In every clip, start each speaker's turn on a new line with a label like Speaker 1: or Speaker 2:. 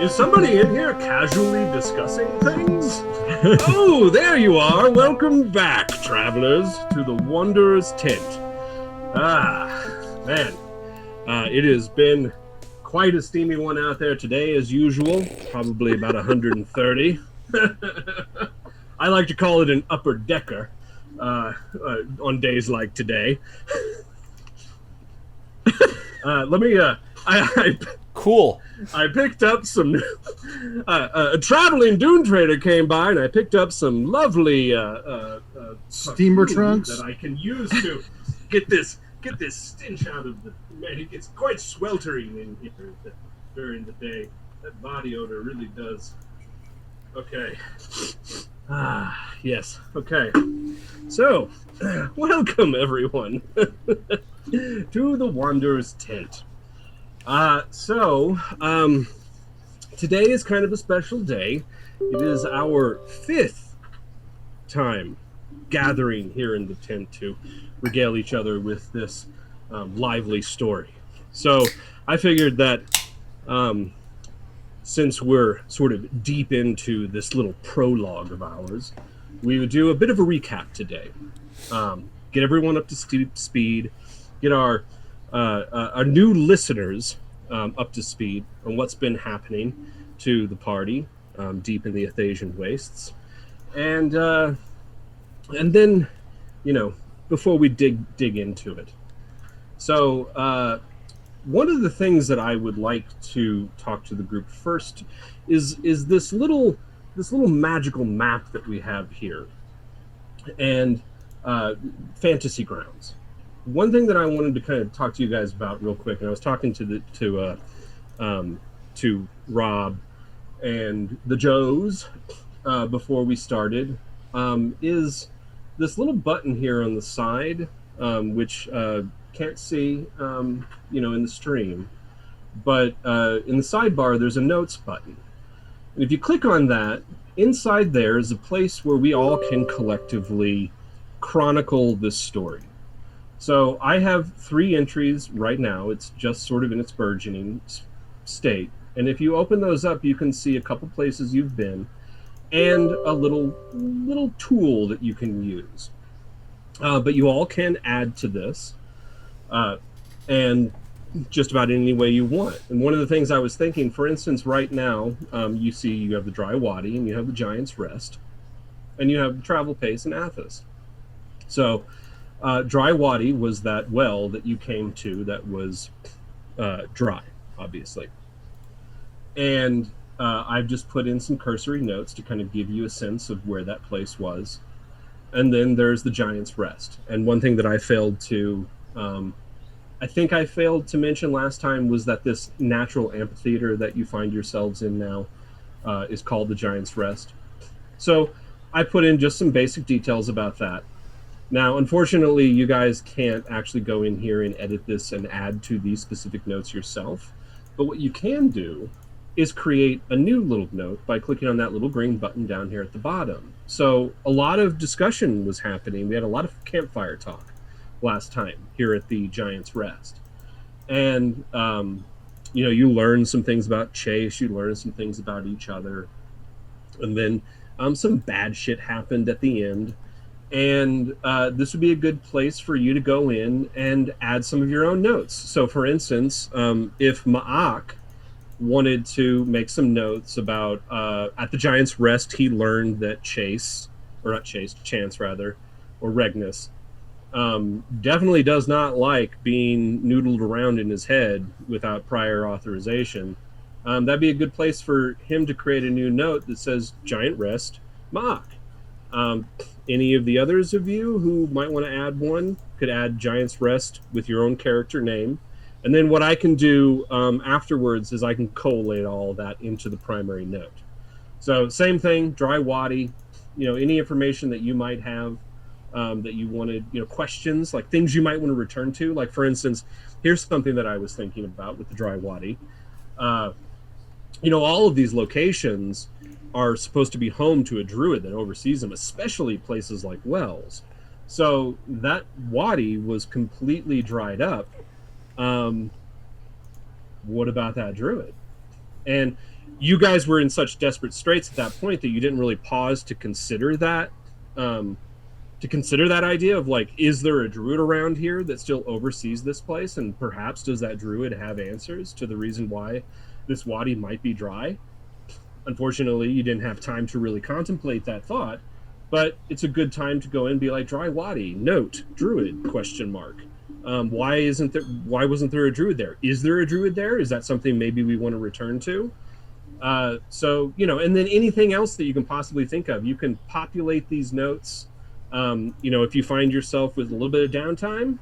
Speaker 1: Is somebody in here casually discussing things? Oh, there you are. Welcome back, travelers, to the Wanderer's Tent. Man. It has been quite a steamy one out there today, as usual. Probably about 130. I like to call it an upper decker on days like today.
Speaker 2: Cool.
Speaker 1: I picked up some. A traveling dune trader came by, and I picked up some lovely
Speaker 3: steamer trunks
Speaker 1: that I can use to get this stench out of the. Man, it gets quite sweltering in here during the day. That body odor really does. Okay. Yes. Okay. So, welcome everyone to the Wanderer's Tent. Today is kind of a special day. It is our 5th time gathering here in the tent to regale each other with this lively story. So I figured that since we're sort of deep into this little prologue of ours, we would do a bit of a recap today. Get everyone up to speed, get our new listeners up to speed on what's been happening to the party deep in the Athasian wastes, and then, before we dig into it. So one of the things that I would like to talk to the group first is this little magical map that we have here, and Fantasy Grounds. One thing that I wanted to kind of talk to you guys about real quick, and I was talking to Rob and the Joes before we started, is this little button here on the side, which can't see, in the stream, but in the sidebar there's a notes button, and if you click on that, inside there is a place where we all can collectively chronicle this story. So I have 3 entries right now. It's just sort of in its burgeoning state. And if you open those up, you can see a couple places you've been and a little tool that you can use. But you all can add to this and just about any way you want. And one of the things I was thinking, for instance, right now, you see you have the Dry Wadi and you have the Giant's Rest and you have the Travel Pace and Athos. So Dry Wadi was that well that you came to that was dry, obviously. And I've just put in some cursory notes to kind of give you a sense of where that place was. And then there's the Giant's Rest. And one thing that I failed to mention last time was that this natural amphitheater that you find yourselves in now is called the Giant's Rest. So I put in just some basic details about that. Now, unfortunately, you guys can't actually go in here and edit this and add to these specific notes yourself. But what you can do is create a new little note by clicking on that little green button down here at the bottom. So a lot of discussion was happening. We had a lot of campfire talk last time here at the Giant's Rest. And, you learn some things about Chase. You learn some things about each other. And then some bad shit happened at the end. And this would be a good place for you to go in and add some of your own notes. So, for instance, if Ma'ak wanted to make some notes about at the Giant's Rest, he learned that Chance, or Regnus, definitely does not like being noodled around in his head without prior authorization. That'd be a good place for him to create a new note that says Giant Rest, Ma'ak. Any of the others of you who might want to add one could add Giant's Rest with your own character name. And then what I can do afterwards is I can collate all that into the primary note. So same thing, Dry Wadi, any information that you might have that you wanted, questions, like things you might want to return to. Like, for instance, here's something that I was thinking about with the Dry Wadi. All of these locations are supposed to be home to a druid that oversees them, especially places like wells. So that wadi was completely dried up. What about that druid? And you guys were in such desperate straits at that point that you didn't really pause to consider that idea of like, is there a druid around here that still oversees this place, and perhaps does that druid have answers to the reason why this wadi might be dry? Unfortunately, you didn't have time to really contemplate that thought, but it's a good time to go in and be like, dry wadi, note, druid, question mark. Why wasn't there a druid there? Is there a druid there? Is that something maybe we want to return to? So, and then anything else that you can possibly think of, you can populate these notes. If you find yourself with a little bit of downtime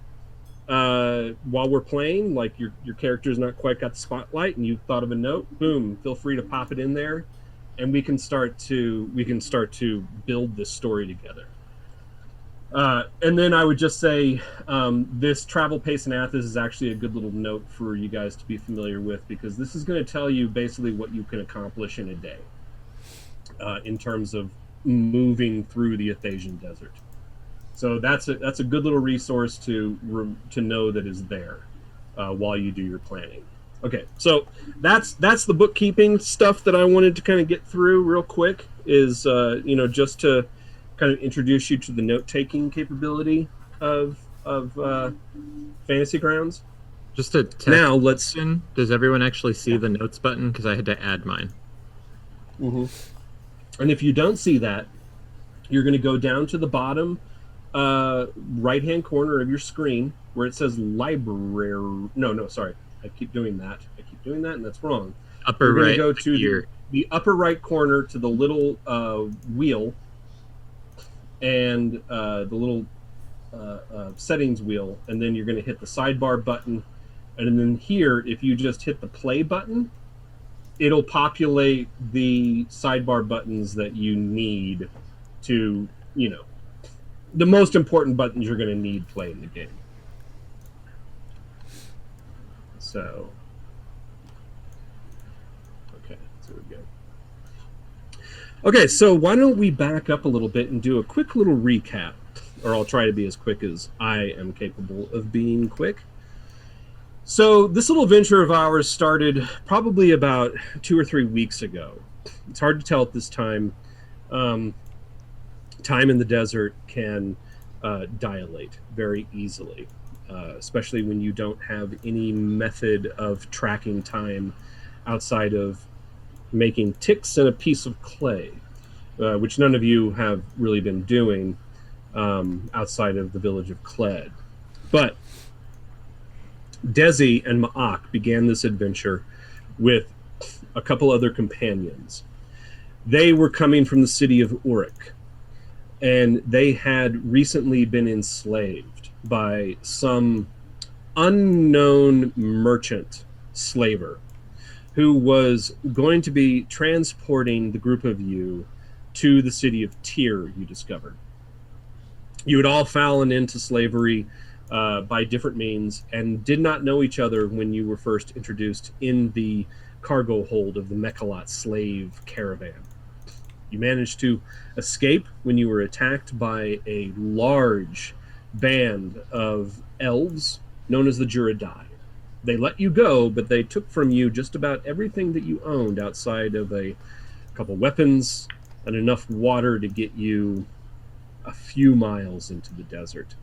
Speaker 1: while we're playing, like your character's not quite got the spotlight and you've thought of a note, boom, feel free to pop it in there, and we can start to build this story together. And then I would just say this travel pace in Athens is actually a good little note for you guys to be familiar with, because this is going to tell you basically what you can accomplish in a day in terms of moving through the Athasian desert. So that's a good little resource to know that is there while you do your planning. Okay, so that's the bookkeeping stuff that I wanted to kind of get through real quick. Is just to kind of introduce you to the note-taking capability of Fantasy Grounds.
Speaker 2: Just a test
Speaker 1: now,
Speaker 2: question. Does everyone actually see the notes button? Because I had to add mine.
Speaker 1: Mm-hmm. And if you don't see that, you're going to go down to the bottom right-hand corner of your screen where it says library. No, sorry. I keep doing that, and that's wrong.
Speaker 2: Upper right.
Speaker 1: Go to the upper right corner to the little wheel and the little settings wheel, and then you're going to hit the sidebar button, and then here, if you just hit the play button, it'll populate the sidebar buttons that you need to, the most important buttons you're going to need playing the game. So, okay, so we're good. Okay, so why don't we back up a little bit and do a quick little recap, or I'll try to be as quick as I am capable of being quick. So this little venture of ours started probably about 2 or 3 weeks ago. It's hard to tell at this time. Time in the desert can dilate very easily, especially when you don't have any method of tracking time outside of making ticks and a piece of clay, which none of you have really been doing outside of the village of Cled. But Desi and Ma'ak began this adventure with a couple other companions. They were coming from the city of Uruk, and they had recently been enslaved by some unknown merchant slaver who was going to be transporting the group of you to the city of Tyr, you discovered. You had all fallen into slavery by different means and did not know each other when you were first introduced in the cargo hold of the Mechalot slave caravan. You managed to escape when you were attacked by a large band of elves known as the Juradai. They let you go, but they took from you just about everything that you owned outside of a couple weapons and enough water to get you a few miles into the desert.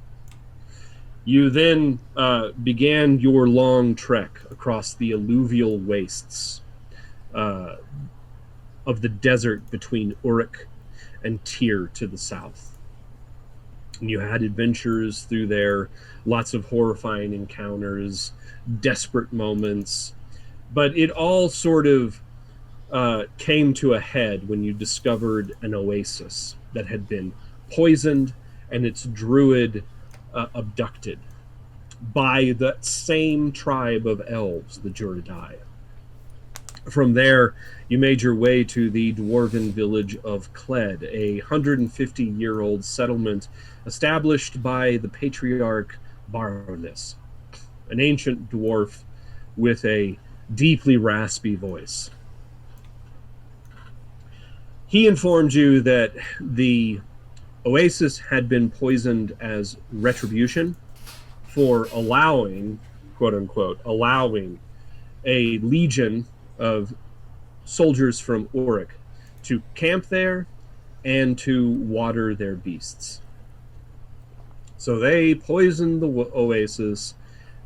Speaker 1: You then began your long trek across the alluvial wastes of the desert between Uruk and Tyr to the south. And you had adventures through there, lots of horrifying encounters, desperate moments, but it all sort of came to a head when you discovered an oasis that had been poisoned and its druid abducted by the same tribe of elves, the Juradai. From there, you made your way to the dwarven village of Cled, a 150-year-old settlement established by the patriarch Baroness, an ancient dwarf with a deeply raspy voice. He informed you that the oasis had been poisoned as retribution for allowing, quote unquote, allowing a legion of soldiers from Auric to camp there and to water their beasts. So they poisoned the oasis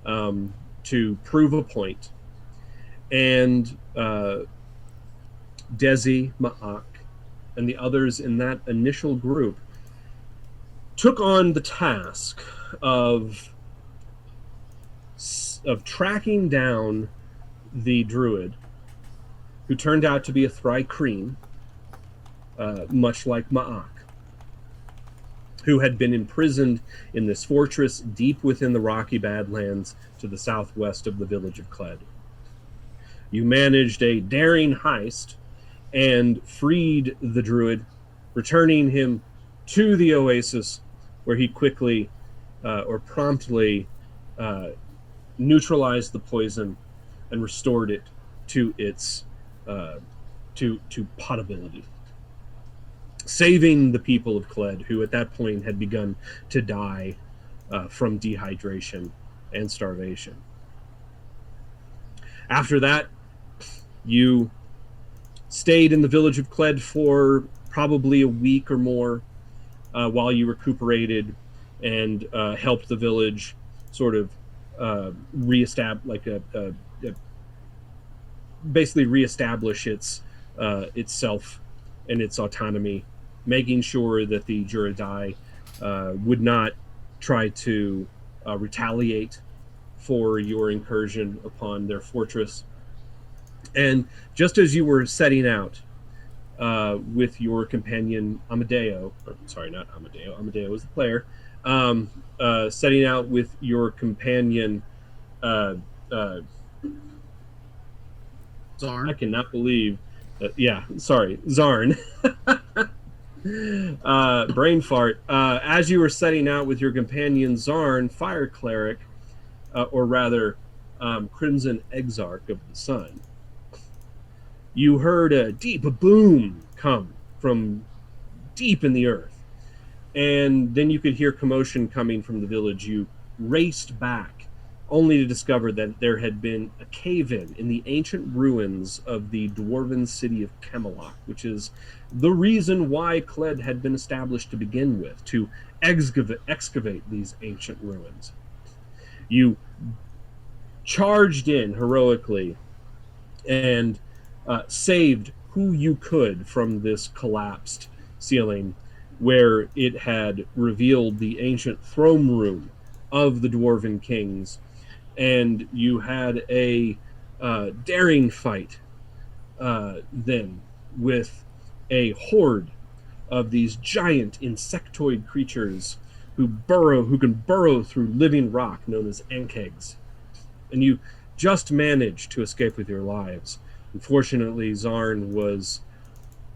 Speaker 1: to prove a point. And Desi, Ma'ak, and the others in that initial group took on the task of tracking down the druid, who turned out to be a Thri-Kreen, much like Ma'ak, who had been imprisoned in this fortress deep within the rocky Badlands to the southwest of the village of Cled. You managed a daring heist and freed the druid, returning him to the oasis, where he quickly or promptly neutralized the poison and restored it to its to potability, saving the people of Cled, who at that point had begun to die from dehydration and starvation. After that, you stayed in the village of Cled for probably a week or more while you recuperated and helped the village sort of basically reestablish itself and its autonomy, making sure that the Juridai would not try to retaliate for your incursion upon their fortress. And just as you were setting out with your companion Amedeo, Amedeo was the player, setting out with your companion
Speaker 3: Zarn.
Speaker 1: I cannot believe that. Zarn. Brain fart. As you were setting out with your companion Zarn, Fire Cleric, or rather Crimson Exarch of the Sun, you heard a deep boom come from deep in the earth, and then you could hear commotion coming from the village. You raced back, only to discover that there had been a cave-in in the ancient ruins of the dwarven city of Camelot, which is the reason why Cled had been established to begin with, to excavate these ancient ruins. You charged in heroically and saved who you could from this collapsed ceiling, where it had revealed the ancient throne room of the Dwarven Kings. And you had a daring fight then with a horde of these giant insectoid creatures who can burrow through living rock, known as ankegs. And you just managed to escape with your lives. Unfortunately, Zarn was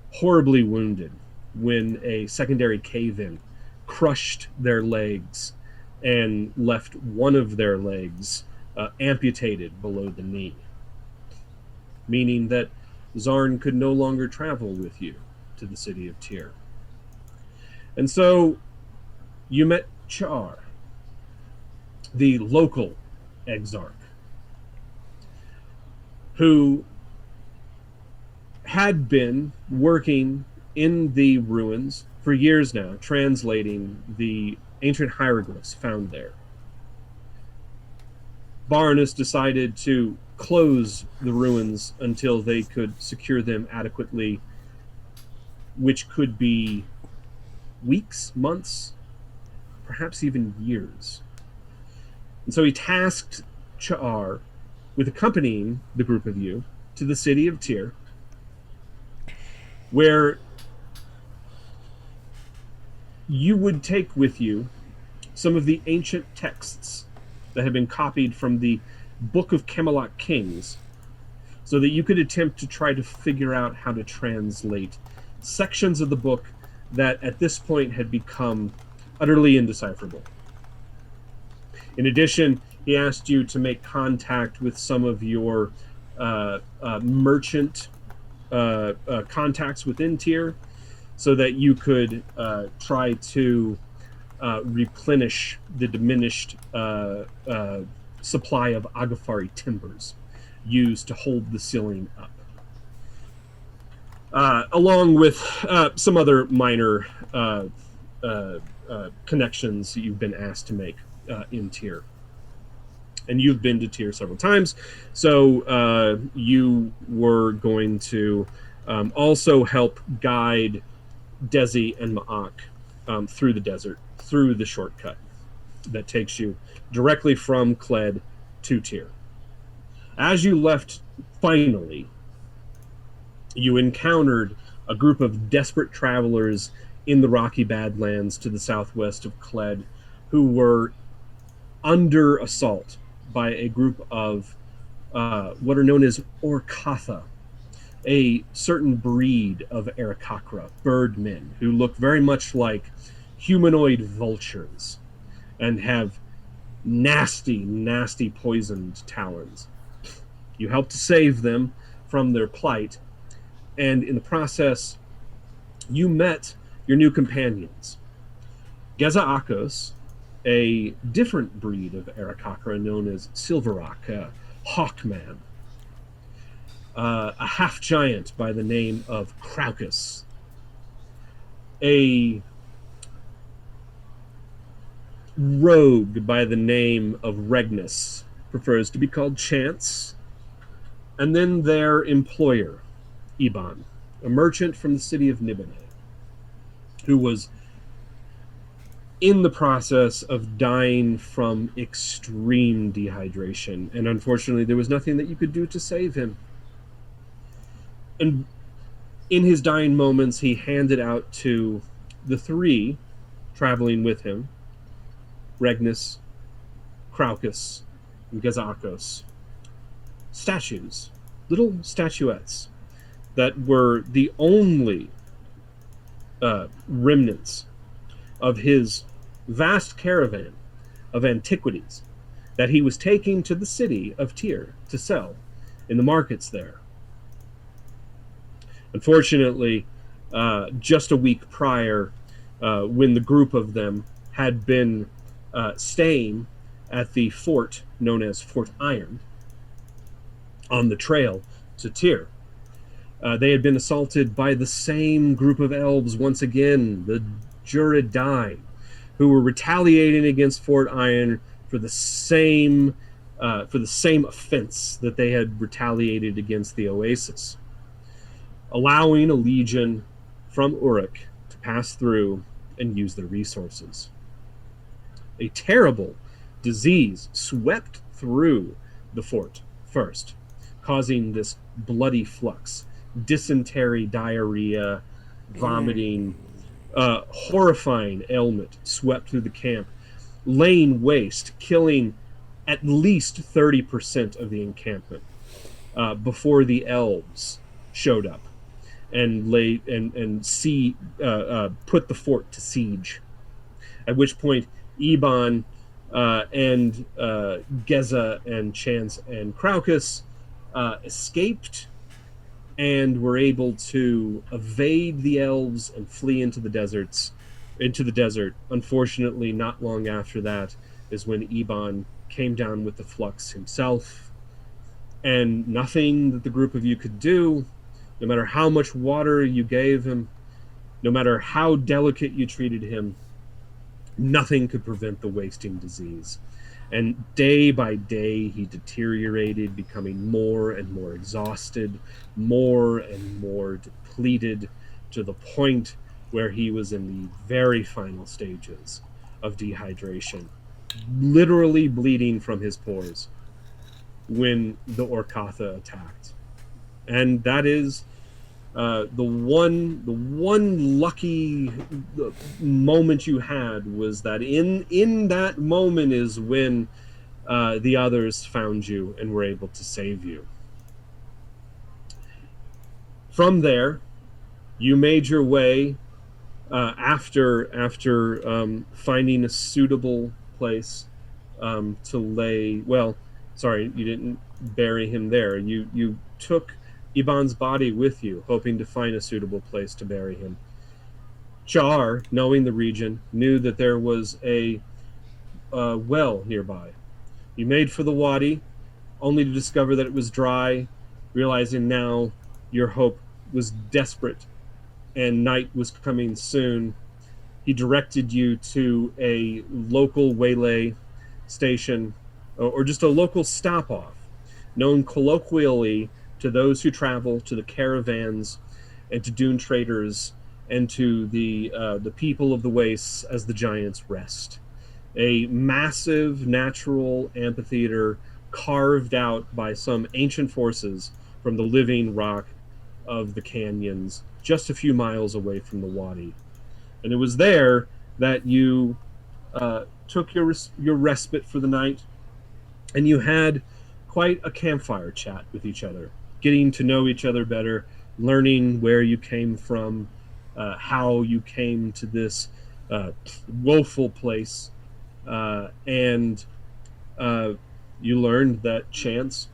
Speaker 1: horribly wounded when a secondary cave-in crushed their legs and left one of their legs amputated below the knee, meaning that Zarn could no longer travel with you to the city of Tyr. And so you met Char, the local exarch, who had been working in the ruins for years now, translating the ancient hieroglyphs found there. Baroness decided to close the ruins until they could secure them adequately, which could be weeks, months, perhaps even years. And so he tasked Cha'ar with accompanying the group of you to the city of Tyr, where you would take with you some of the ancient texts that have been copied from the Book of Camelot Kings, so that you could attempt to try to figure out how to translate sections of the book that at this point had become utterly indecipherable. In addition, he asked you to make contact with some of your merchant contacts within Tyr, so that you could try to replenish the diminished supply of Agafari timbers used to hold the ceiling up. along with some other minor connections that you've been asked to make in Tyr. And you've been to Tyr several times, so you were going to also help guide Desi and Ma'ak through the desert, through the shortcut that takes you directly from Kled to Tyr. As you left, finally, you encountered a group of desperate travelers in the rocky Badlands to the southwest of Kled who were under assault by a group of what are known as Orkatha, a certain breed of Aarakocra, birdmen, who look very much like humanoid vultures and have nasty, nasty poisoned talons. You helped to save them from their plight, and in the process, you met your new companions. Geza Akos, a different breed of Aarakocra known as Silverock, a hawkman. A half-giant by the name of Craucus. A rogue by the name of Regnus, prefers to be called Chance. And then their employer, Iban, a merchant from the city of Nibene, who was in the process of dying from extreme dehydration, and unfortunately there was nothing that you could do to save him. And in his dying moments, he handed out to the three traveling with him, Regnus, Craucus, and Gazakos, statues, little statuettes that were the only remnants of his vast caravan of antiquities that he was taking to the city of Tyr to sell in the markets there. Unfortunately, just a week prior, when the group of them had been staying at the fort known as Fort Iron on the trail to Tyr, they had been assaulted by the same group of elves once again, the Juridai, who were retaliating against Fort Iron for the same offense that they had retaliated against the Oasis, allowing a legion from Uruk to pass through and use their resources. A terrible disease swept through the fort first, causing this bloody flux, dysentery, diarrhea, vomiting, horrifying ailment swept through the camp, laying waste, killing at least 30% of the encampment before the elves showed up and put the fort to siege. At which point, Iban and Geza and Chance and Craucus escaped and were able to evade the elves and flee into the desert. Unfortunately, not long after that is when Iban came down with the flux himself, and nothing that the group of you could do, no matter how much water you gave him, no matter how delicate you treated him, nothing could prevent the wasting disease. And day by day, he deteriorated, becoming more and more exhausted, more and more depleted, to the point where he was in the very final stages of dehydration, literally bleeding from his pores when the Orkatha attacked. And that is the one lucky moment you had, was that in that moment is when the others found you and were able to save you. From there, you made your way after finding a suitable place to lay. Well, sorry, you didn't bury him there. You took Iban's body with you, hoping to find a suitable place to bury him. Char, knowing the region, knew that there was a well nearby. You made for the wadi, only to discover that it was dry, realizing now your hope was desperate and night was coming soon, he directed you to a local waylay station, or just a local stop-off, known colloquially to those who travel, to the caravans and to dune traders and to the people of the wastes as the giants rest. A massive natural amphitheater carved out by some ancient forces from the living rock of the canyons just a few miles away from the wadi. And it was there that you took your respite for the night, and you had quite a campfire chat with each other, getting to know each other better, learning where you came from, how you came to this woeful place, and you learned that Chance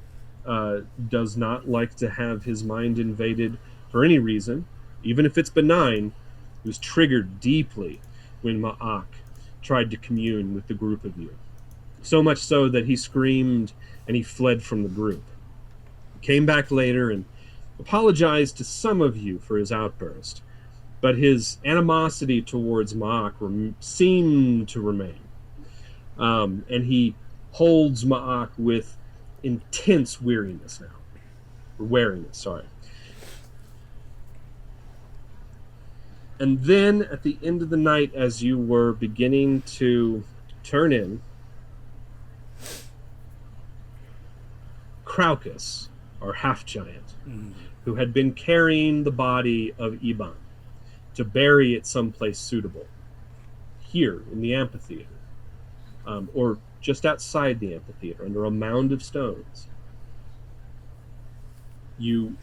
Speaker 1: does not like to have his mind invaded for any reason, even if it's benign. He was triggered deeply when Ma'ak tried to commune with the group of you. So much so that he screamed and he fled from the group. He came back later and apologized to some of you for his outburst, but his animosity towards Ma'ak seemed to remain. And he holds Ma'ak with intense wariness now. And then at the end of the night, as you were beginning to turn in, Craucus, our half-giant, who had been carrying the body of Iban to bury it someplace suitable, here in the amphitheater, or just outside the amphitheater, under a mound of stones, you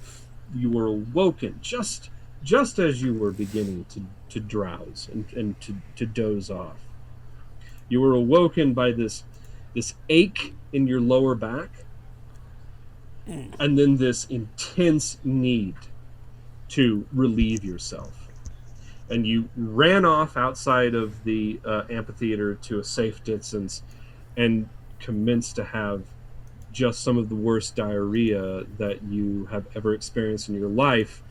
Speaker 1: were awoken just as you were beginning to drowse and to doze off. You were awoken by this ache in your lower back, and then this intense need to relieve yourself. And you ran off outside of the amphitheater to a safe distance and commenced to have just some of the worst diarrhea that you have ever experienced in your life,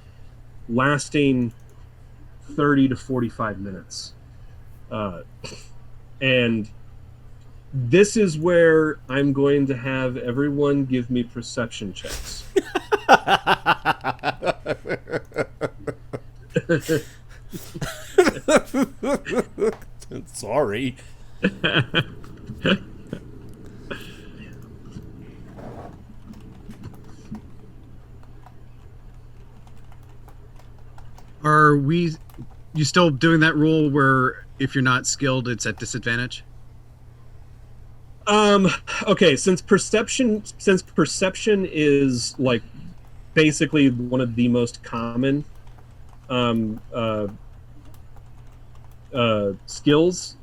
Speaker 1: lasting 30 to 45 minutes. And this is where I'm going to have everyone give me perception checks.
Speaker 4: Sorry.
Speaker 3: Are you still doing that rule where if you're not skilled, it's at disadvantage?
Speaker 1: Okay, since perception is like basically one of the most common skills,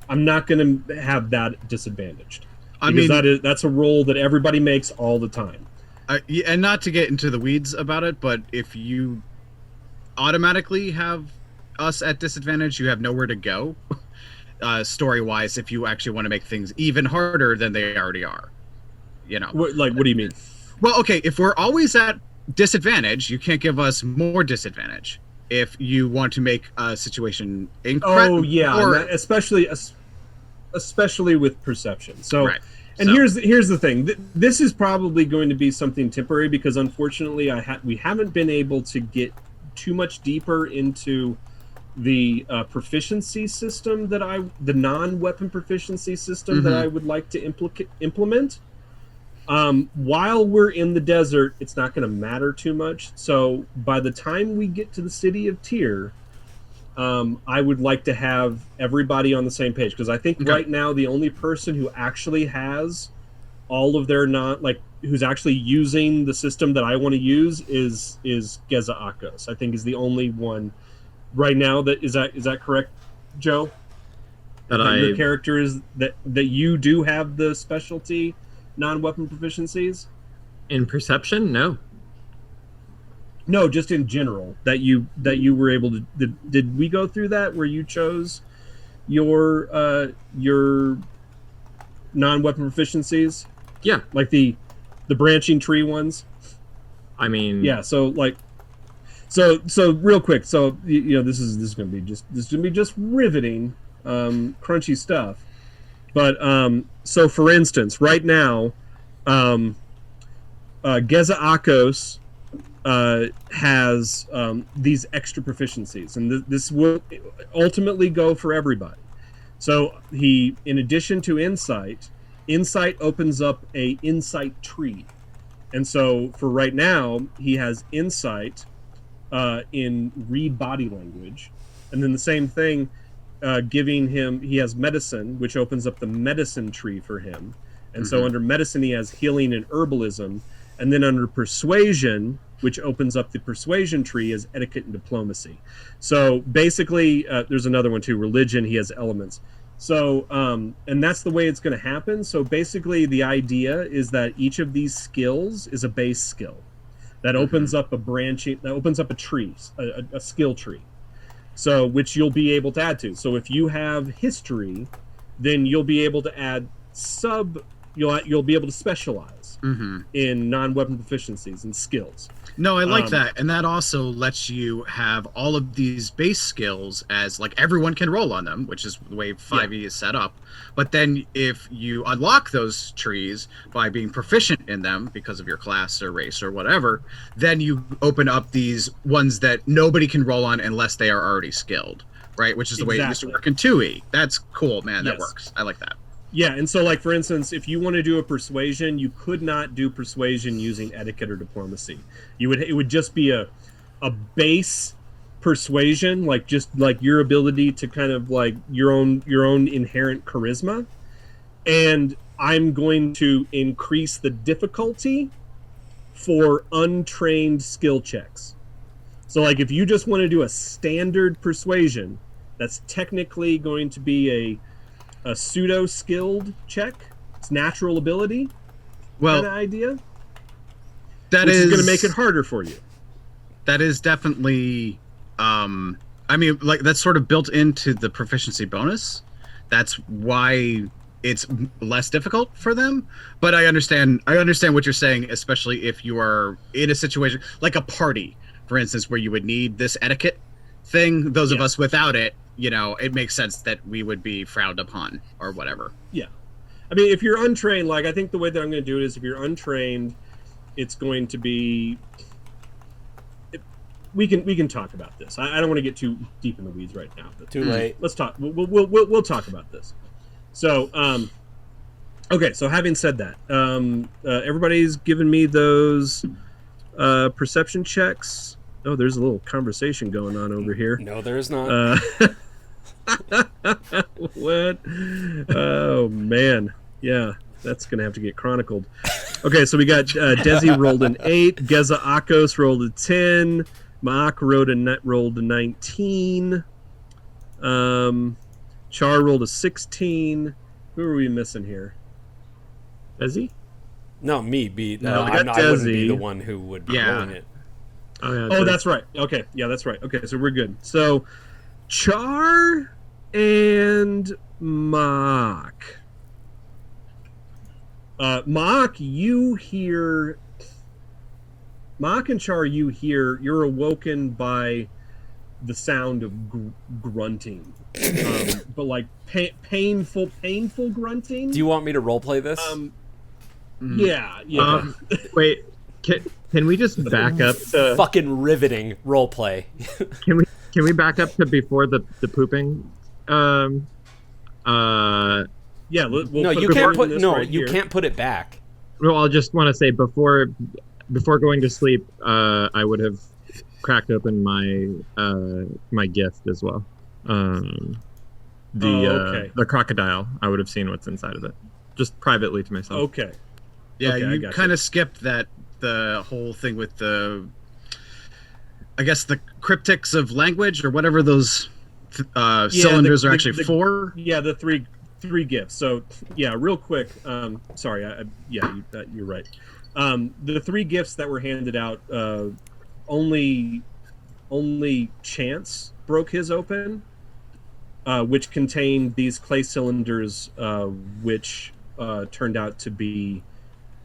Speaker 1: I'm not going to have that disadvantaged. That's a roll that everybody makes all the time.
Speaker 3: And not to get into the weeds about it, but if you automatically have us at disadvantage, you have nowhere to go. Story-wise, if you actually want to make things even harder than they already are,
Speaker 1: What do you mean?
Speaker 3: Well, okay, if we're always at disadvantage, you can't give us more disadvantage. If you want to make a situation incredible,
Speaker 1: especially with perception. So,
Speaker 3: right.
Speaker 1: And here's the thing. This is probably going to be something temporary because unfortunately, we haven't been able to get too much deeper into the proficiency system the non-weapon proficiency system that I would like to implement. While we're in the desert, it's not going to matter too much. So by the time we get to the city of Tyr, I would like to have everybody on the same page, because I think right now the only person who actually has all of their who's actually using the system that I want to use is Geza Akos. I think is the only one right now is that correct, Joe? Your character is that you do have the specialty non-weapon proficiencies?
Speaker 2: In perception, no.
Speaker 1: No, just in general that you were able to. Did we go through that where you chose your non-weapon proficiencies?
Speaker 2: Yeah,
Speaker 1: like the branching tree ones.
Speaker 2: I mean,
Speaker 1: yeah. So So real quick. So this is going to be just riveting, crunchy stuff. But so for instance, right now, Geza Akos has these extra proficiencies, and this will ultimately go for everybody. So he, in addition to insight opens up a insight tree, and so for right now he has insight in read body language, and then the same thing, he has medicine, which opens up the medicine tree for him, and so under medicine he has healing and herbalism. And then under persuasion, which opens up the persuasion tree, is etiquette and diplomacy. So basically, there's another one too, religion, he has elements. So, and that's the way it's going to happen. So basically the idea is that each of these skills is a base skill that opens up a branching, that opens up a tree, a skill tree. So, which you'll be able to add to. So if you have history, then you'll be able to add you'll be able to specialize in non-weapon proficiencies and skills.
Speaker 3: No, I like that. And that also lets you have all of these base skills as, like, everyone can roll on them, which is the way 5e is set up. But then if you unlock those trees by being proficient in them because of your class or race or whatever, then you open up these ones that nobody can roll on unless they are already skilled, right? Which is the way it used to work in 2e. That's cool, man. That works. I like that.
Speaker 1: Yeah, and so, like, for instance, if you want to do a persuasion, you could not do persuasion using etiquette or diplomacy. It would just be a base persuasion, like just like your ability to kind of like your own inherent charisma. And I'm going to increase the difficulty for untrained skill checks. So, like, if you just want to do a standard persuasion, that's technically going to be a pseudo-skilled check. It's natural ability.
Speaker 3: Well,
Speaker 1: kind of idea.
Speaker 3: That
Speaker 1: which
Speaker 3: is
Speaker 1: going to make it harder for you.
Speaker 3: That is definitely. I mean, like, that's sort of built into the proficiency bonus. That's why it's less difficult for them. But I understand what you're saying, especially if you are in a situation like a party, for instance, where you would need this etiquette thing. Those of us without it, it makes sense that we would be frowned upon or whatever.
Speaker 1: Yeah. I mean, if you're untrained, like, I think the way that I'm going to do it is if you're untrained, it's going to be... We can talk about this. I don't want to get too deep in the weeds right now. But
Speaker 4: too late.
Speaker 1: Let's talk. We'll talk about this. So, okay. So having said that, everybody's given me those perception checks. Oh, there's a little conversation going on over here.
Speaker 4: No, there is not.
Speaker 1: What? Oh, man. Yeah, that's going to have to get chronicled. Okay, so we got Desi rolled an 8. Geza Akos rolled a 10. Maak rolled a 19. Char rolled a 16. Who are we missing here? Desi?
Speaker 4: No, me. I wouldn't be the one who would be rolling it.
Speaker 1: Oh, that's right. Okay, yeah, that's right. Okay, so we're good. So, Char and Maak. Maak, you hear... Maak and Char, you're awoken by the sound of grunting. But, like, painful grunting.
Speaker 4: Do you want me to roleplay this?
Speaker 1: Yeah.
Speaker 2: Wait, can we just back up to...
Speaker 4: Fucking riveting roleplay.
Speaker 2: Can we back up to before the pooping?
Speaker 1: Yeah,
Speaker 4: you can't put it back.
Speaker 2: Well, I'll just want to say before going to sleep, I would have cracked open my gift as well. The crocodile. I would have seen what's inside of it, just privately to myself.
Speaker 1: Okay.
Speaker 3: Yeah, okay, you kind of skipped the whole thing with the cryptics of language or whatever those cylinders are actually for.
Speaker 1: Yeah, the three gifts. So yeah, real quick. Sorry, you're right. The 3 gifts that were handed out, only Chance broke his open, which contained these clay cylinders, which turned out to be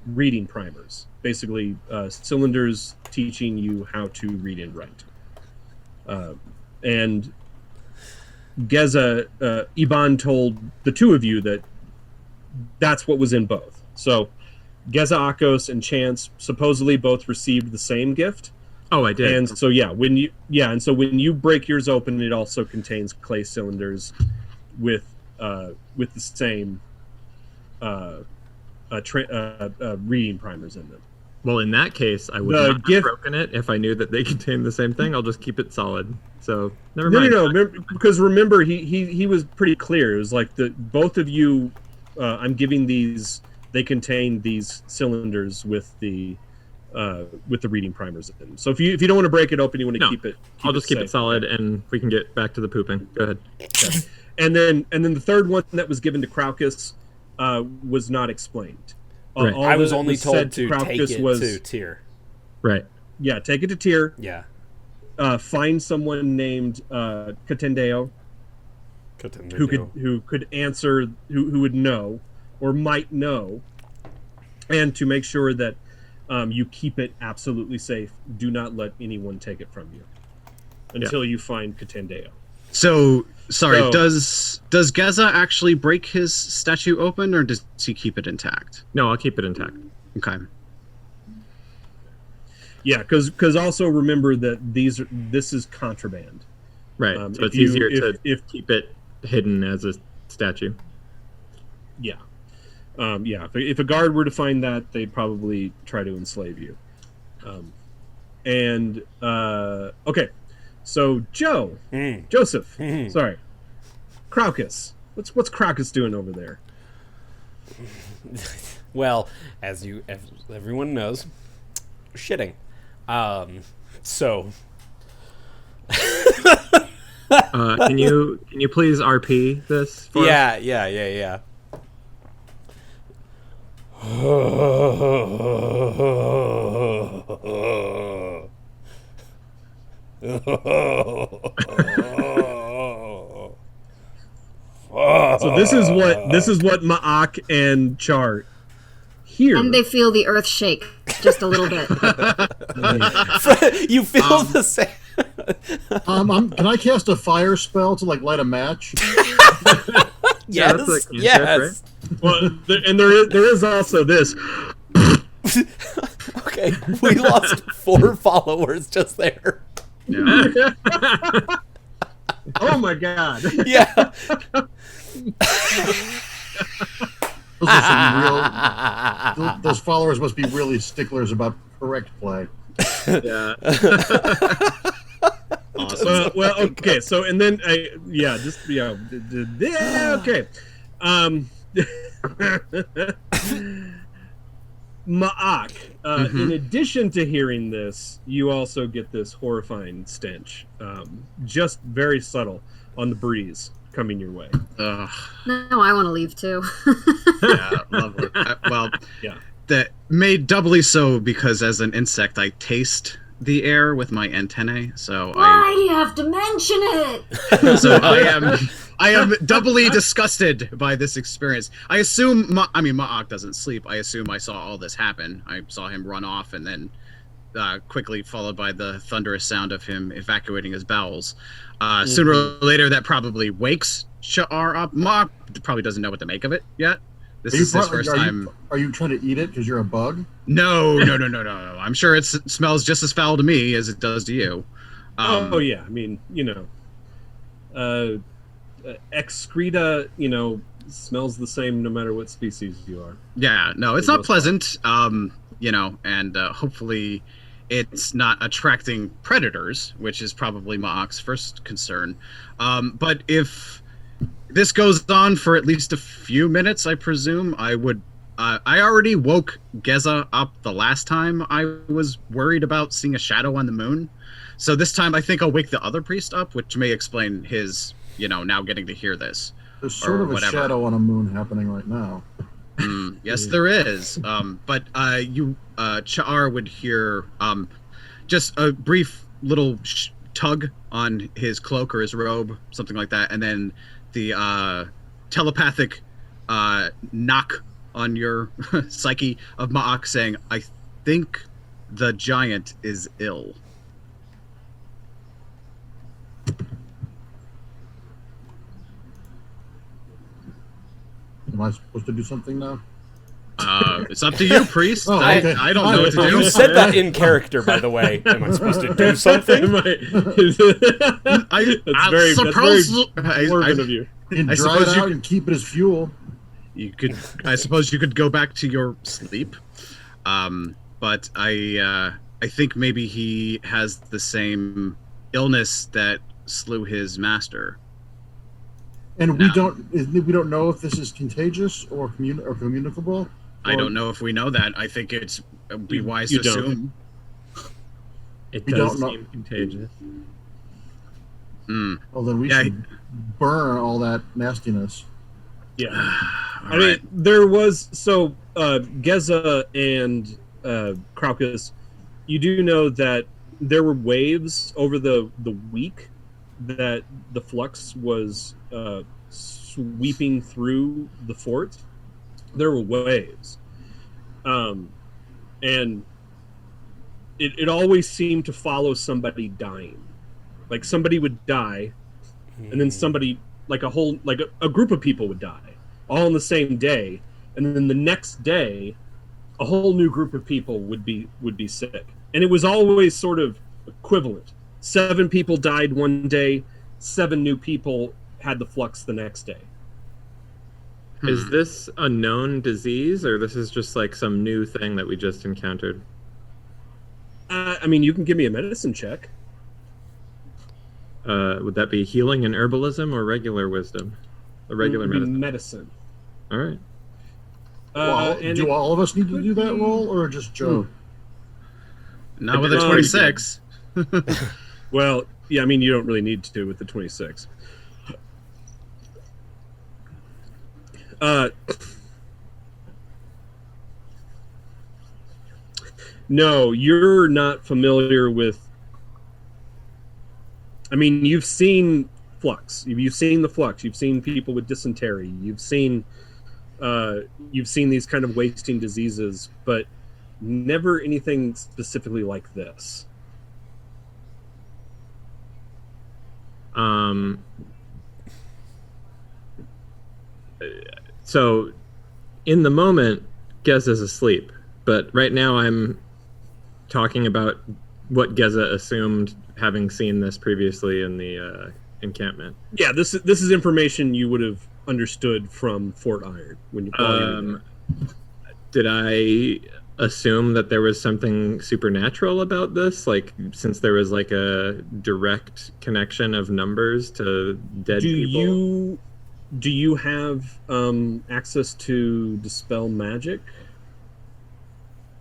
Speaker 1: reading primers. Basically, cylinders teaching you how to read and write. And Geza, Iban told the two of you that that's what was in both. So Geza Akos and Chance supposedly both received the same gift.
Speaker 2: Oh, I did.
Speaker 1: And so when you break yours open, it also contains clay cylinders with the same reading primers in them.
Speaker 2: Well, in that case, I would not have broken it if I knew that they contained the same thing. I'll just keep it solid. So never mind.
Speaker 1: No. Because remember, he was pretty clear. It was like both of you. I'm giving these. They contain these cylinders with the reading primers in them. So if you don't want to break it open, you want to keep it.
Speaker 2: I'll just keep it solid, and we can get back to the pooping. Go ahead.
Speaker 1: Okay. And then the third one that was given to Craucus was not explained.
Speaker 2: Right.
Speaker 4: I was only told to take it to Tyr.
Speaker 2: Right.
Speaker 1: Yeah, take it to Tyr.
Speaker 4: Yeah.
Speaker 1: Find someone named Katendeo who could answer, who would know or might know, and to make sure that you keep it absolutely safe. Do not let anyone take it from you until you find Katendeo.
Speaker 3: So, sorry, does Geza actually break his statue open, or does he keep it intact?
Speaker 2: No, I'll keep it intact.
Speaker 3: Okay.
Speaker 1: Yeah, because also remember that this is contraband.
Speaker 2: Right, so it's easier to keep it hidden as a statue.
Speaker 1: Yeah. If a guard were to find that, they'd probably try to enslave you. Okay. So Joseph, sorry, Craucus. What's Craucus doing over there?
Speaker 4: Well, as everyone knows, shitting. So.
Speaker 2: Can you please RP this for us?
Speaker 4: Yeah.
Speaker 1: So this is what Ma'ak and Char hear.
Speaker 5: And they feel the earth shake just a little bit.
Speaker 4: You feel the same.
Speaker 6: Can I cast a fire spell to light a match?
Speaker 4: Yes.
Speaker 2: Right?
Speaker 1: Well, there is also this.
Speaker 4: Okay, we lost 4 followers just there.
Speaker 3: Yeah.
Speaker 1: Oh my god.
Speaker 4: Yeah.
Speaker 6: Those followers must be really sticklers about correct play.
Speaker 2: Yeah.
Speaker 1: Awesome. Well, okay. So, and then, okay. Ma'ak, in addition to hearing this, you also get this horrifying stench, just very subtle on the breeze coming your way.
Speaker 5: No, I want to leave too.
Speaker 3: Yeah, lovely. That made doubly so because as an insect, I taste the air with my antennae. So
Speaker 5: why do you have to mention it?
Speaker 3: So I am doubly disgusted by this experience. I assume, Ma'ak doesn't sleep. I assume I saw all this happen. I saw him run off and then quickly followed by the thunderous sound of him evacuating his bowels. Sooner or later, that probably wakes Sha'ar up. Ma'ak probably doesn't know what to make of it yet. This is his first time.
Speaker 6: Are you trying to eat it because you're a bug?
Speaker 3: No. I'm sure it smells just as foul to me as it does to you.
Speaker 1: Yeah. I mean, excreta, smells the same no matter what species you are.
Speaker 3: Yeah, no, it's not pleasant. And hopefully it's not attracting predators, which is probably Ma'ak's first concern. But if this goes on for at least a few minutes, I presume, I already woke Geza up the last time I was worried about seeing a shadow on the moon. So this time I think I'll wake the other priest up, which may explain his, now getting to hear this.
Speaker 6: There's sort of a shadow on a moon happening right now.
Speaker 3: Yes, there is. But Cha'ar would hear just a brief little tug on his cloak or his robe, something like that, and then the telepathic knock on your psyche of Ma'ak saying, I think the giant is ill.
Speaker 6: Am I supposed to do something now?
Speaker 3: It's up to you, priest.
Speaker 6: Oh, okay.
Speaker 3: I don't know what to do.
Speaker 4: You said that in character, by the way. Am I supposed to do something?
Speaker 1: That's very morbid of you.
Speaker 6: And dry
Speaker 3: suppose
Speaker 6: it
Speaker 3: you
Speaker 6: out
Speaker 3: could-
Speaker 6: and keep it as fuel.
Speaker 3: I suppose you could go back to your sleep. But I think maybe he has the same illness that slew his master.
Speaker 6: And we don't know if this is contagious or communicable.
Speaker 3: I don't know if we know that. I think it would be wise to assume.
Speaker 2: It
Speaker 6: We
Speaker 2: does
Speaker 6: don't
Speaker 2: seem contagious.
Speaker 6: Well, then we should burn all that nastiness.
Speaker 1: Yeah. I mean, there was Geza and Crocus. You do know that there were waves over the week that the flux was sweeping through the fort. There were waves, and it always seemed to follow somebody dying. Like somebody would die, and then somebody, like a group of people would die, all on the same day, and then the next day, a whole new group of people would be sick, and it was always sort of equivalent. 7 people died one day, 7 new people had the flux the next day.
Speaker 2: Is this a known disease, or this is just like some new thing that we just encountered?
Speaker 1: I mean, you can give me a medicine check.
Speaker 2: Would that be healing and herbalism or regular wisdom? A regular medicine. All right.
Speaker 6: Do all of us need to do that roll, or just Joe?
Speaker 3: Not with a 26.
Speaker 1: Well, yeah, I mean, you don't really need to with the 26. No, you're not familiar with. I mean, you've seen flux. You've seen the flux. You've seen people with dysentery. You've seen these kind of wasting diseases, but never anything specifically like this.
Speaker 2: So, in the moment, Geza is asleep, but right now I'm talking about what Geza assumed, having seen this previously in the encampment.
Speaker 1: Yeah, this is information you would have understood from Fort Iron when you.
Speaker 2: Did I assume that there was something supernatural about this? Like, since there was like a direct connection of numbers to dead people? Do you have access to dispel magic?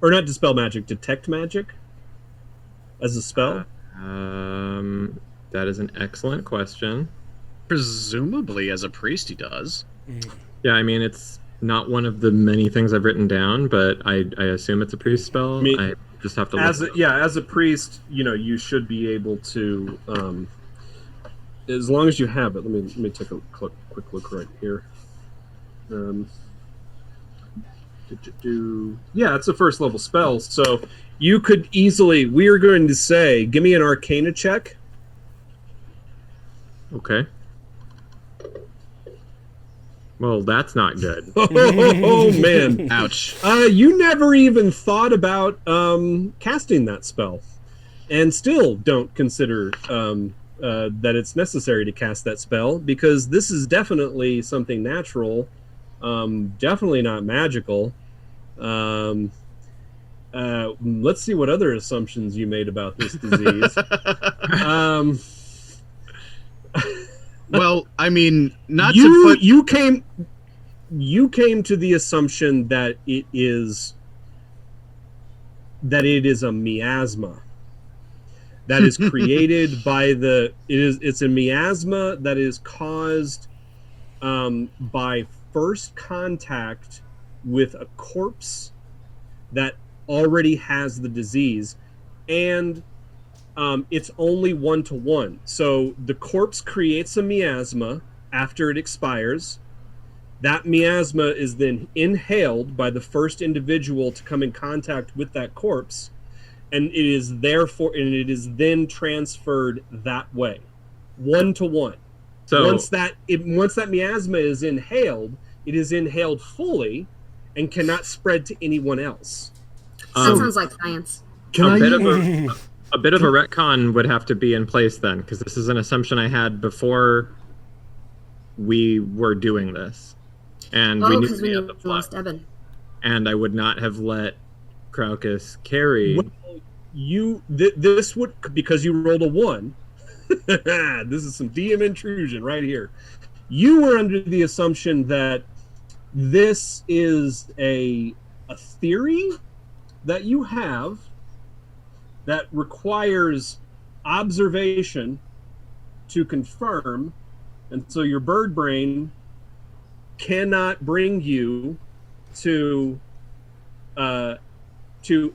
Speaker 2: Or not dispel magic, detect magic as a spell? That is an excellent question.
Speaker 3: Presumably, as a priest, he does.
Speaker 2: Yeah, I mean, it's not one of the many things I've written down, but I assume it's a priest spell. I just have to look.
Speaker 1: As a priest, you should be able to, as long as you have it. Let me take a quick look right here. Yeah, it's a first level spell, so you could easily. We are going to say, give me an Arcana check.
Speaker 2: Okay. Well, that's not good.
Speaker 1: Oh man!
Speaker 3: Ouch.
Speaker 1: You never even thought about casting that spell, and still don't consider that it's necessary to cast that spell, because this is definitely something natural, definitely not magical. Let's see what other assumptions you made about this disease.
Speaker 3: Well, I mean,
Speaker 1: you came to the assumption that it is a miasma that is created by it's a miasma that is caused by first contact with a corpse that already has the disease, and it's only 1-to-1. So the corpse creates a miasma after it expires. That miasma is then inhaled by the first individual to come in contact with that corpse, and it is then transferred that way, 1-to-1. So once that miasma is inhaled, it is inhaled fully and cannot spread to anyone else.
Speaker 5: That sounds like science.
Speaker 2: A bit of a retcon would have to be in place then, because this is an assumption I had before we were doing this, and we knew we had the flux. And I would not have let Crocus carry.
Speaker 1: Well, this would, because you rolled a 1. This is some DM intrusion right here. You were under the assumption that this is a theory that you have that requires observation to confirm, and so your bird brain cannot bring you to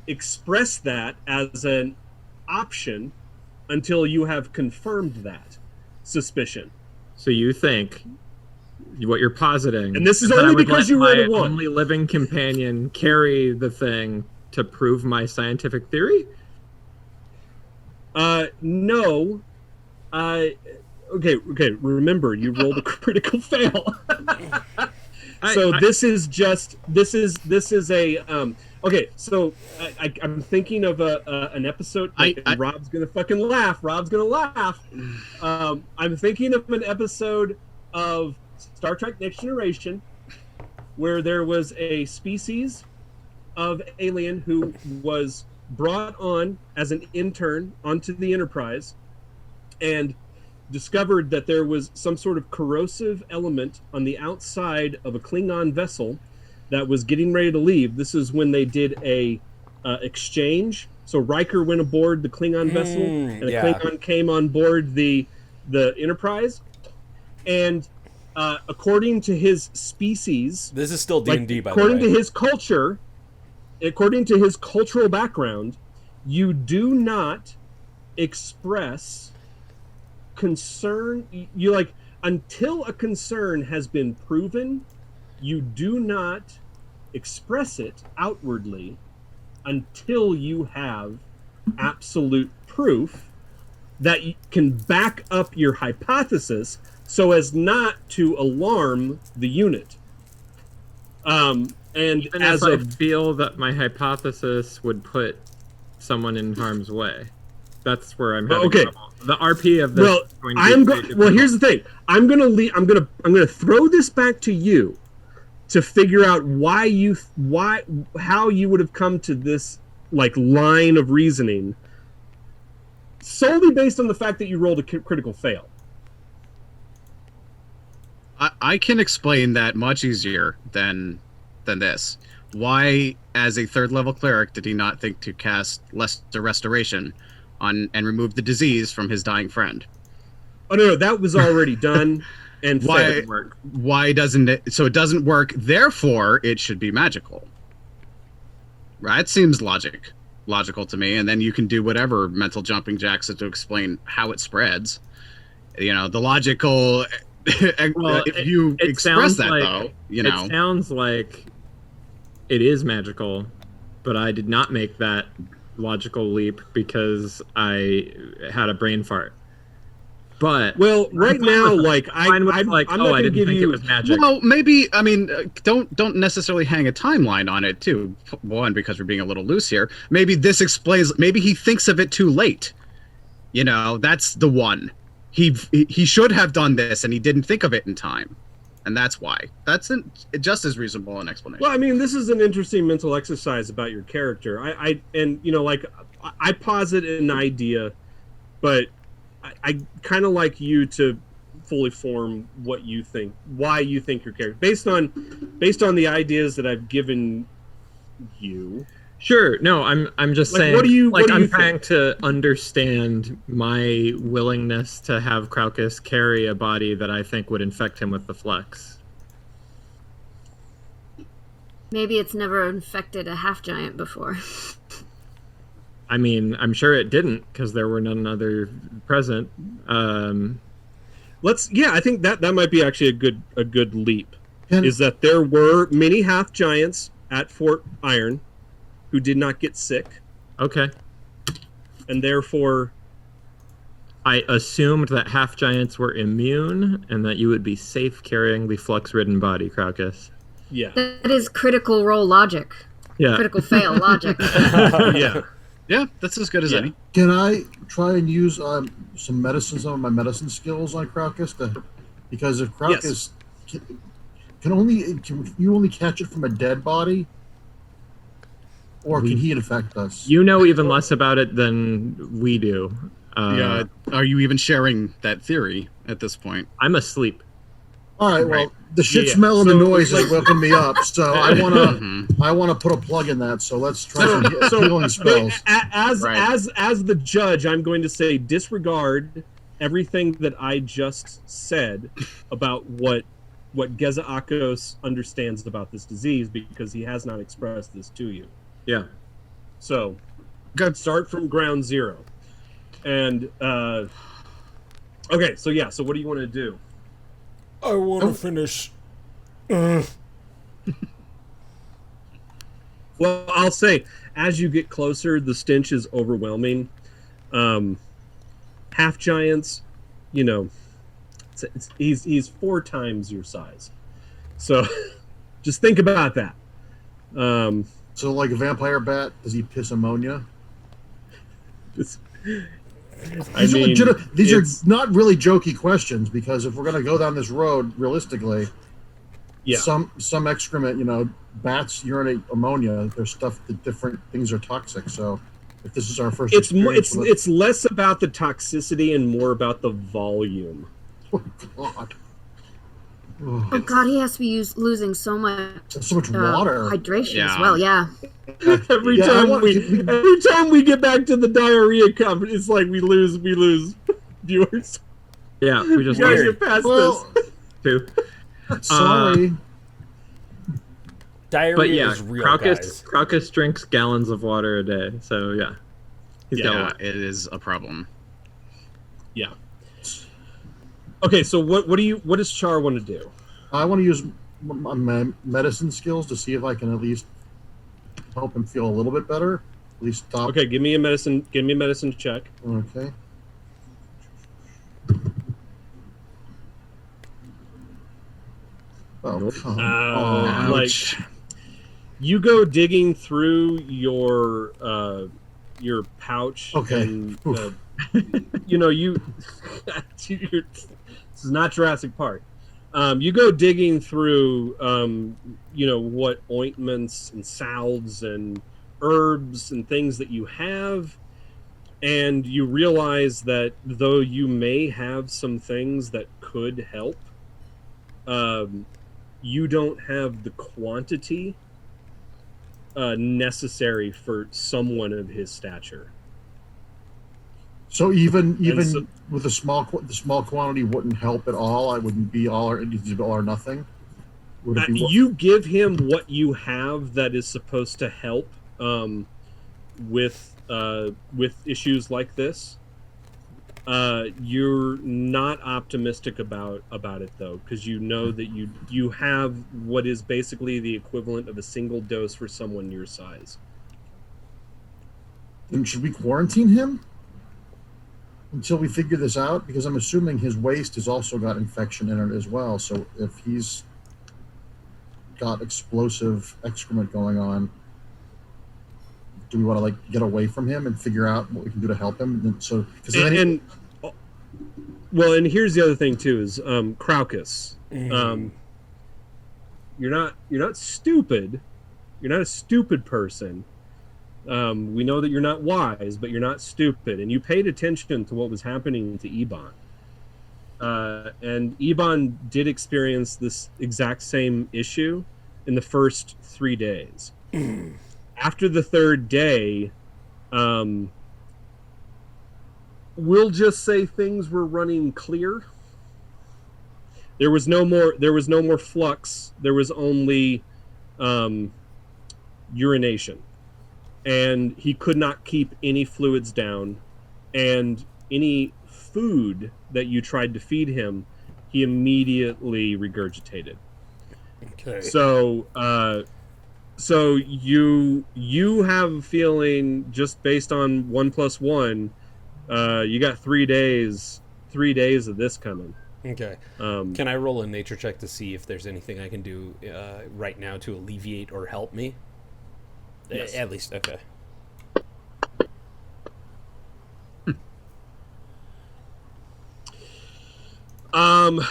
Speaker 1: express that as an option until you have confirmed that suspicion.
Speaker 2: So you think what you're positing,
Speaker 1: and this is only because you rolled a 1.
Speaker 2: Only living companion carry the thing to prove my scientific theory?
Speaker 1: No. Okay. Remember, you rolled a critical fail. This is a okay. So I'm thinking of an episode. Rob's gonna fucking laugh. Rob's gonna laugh. I'm thinking of an episode of Star Trek: Next Generation where there was a species of alien who was brought on as an intern onto the Enterprise and discovered that there was some sort of corrosive element on the outside of a Klingon vessel that was getting ready to leave. This is when they did a exchange. So Riker went aboard the Klingon vessel, and the Klingon came on board the Enterprise. And according to his species,
Speaker 4: this is still D&D, by the way.
Speaker 1: According to his culture, according to his cultural background, you do not express concern. You until a concern has been proven, you do not express it outwardly until you have absolute proof that you can back up your hypothesis so as not to alarm the unit. And
Speaker 2: even as I feel that my hypothesis would put someone in harm's way, that's where I'm having trouble. The RP of this.
Speaker 1: Well, here's the thing. I'm gonna throw this back to you to figure out how you would have come to this line of reasoning solely based on the fact that you rolled a critical fail.
Speaker 3: I can explain that much easier than this. Why, as a 3rd level cleric, did he not think to cast Lesser Restoration on and remove the disease from his dying friend?
Speaker 1: Oh no, that was already done. And
Speaker 3: why doesn't it? So it doesn't work. Therefore, it should be magical. Right? It seems logical to me. And then you can do whatever mental jumping jacks to explain how it spreads. You know, the logical. If you express that, though,
Speaker 2: it sounds like it is magical, but I did not make that logical leap because I had a brain fart. But
Speaker 1: right now, I'm not going to give you.
Speaker 2: It was magic.
Speaker 3: Well, maybe don't necessarily hang a timeline on it too. One, because we're being a little loose here. Maybe this explains. Maybe he thinks of it too late. You know, that's the one. He should have done this and he didn't think of it in time, and that's why. That's just as reasonable an explanation.
Speaker 1: Well, I mean, this is an interesting mental exercise about your character. I posit an idea, but I kind of like you to fully form what you think, why you think your character, based on the ideas that I've given you.
Speaker 2: Sure. No, I'm just saying.
Speaker 1: What do you
Speaker 2: I'm trying to understand my willingness to have Crocus carry a body that I think would infect him with the flux.
Speaker 5: Maybe it's never infected a half giant before.
Speaker 2: I mean, I'm sure it didn't because there were none other present. I
Speaker 1: think that might be actually a good leap. Is that there were many half giants at Fort Iron who did not get sick.
Speaker 2: Okay.
Speaker 1: And therefore,
Speaker 2: I assumed that half giants were immune and that you would be safe carrying the flux-ridden body, Crocus.
Speaker 1: Yeah.
Speaker 5: That is critical role logic.
Speaker 2: Yeah.
Speaker 5: Critical fail logic.
Speaker 3: Yeah, that's as good as any.
Speaker 6: Can I try and use some of my medicine skills on Crocus? Because if Crocus can you only catch it from a dead body, or can he infect us?
Speaker 2: You know even less about it than we do.
Speaker 3: Are you even sharing that theory at this point?
Speaker 2: I'm asleep.
Speaker 6: All right. Well, the shit smell and the noise is waking me up, so I wanna put a plug in that. So let's try some healing spells.
Speaker 1: As the judge, I'm going to say disregard everything that I just said about what Geza Akos understands about this disease, because he has not expressed this to you.
Speaker 2: Yeah.
Speaker 1: So, start from ground zero. And, okay, so what do you want to do?
Speaker 4: I want to finish.
Speaker 1: Well, I'll say, as you get closer, the stench is overwhelming. Half giants, he's 4 times your size. So just think about that.
Speaker 6: So like a vampire bat, does he piss ammonia? These are not really jokey questions, because if we're going to go down this road realistically, some excrement, bats urinate ammonia. There's stuff that different things are toxic. So if this is our first experience,
Speaker 1: it's less about the toxicity and more about the volume.
Speaker 6: Oh God.
Speaker 5: Oh God, he has to be losing so much
Speaker 6: water,
Speaker 5: hydration as well. Yeah.
Speaker 1: Every time we get back to the diarrhea cup, it's like we lose viewers.
Speaker 2: Yeah, we just
Speaker 1: gotta get past this
Speaker 2: too.
Speaker 6: Sorry.
Speaker 4: Diarrhea is real, guys.
Speaker 2: Crocus drinks gallons of water a day, so yeah.
Speaker 3: It is a problem.
Speaker 1: Yeah. Okay, so what does Char want to do?
Speaker 6: I want to use my medicine skills to see if I can at least help him feel a little bit better. At least stop.
Speaker 1: Okay, give me a medicine check.
Speaker 6: Okay. Oh, come on.
Speaker 1: Like, you go digging through your pouch. Okay. And, this is not Jurassic Park. You go digging through, what ointments and salves and herbs and things that you have, and you realize that though you may have some things that could help, you don't have the quantity necessary for someone of his stature.
Speaker 6: So even with the small quantity wouldn't help at all. I wouldn't be all or nothing. Would it be
Speaker 1: you give him what you have that is supposed to help with issues like this. You're not optimistic about it though, because you know that you have what is basically the equivalent of a single dose for someone your size.
Speaker 6: Then should we quarantine him until we figure this out? Because I'm assuming his waste has also got infection in it as well. So if he's got explosive excrement going on, do we want to get away from him and figure out what we can do to help him? And
Speaker 1: here's the other thing too is Crocus. You're not stupid. You're not a stupid person. We know that you're not wise, but you're not stupid, and you paid attention to what was happening to Eban. And Eban did experience this exact same issue in the first 3 days. After the 3rd day, we'll just say things were running clear. There was no more flux. There was only urination. And he could not keep any fluids down, and any food that you tried to feed him, he immediately regurgitated.
Speaker 4: Okay.
Speaker 1: So you have a feeling, just based on 1 + 1, You got 3 days. 3 days of this coming.
Speaker 4: Okay. Can I roll a nature check to see if there's anything I can do right now to alleviate or help me?
Speaker 1: Yes.
Speaker 4: At least, okay.
Speaker 1: Oh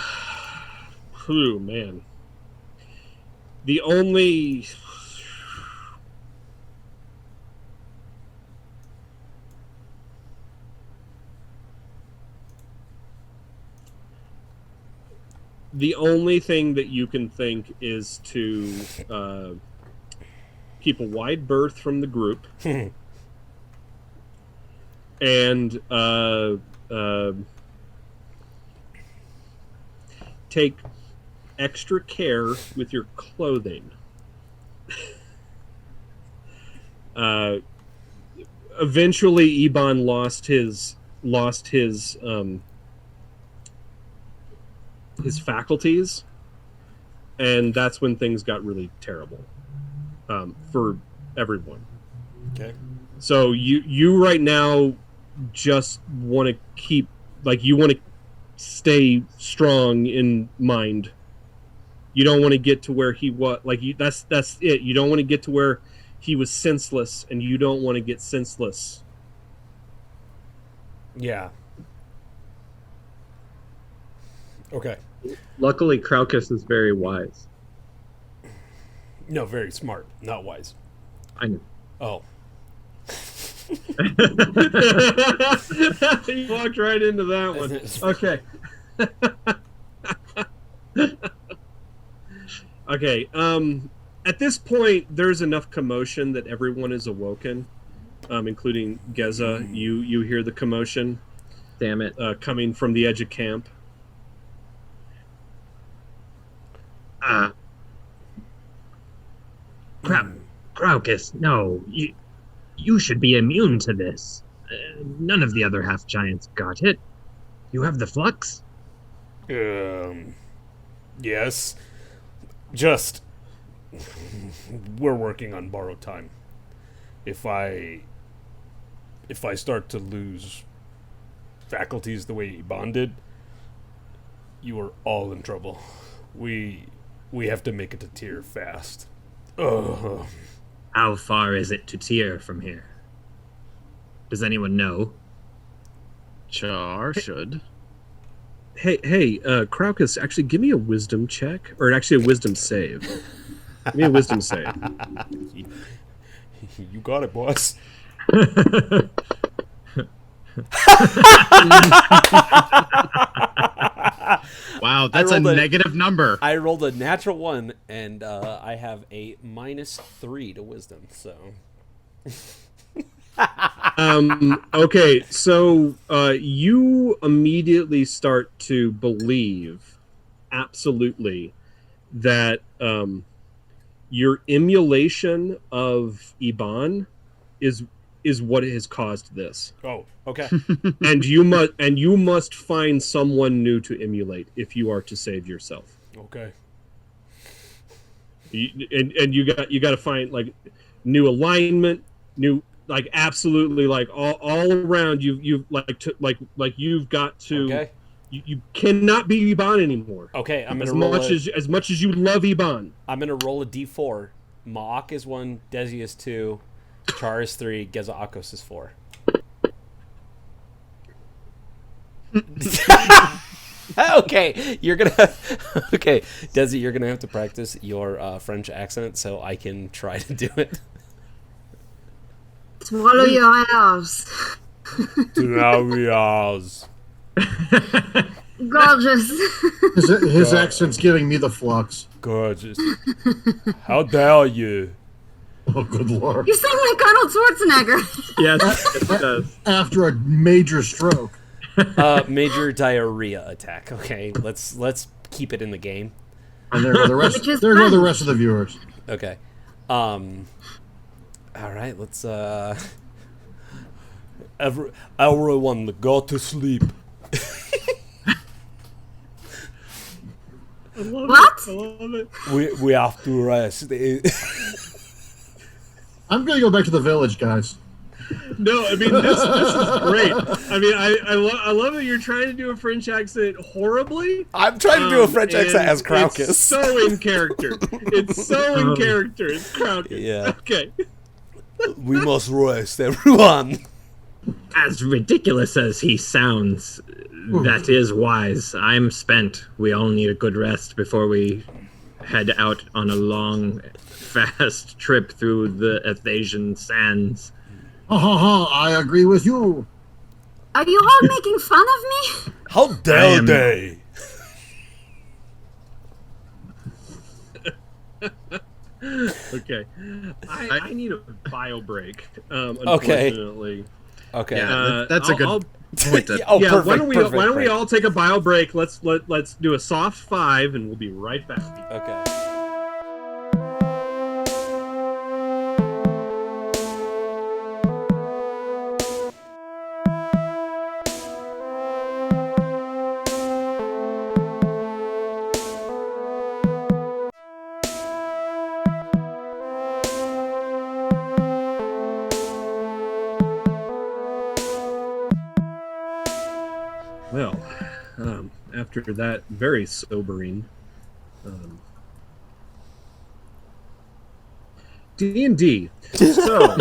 Speaker 1: man. The only thing that you can think is to keep a wide berth from the group and take extra care with your clothing. Eventually, Eban lost his faculties, and that's when things got really terrible for everyone.
Speaker 4: Okay.
Speaker 1: So you right now just want to keep, like, you want to stay strong in mind. You don't want to get to where he was, like, that's it. You don't want to get to where he was senseless, and you don't want to get senseless.
Speaker 4: Yeah. Okay.
Speaker 2: Luckily, Craucus is very wise.
Speaker 4: No, very smart, not wise.
Speaker 2: I know.
Speaker 4: Oh.
Speaker 1: You walked right into that one. Okay. Okay. At this point, there's enough commotion that everyone is awoken, including Geza. You hear the commotion.
Speaker 2: Damn it!
Speaker 1: Coming from the edge of camp.
Speaker 7: Craucus, no. You should be immune to this. None of the other half-giants got it. You have the flux?
Speaker 4: Yes. Just... we're working on borrowed time. If I start to lose faculties the way Iban did, you are all in trouble. We have to make it to Tyr fast. Ugh.
Speaker 7: How far is it to Tyr from here? Does anyone know?
Speaker 3: Char should.
Speaker 1: Hey, Craucus, actually give me a wisdom check, or actually a wisdom save. Give me a wisdom save.
Speaker 4: You got it, boss.
Speaker 3: Wow, that's a negative number.
Speaker 4: I rolled a natural 1, and I have a -3 to wisdom, so...
Speaker 1: Okay, so you immediately start to believe, absolutely, that your emulation of Iban is what has caused this.
Speaker 4: Oh, okay.
Speaker 1: and you must find someone new to emulate if you are to save yourself.
Speaker 4: Okay.
Speaker 1: You got to find, like, new alignment, new, like, absolutely, like, all around you've you've got to.
Speaker 4: Okay.
Speaker 1: You cannot be Iban anymore.
Speaker 4: Okay, I'm gonna
Speaker 1: as much as you love Iban.
Speaker 4: I'm gonna roll a d4. Ma'ak is 1, Desi is 2, Char is 3, Geza Akos is 4. Okay, you're gonna. Okay, Desi, you're gonna have to practice your French accent so I can try to do it.
Speaker 5: Swallow your ass. Gorgeous.
Speaker 6: His accent's giving me the flux.
Speaker 4: Gorgeous. How dare you?
Speaker 6: Oh, good lord.
Speaker 5: You sound like Arnold Schwarzenegger.
Speaker 2: Yes, it does.
Speaker 6: After a major stroke.
Speaker 4: Major diarrhea attack. Okay, let's keep it in the game.
Speaker 6: And there go the rest. There go the rest of the viewers.
Speaker 4: Okay. All right, let's everyone go to sleep.
Speaker 5: What?
Speaker 4: We have to rest.
Speaker 6: I'm gonna go back to the village, guys.
Speaker 1: No, I mean this is great. I mean, I love that you're trying to do a French accent horribly.
Speaker 4: I'm trying to do a French accent as Crowcus.
Speaker 1: It's so in character. It's so in character. It's Crowcus.
Speaker 4: Yeah.
Speaker 1: Okay.
Speaker 4: We must rest, everyone.
Speaker 7: As ridiculous as he sounds, that is wise. I'm spent. We all need a good rest before we head out on a long, fast trip through the Athasian sands.
Speaker 6: Ha ha ha! I agree with you.
Speaker 5: Are you all making fun of me?
Speaker 4: How dare they?
Speaker 1: Okay. I need a bio break. Unfortunately.
Speaker 4: Okay.
Speaker 3: Yeah, that's a good point.
Speaker 4: Oh,
Speaker 1: yeah,
Speaker 4: perfect,
Speaker 1: why don't we
Speaker 4: perfect.
Speaker 1: all take a bio break? Let's do a soft 5 and we'll be right back.
Speaker 4: Okay.
Speaker 1: Well, after that very sobering D&D. So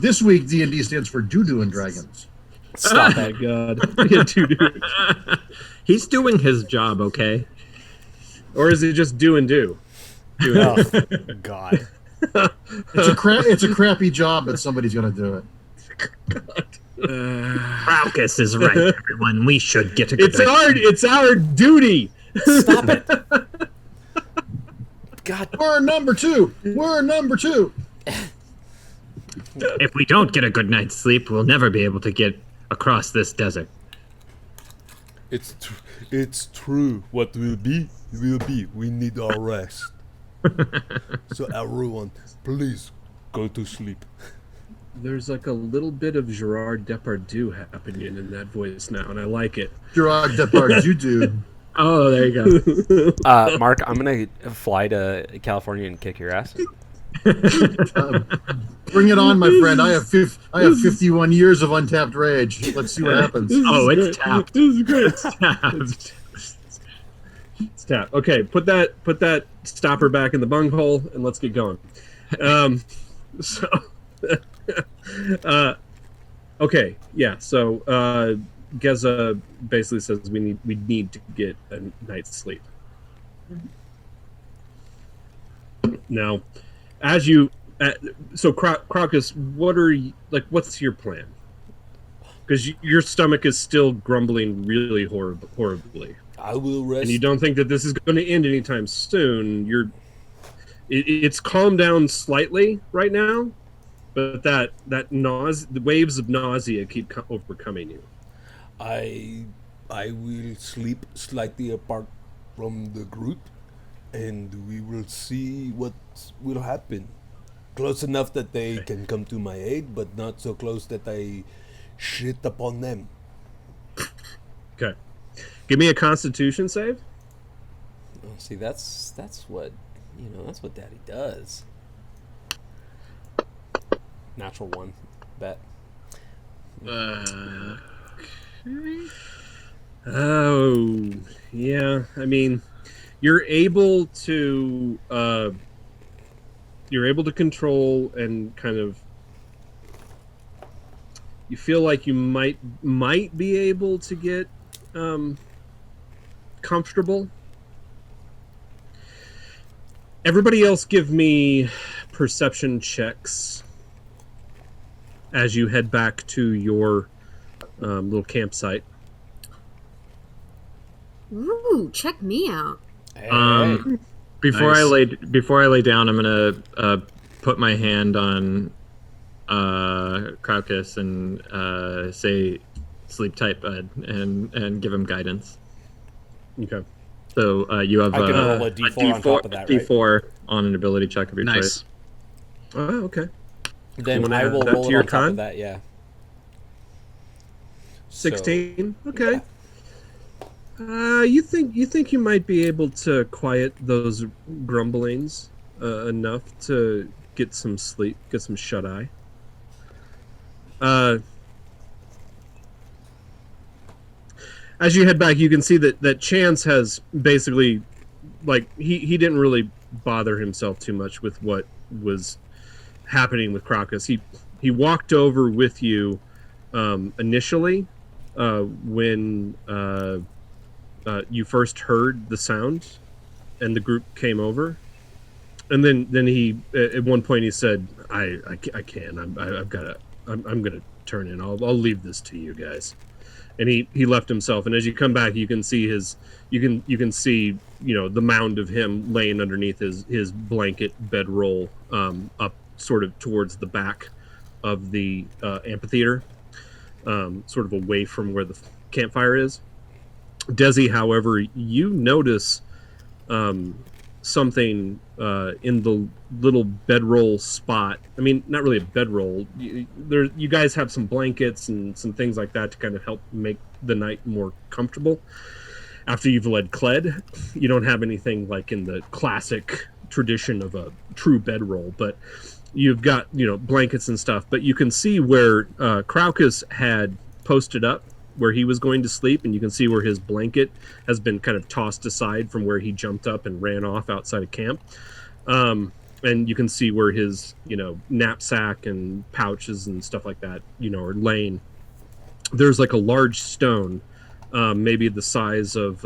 Speaker 6: This week D&D stands for Doo-Doo and Dragons.
Speaker 1: Stop that, God. Yeah, doo-doo.
Speaker 2: He's doing his job, okay?
Speaker 1: Or is it just do and do?
Speaker 4: Oh, God.
Speaker 6: It's a crappy job, but somebody's gonna do it.
Speaker 7: Crowcus is right, everyone. We should get a good
Speaker 1: It's our duty.
Speaker 4: Stop it. God.
Speaker 6: We're number two. We're number two.
Speaker 7: If we don't get a good night's sleep, we'll never be able to get across this desert.
Speaker 4: It's true. What will be, will be. We need our rest. So everyone, please go to sleep.
Speaker 1: There's like a little bit of Gerard Depardieu happening in that voice now, and I like it.
Speaker 6: Gerard Depardieu.
Speaker 2: Oh, there you go.
Speaker 8: Mark, I'm gonna fly to California and kick your ass.
Speaker 6: Bring it on, my friend. I have 51 years of untapped rage. Let's see what happens.
Speaker 2: Oh, it's tapped.
Speaker 1: This is great.
Speaker 2: It's tapped.
Speaker 1: It's tapped. Okay, put that stopper back in the bunghole and let's get going. Okay, yeah. So Geza basically says we need to get a night's sleep. Now, as you, so Crocus, what are you, like? What's your plan? Because your stomach is still grumbling really horribly.
Speaker 4: I will rest.
Speaker 1: And you don't think that this is going to end anytime soon. It's calmed down slightly right now, but the waves of nausea keep overcoming you.
Speaker 4: I will sleep slightly apart from the group, and we will see what will happen. Close enough that they can come to my aid, but not so close that I shit upon them.
Speaker 1: Okay. Give me a Constitution save.
Speaker 8: Oh, see, that's what that's what Daddy does. Natural 1, bet.
Speaker 1: Oh, yeah. I mean, you're able to control and kind of. You feel like you might be able to get comfortable. Everybody else give me perception checks as you head back to your little campsite.
Speaker 5: Ooh, check me out.
Speaker 8: Hey.
Speaker 2: Before
Speaker 1: Nice.
Speaker 2: I lay down, I'm gonna put my hand on Crowcus and say sleep tight, bud, and give him guidance.
Speaker 1: Okay.
Speaker 2: So you have
Speaker 4: I can roll a D4 on top of that, right?
Speaker 2: D4 on an ability check of your
Speaker 3: Nice.
Speaker 2: choice.
Speaker 1: Oh, okay.
Speaker 4: Then
Speaker 1: wanna
Speaker 4: I
Speaker 1: add
Speaker 4: will
Speaker 1: that
Speaker 4: roll
Speaker 1: to
Speaker 4: it
Speaker 1: your
Speaker 4: on top
Speaker 1: con?
Speaker 4: of that, yeah.
Speaker 1: 16. Okay.
Speaker 4: yeah.
Speaker 1: You think you might be able to quiet those grumblings enough to get some sleep, get some shut eye. As you head back, you can see that Chance has basically, like, he didn't really bother himself too much with what was happening with Crocus. He walked over with you initially when you first heard the sound and the group came over, and then he at one point he said, I can't, I'm gonna turn in, I'll leave this to you guys. And he left himself, and as you come back you can see you can see the mound of him laying underneath his blanket bedroll up sort of towards the back of the amphitheater, sort of away from where the campfire is. Desi, however, you notice something in the little bedroll spot. I mean, not really a bedroll. You guys have some blankets and some things like that to kind of help make the night more comfortable. After you've led Cled, you don't have anything like in the classic tradition of a true bedroll, but you've got blankets and stuff. But you can see where Crocus had posted up where he was going to sleep, and you can see where his blanket has been kind of tossed aside from where he jumped up and ran off outside of camp. And you can see where his knapsack and pouches and stuff like that are laying. There's like a large stone, maybe the size of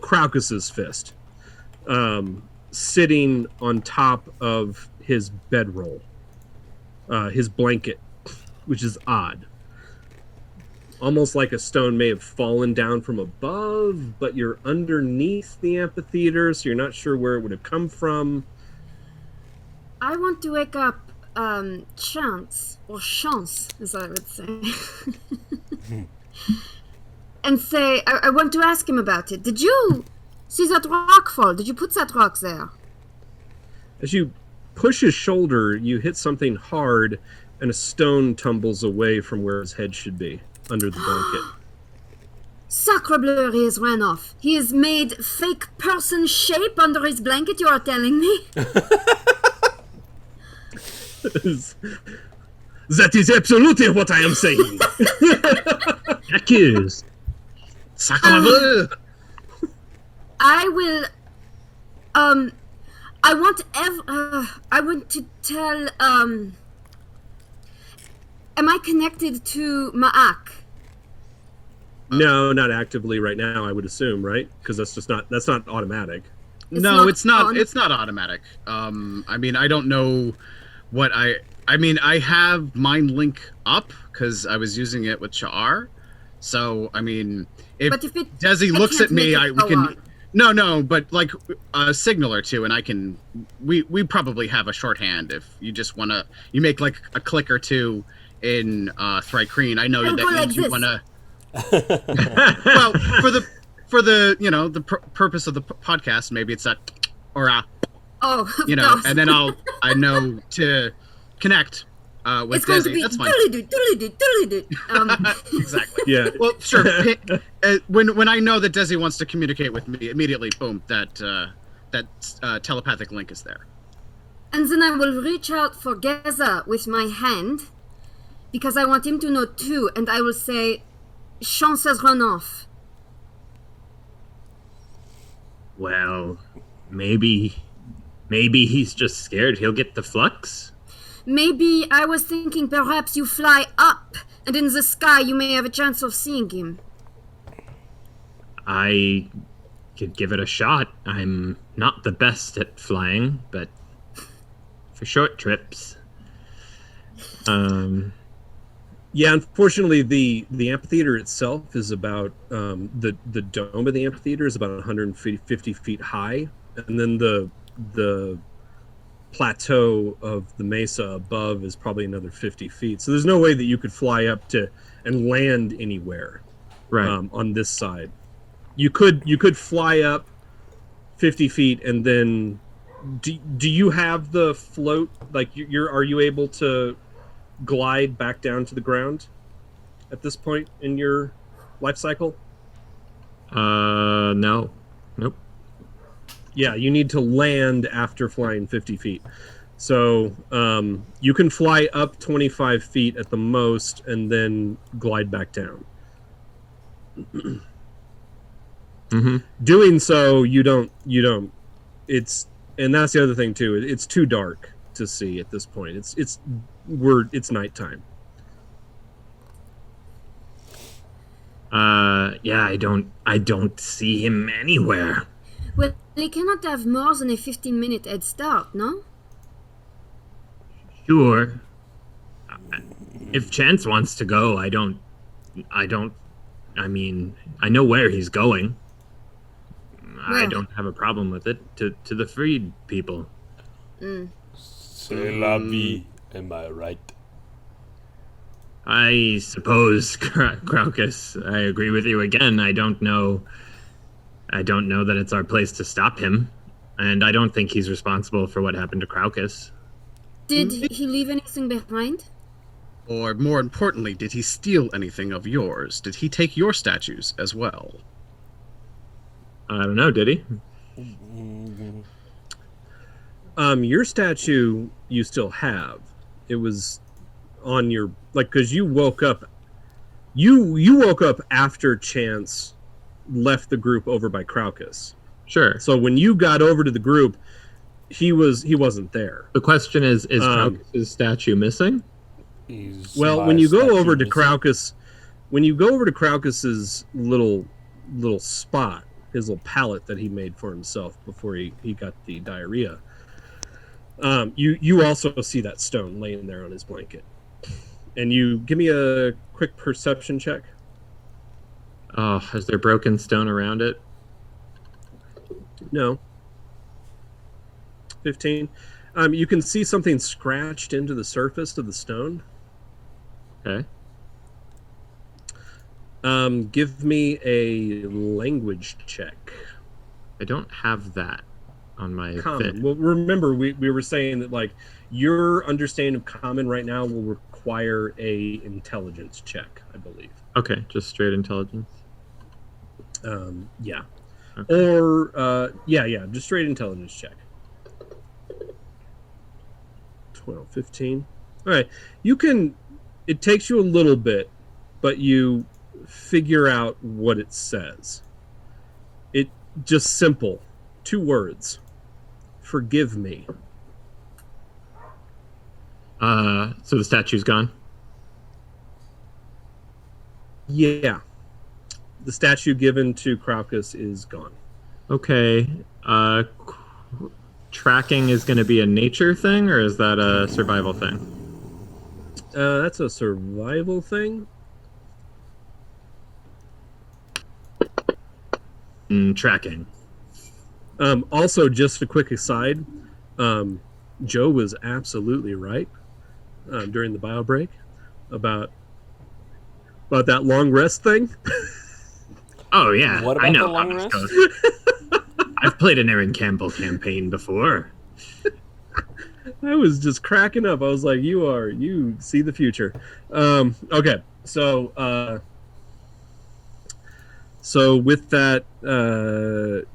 Speaker 1: Crocus's fist, sitting on top of his bedroll, his blanket, which is odd. Almost like a stone may have fallen down from above, but you're underneath the amphitheater, so you're not sure where it would have come from.
Speaker 5: I want to wake up Chance, or Chance, as I would say. And say, I want to ask him about it. Did you see that rock fall? Did you put that rock there?
Speaker 1: As you push his shoulder, you hit something hard, and a stone tumbles away from where his head should be, under the blanket.
Speaker 5: Sacre bleu, he has ran off. He has made fake person shape under his blanket, you are telling me?
Speaker 1: That is absolutely what I am saying.
Speaker 7: Accused.
Speaker 3: Sacre bleu.
Speaker 5: I will, I want to tell, am I connected to Ma'ak?
Speaker 1: No, not actively right now, I would assume, right? Because that's not automatic.
Speaker 3: It's not automatic. I mean, I don't know what I have Mind Link up because I was using it with Sha'ar. So, I mean, if Desi looks at me, we can... No, but like a signal or two, and I can... We probably have a shorthand if you just want to... You make like a click or two in Thrycreen. I know that means you want to... Well, for the the purpose of the podcast, maybe it's that or and then I know to connect with Desi. That's fine. Exactly.
Speaker 1: Yeah.
Speaker 3: Well, sure. When I know that Desi wants to communicate with me, immediately, boom, that telepathic link is there.
Speaker 5: And then I will reach out for Geza with my hand, because I want him to know too, and I will say, Chance has run off.
Speaker 7: Well, maybe he's just scared he'll get the flux.
Speaker 5: Maybe I was thinking perhaps you fly up, and in the sky you may have a chance of seeing him.
Speaker 7: I could give it a shot. I'm not the best at flying, but for short trips.
Speaker 1: Yeah, unfortunately, the amphitheater itself is about the dome of the amphitheater is about 150 feet high, and then the plateau of the mesa above is probably another 50 feet. So there's no way that you could fly up to and land anywhere,
Speaker 7: right?
Speaker 1: On this side, you could fly up 50 feet, and then do you have the float? Like are you able to glide back down to the ground at this point in your life cycle?
Speaker 2: No. Nope.
Speaker 1: Yeah, you need to land after flying 50 feet. So you can fly up 25 feet at the most and then glide back down.
Speaker 2: Mm-hmm.
Speaker 1: Doing so, you don't. And that's the other thing too. It's too dark to see at this point. It's nighttime.
Speaker 7: Yeah, I don't see him anywhere.
Speaker 5: Well, he cannot have more than a 15-minute head start, no?
Speaker 7: Sure. If Chance wants to go, I mean, I know where he's going. I don't have a problem with it. To the freed people.
Speaker 4: C'est la vie, am I right?
Speaker 7: I suppose, Crocus, I agree with you again. I don't know that it's our place to stop him. And I don't think he's responsible for what happened to Crocus.
Speaker 5: Did he leave anything behind?
Speaker 3: Or more importantly, did he steal anything of yours? Did he take your statues as well?
Speaker 2: I don't know, did he?
Speaker 1: Your statue you still have. It was on your because you woke up. You woke up after Chance left the group over by Crocus.
Speaker 2: Sure.
Speaker 1: So when you got over to the group, he wasn't there.
Speaker 2: The question is Crocus's statue missing?
Speaker 1: When you go over to Crocus, Crocus's little spot, his little pallet that he made for himself before he got the diarrhea, you also see that stone laying there on his blanket. And you give me a quick perception check.
Speaker 2: Oh, is there broken stone around it?
Speaker 1: No. 15. You can see something scratched into the surface of the stone.
Speaker 2: Okay.
Speaker 1: Give me a language check.
Speaker 2: I don't have that on my
Speaker 1: Common.
Speaker 2: thing.
Speaker 1: Well, remember, we were saying that, your understanding of common right now will require a intelligence check, I believe.
Speaker 2: Okay, just straight intelligence.
Speaker 1: Yeah.
Speaker 2: Okay.
Speaker 1: Or, just straight intelligence check. 12, 15. All right. It takes you a little bit, but you figure out what it says. It just simple. 2 words. Forgive me.
Speaker 2: So the statue's gone?
Speaker 1: Yeah. The statue given to Crocus is gone.
Speaker 2: Okay. Tracking is going to be a nature thing, or is that a survival thing?
Speaker 1: That's a survival thing.
Speaker 7: Tracking.
Speaker 1: Also, just a quick aside, Joe was absolutely right during the bio break about that long rest thing.
Speaker 7: Oh yeah,
Speaker 8: What about
Speaker 7: I know
Speaker 8: the long
Speaker 7: how this
Speaker 8: rest?
Speaker 7: goes. I've played an Aaron Campbell campaign before.
Speaker 1: I was just cracking up. I was like, you see the future. Okay, so with that,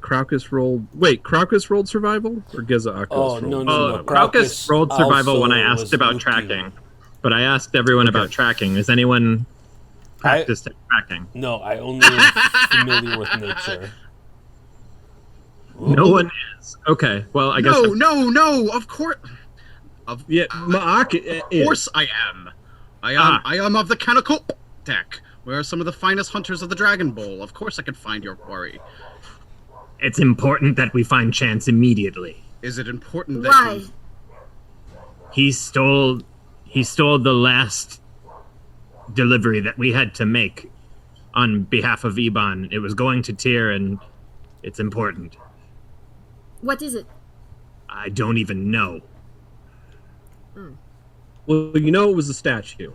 Speaker 1: Crocus rolled survival, or Geza
Speaker 8: Oh,
Speaker 1: rolled?
Speaker 8: no.
Speaker 2: Crocus rolled survival when I
Speaker 8: also
Speaker 2: asked
Speaker 8: was
Speaker 2: about
Speaker 8: looking.
Speaker 2: tracking, but I asked everyone about tracking. Is anyone practiced at tracking?
Speaker 8: No, I only am familiar with nature.
Speaker 2: No one is. Okay, well, I guess...
Speaker 3: No, of course.
Speaker 1: Yeah, Ma'ak
Speaker 3: Of course I am. I am of the Canonical deck. We are some of the finest hunters of the Dragon Bowl. Of course I can find your quarry.
Speaker 7: It's important that we find Chance immediately.
Speaker 3: Is it important that
Speaker 5: Why?
Speaker 7: He stole the last delivery that we had to make on behalf of Iban. It was going to Tyr, and it's important.
Speaker 5: What is it?
Speaker 7: I don't even know.
Speaker 1: Well, it was a statue.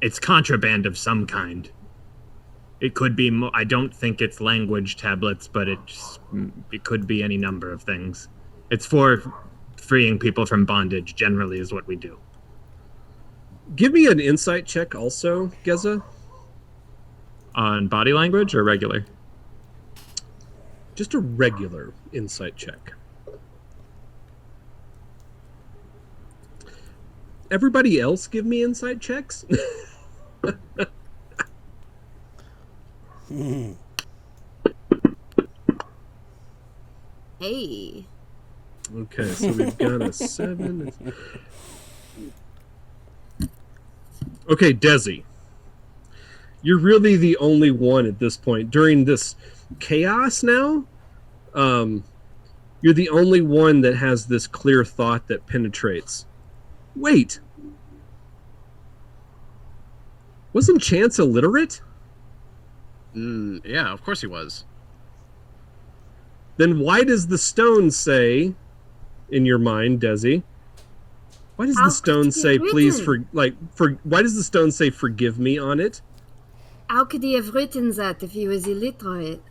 Speaker 7: It's contraband of some kind. It could be. I don't think it's language tablets, but it could be any number of things. It's for freeing people from bondage. Generally, is what we do.
Speaker 1: Give me an insight check, also, Geza.
Speaker 2: On body language or regular?
Speaker 1: Just a regular insight check. Everybody else give me insight checks?
Speaker 5: Hey.
Speaker 1: Okay, so we've got a 7. Okay, Desi. You're really the only one at this point. During this chaos now, you're the only one that has this clear thought that penetrates. Wait. Wasn't Chance illiterate?
Speaker 3: Yeah, of course he was.
Speaker 1: Then why does the stone say, in your mind, Desi? Why does the stone say, please, why does the stone say, forgive me on it?
Speaker 5: How could he have written that if he was illiterate?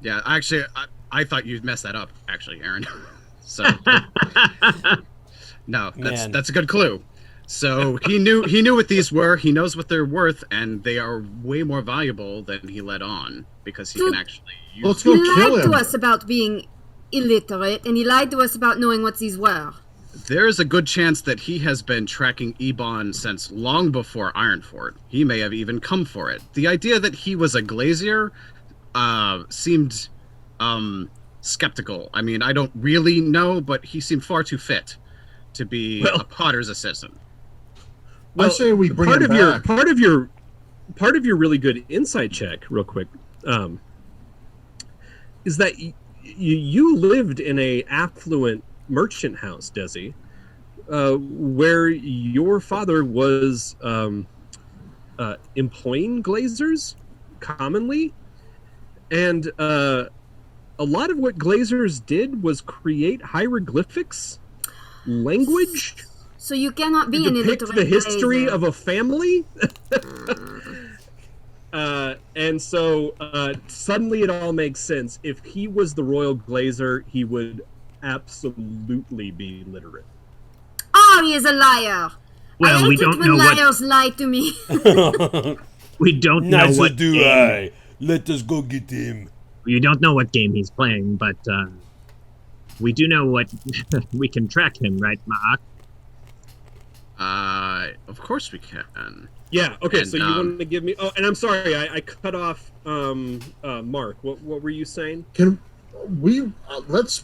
Speaker 3: Yeah, actually, I thought you'd mess that up, actually, Aaron. So, no, that's a good clue. So he knew what these were. He knows what they're worth, and they are way more valuable than he let on because he can actually use.
Speaker 6: Let's go
Speaker 5: He
Speaker 6: kill
Speaker 5: lied to
Speaker 6: him.
Speaker 5: us about being illiterate, and he lied to us about knowing what these were.
Speaker 3: There is a good chance that he has been tracking Ebon since long before Ironfort. He may have even come for it. The idea that he was a glazier seemed skeptical. I mean, I don't really know, but he seemed far too fit to be a potter's assistant.
Speaker 6: I say we bring him back.
Speaker 1: Part of your really good insight check, real quick, is that you lived in a affluent merchant house, Desi, where your father was employing glazers commonly, and a lot of what glazers did was create hieroglyphics, language.
Speaker 5: So you cannot be an
Speaker 1: Depict
Speaker 5: illiterate
Speaker 1: the history
Speaker 5: glazier.
Speaker 1: of a family. And so suddenly it all makes sense. If he was the royal glazer, he would absolutely be literate.
Speaker 5: Oh, he is a liar.
Speaker 7: Well,
Speaker 5: I
Speaker 7: we
Speaker 5: hate it
Speaker 7: don't
Speaker 5: when
Speaker 7: know what
Speaker 5: liars lie to me.
Speaker 7: we don't know
Speaker 4: Neither
Speaker 7: what
Speaker 4: do
Speaker 7: game.
Speaker 4: I. Let us go get him.
Speaker 7: You don't know what game he's playing, but we do know what we can track him, right, Mark?
Speaker 3: Of course we can.
Speaker 1: Yeah. Okay.
Speaker 3: And,
Speaker 1: so you want to give me? Oh, and I'm sorry, I cut off Mark. What were you saying?
Speaker 6: Can we let's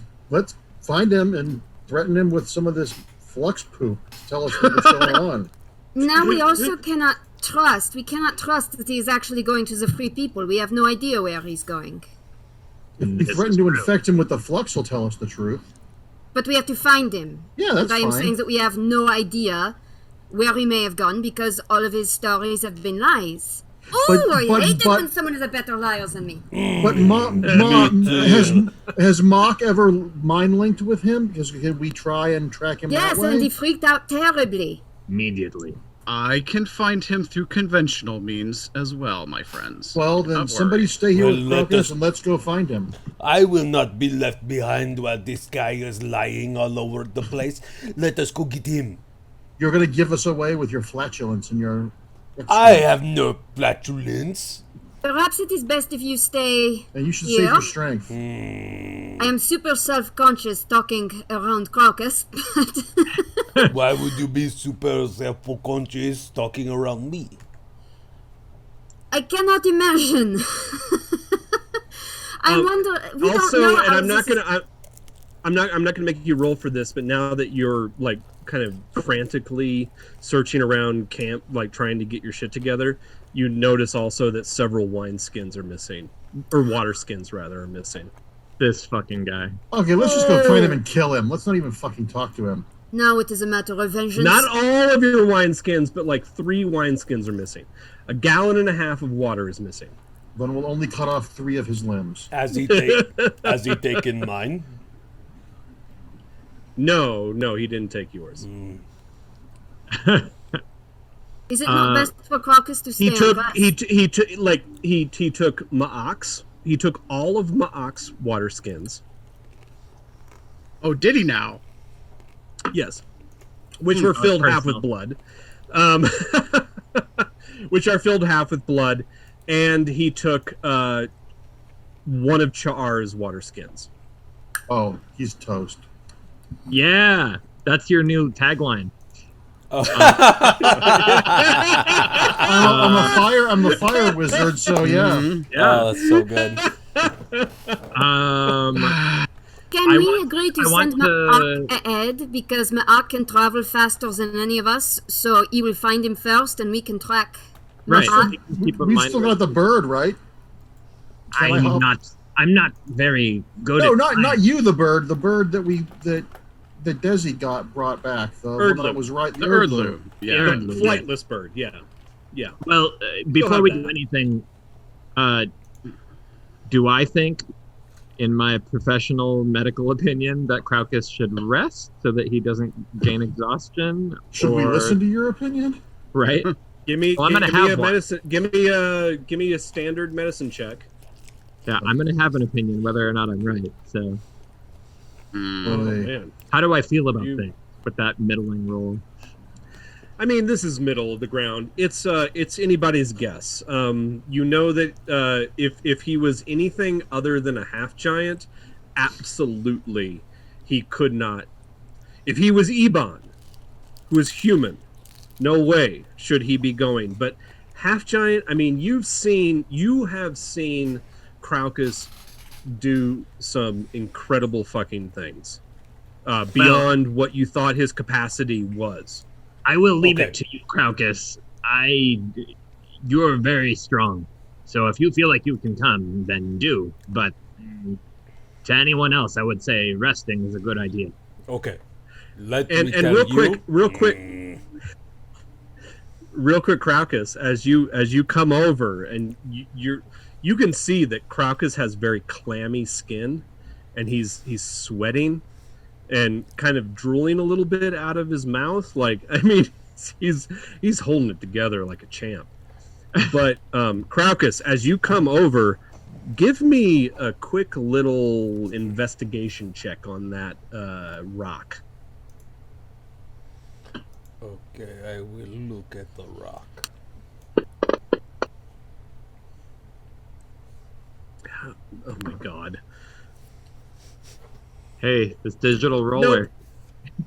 Speaker 6: find him and threaten him with some of this flux poop to tell us what's going on.
Speaker 5: Now we also cannot trust. We cannot trust that he is actually going to the free people. We have no idea where he's going.
Speaker 6: If we
Speaker 7: This
Speaker 6: threaten
Speaker 7: is
Speaker 6: to
Speaker 7: true.
Speaker 6: infect him with the flux, he'll tell us the truth.
Speaker 5: But we have to find him.
Speaker 6: Yeah, that's
Speaker 5: and I am
Speaker 6: fine.
Speaker 5: saying that we have no idea where he may have gone because all of his stories have been lies. Oh, I hate it when someone is a better liar than me.
Speaker 6: But has Mock ever mind linked with him? Because can we try and track him
Speaker 5: Yes,
Speaker 6: that way?
Speaker 5: and he freaked out terribly.
Speaker 7: Immediately.
Speaker 3: I can find him through conventional means as well, my friends.
Speaker 6: Well, then
Speaker 3: Don't
Speaker 6: somebody
Speaker 3: worry.
Speaker 6: stay here
Speaker 4: Well,
Speaker 6: with
Speaker 4: let
Speaker 6: Crocus
Speaker 4: us-
Speaker 6: and let's go find him.
Speaker 4: I will not be left behind while this guy is lying all over the place. Let us go get him.
Speaker 6: You're going to give us away with your flatulence and your...
Speaker 4: I have no flatulence.
Speaker 5: Perhaps it is best if you stay
Speaker 6: And you should
Speaker 5: here.
Speaker 6: save your strength.
Speaker 5: I am super self-conscious talking around Crocus, but
Speaker 4: Why would you be super self-conscious talking around me?
Speaker 5: I cannot imagine. I wonder. We
Speaker 1: Also,
Speaker 5: don't know
Speaker 1: and
Speaker 5: how
Speaker 1: I'm not
Speaker 5: this is-
Speaker 1: gonna. I'm not gonna make you roll for this, but now that you're like kind of frantically searching around camp, like trying to get your shit together, you notice also that several wine skins are missing, or water skins rather, are missing.
Speaker 2: This fucking guy.
Speaker 6: Okay, let's just go find him and kill him. Let's not even fucking talk to him.
Speaker 5: Now it is a matter of vengeance.
Speaker 1: Not all of your wine skins, but like 3 wine skins are missing. 1.5 gallons of water is missing.
Speaker 6: Then we'll only cut off 3 of his limbs.
Speaker 4: Has he taken mine?
Speaker 1: No, he didn't take yours.
Speaker 5: Is it not best for Crocus to stay
Speaker 1: He took
Speaker 5: on rest?
Speaker 1: he took Ma'ak's. He took all of Ma'ak's water skins.
Speaker 3: Oh, did he now?
Speaker 1: Yes, which were filled half
Speaker 2: personal.
Speaker 1: with blood. which are filled half with blood, and he took one of Char's water skins.
Speaker 6: Oh, he's toast.
Speaker 7: Yeah, that's your new tagline.
Speaker 8: Oh.
Speaker 6: I'm a fire wizard, so yeah.
Speaker 8: Oh, that's so good.
Speaker 5: Can we agree to send Marc ahead, because Marc can travel faster than any of us, so he will find him first and we can track
Speaker 7: Right.
Speaker 5: Marc?
Speaker 6: We've still got the bird, right?
Speaker 7: I'm not very good
Speaker 6: No,
Speaker 7: at
Speaker 6: not you, the bird that Desi brought back. The one that I was right.
Speaker 3: The Erdlu. Yeah.
Speaker 1: The flightless bird. Yeah.
Speaker 7: Well, before we do anything, do I think, in my professional medical opinion, that Craucus should rest so that he doesn't gain exhaustion?
Speaker 6: Should we listen to your opinion?
Speaker 7: Right.
Speaker 1: Give me
Speaker 7: I'm gonna have
Speaker 1: a
Speaker 7: one.
Speaker 1: medicine. Give me a standard medicine check.
Speaker 7: Yeah, I'm going to have an opinion whether or not I'm right. So,
Speaker 1: Oh man.
Speaker 7: how do I feel about things with that middling roll?
Speaker 1: I mean, this is middle of the ground. It's anybody's guess. You know that if he was anything other than a half giant, absolutely he could not. If he was Eban, who is human, no way should he be going. But half giant, I mean, you have seen Craucus do some incredible fucking things beyond what you thought his capacity was.
Speaker 7: I will leave it to you, Craucus. You're very strong. So if you feel like you can come, then do. But to anyone else, I would say resting is a good idea.
Speaker 4: Okay. Let me
Speaker 1: And
Speaker 4: tell
Speaker 1: real quick, Craucus, as you come over and you can see that Craucus has very clammy skin, and he's sweating and kind of drooling a little bit out of his mouth. Like, I mean, he's holding it together like a champ. But Craucus, as you come over, give me a quick little investigation check on that rock.
Speaker 4: Okay, I will look at the rock.
Speaker 1: Oh my god.
Speaker 7: Hey, this digital roller.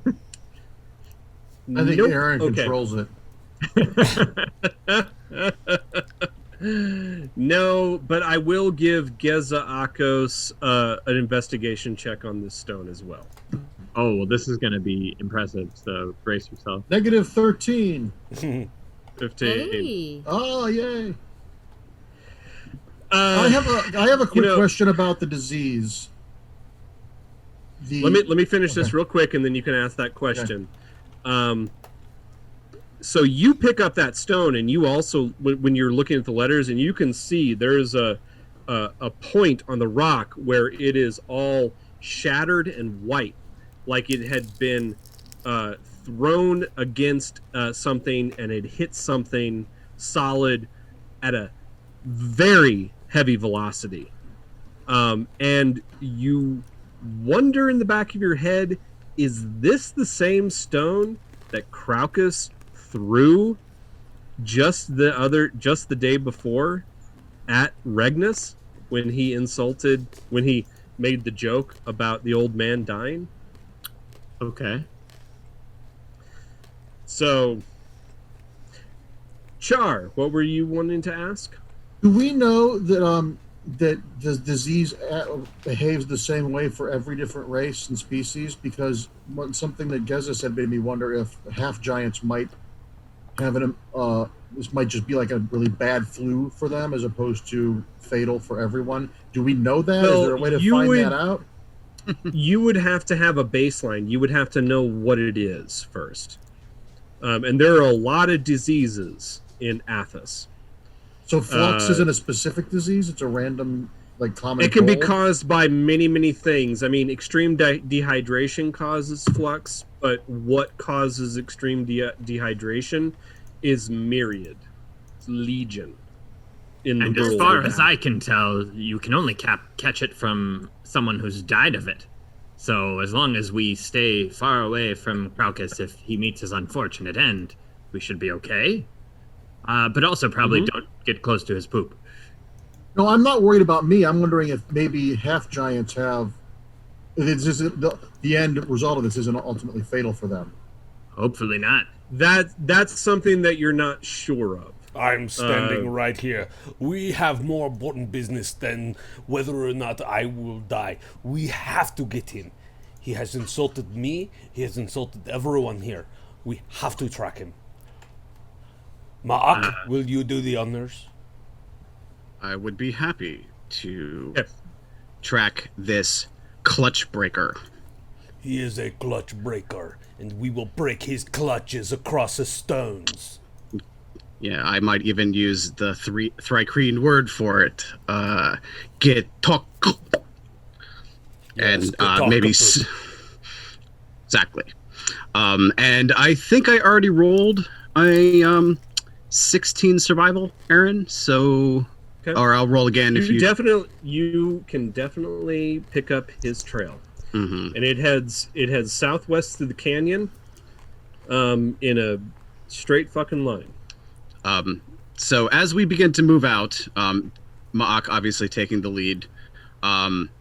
Speaker 6: I think Aaron controls it.
Speaker 1: No, but I will give Geza Akos an investigation check on this stone as well.
Speaker 7: Oh, well, this is going to be impressive, so brace yourself.
Speaker 6: Negative 13.
Speaker 1: 15.
Speaker 5: Hey.
Speaker 6: Oh, yay. I have a quick question about the disease.
Speaker 1: Let me finish this real quick, and then you can ask that question. Okay. So you pick up that stone, and you also, when you're looking at the letters, and you can see there's a point on the rock where it is all shattered and white, like it had been thrown against something, and it hit something solid at a very heavy velocity. And you wonder in the back of your head, is this the same stone that Craucus threw just the day before at Regnus when he made the joke about the old man dying?
Speaker 7: Okay.
Speaker 1: So, Char, what were you wanting to ask?
Speaker 6: Do we know that that the disease behaves the same way for every different race and species? Because something that Geza said made me wonder if half giants might have this might just be like a really bad flu for them as opposed to fatal for everyone. Do we know that?
Speaker 1: Well,
Speaker 6: is there a way to find that out?
Speaker 1: You would have to have a baseline. You would have to know what it is first. And there are a lot of diseases in Athos.
Speaker 6: So flux isn't a specific disease? It's a random, like, common
Speaker 1: It can be
Speaker 6: cold?
Speaker 1: caused by many, many things. I mean, extreme dehydration causes flux, but what causes extreme dehydration is myriad. It's legion.
Speaker 7: And as far as I can tell, you can only catch it from someone who's died of it. So as long as we stay far away from Craucus if he meets his unfortunate end, we should be okay. But also probably don't get close to his poop.
Speaker 6: No, I'm not worried about me. I'm wondering if maybe half giants have. The end result of this isn't ultimately fatal for them.
Speaker 7: Hopefully not.
Speaker 1: That's something that you're not sure of.
Speaker 4: I'm standing right here. We have more important business than whether or not I will die. We have to get him. He has insulted me. He has insulted everyone here. We have to track him. Ma'ak, will you do the honors?
Speaker 3: I would be happy to track this clutch breaker.
Speaker 4: He is a clutch breaker, and we will break his clutches across the stones.
Speaker 3: Yeah, I might even use the Thrycreen word for it. Get talk.
Speaker 4: Yes,
Speaker 3: And maybe... Exactly. And I think I already rolled a 16 survival, Aaron, so...
Speaker 1: Okay.
Speaker 3: Or I'll roll again if you...
Speaker 1: You can definitely pick up his trail.
Speaker 3: Mm-hmm.
Speaker 1: And it heads southwest through the canyon in a straight fucking line.
Speaker 3: So as we begin to move out, Ma'ak obviously taking the lead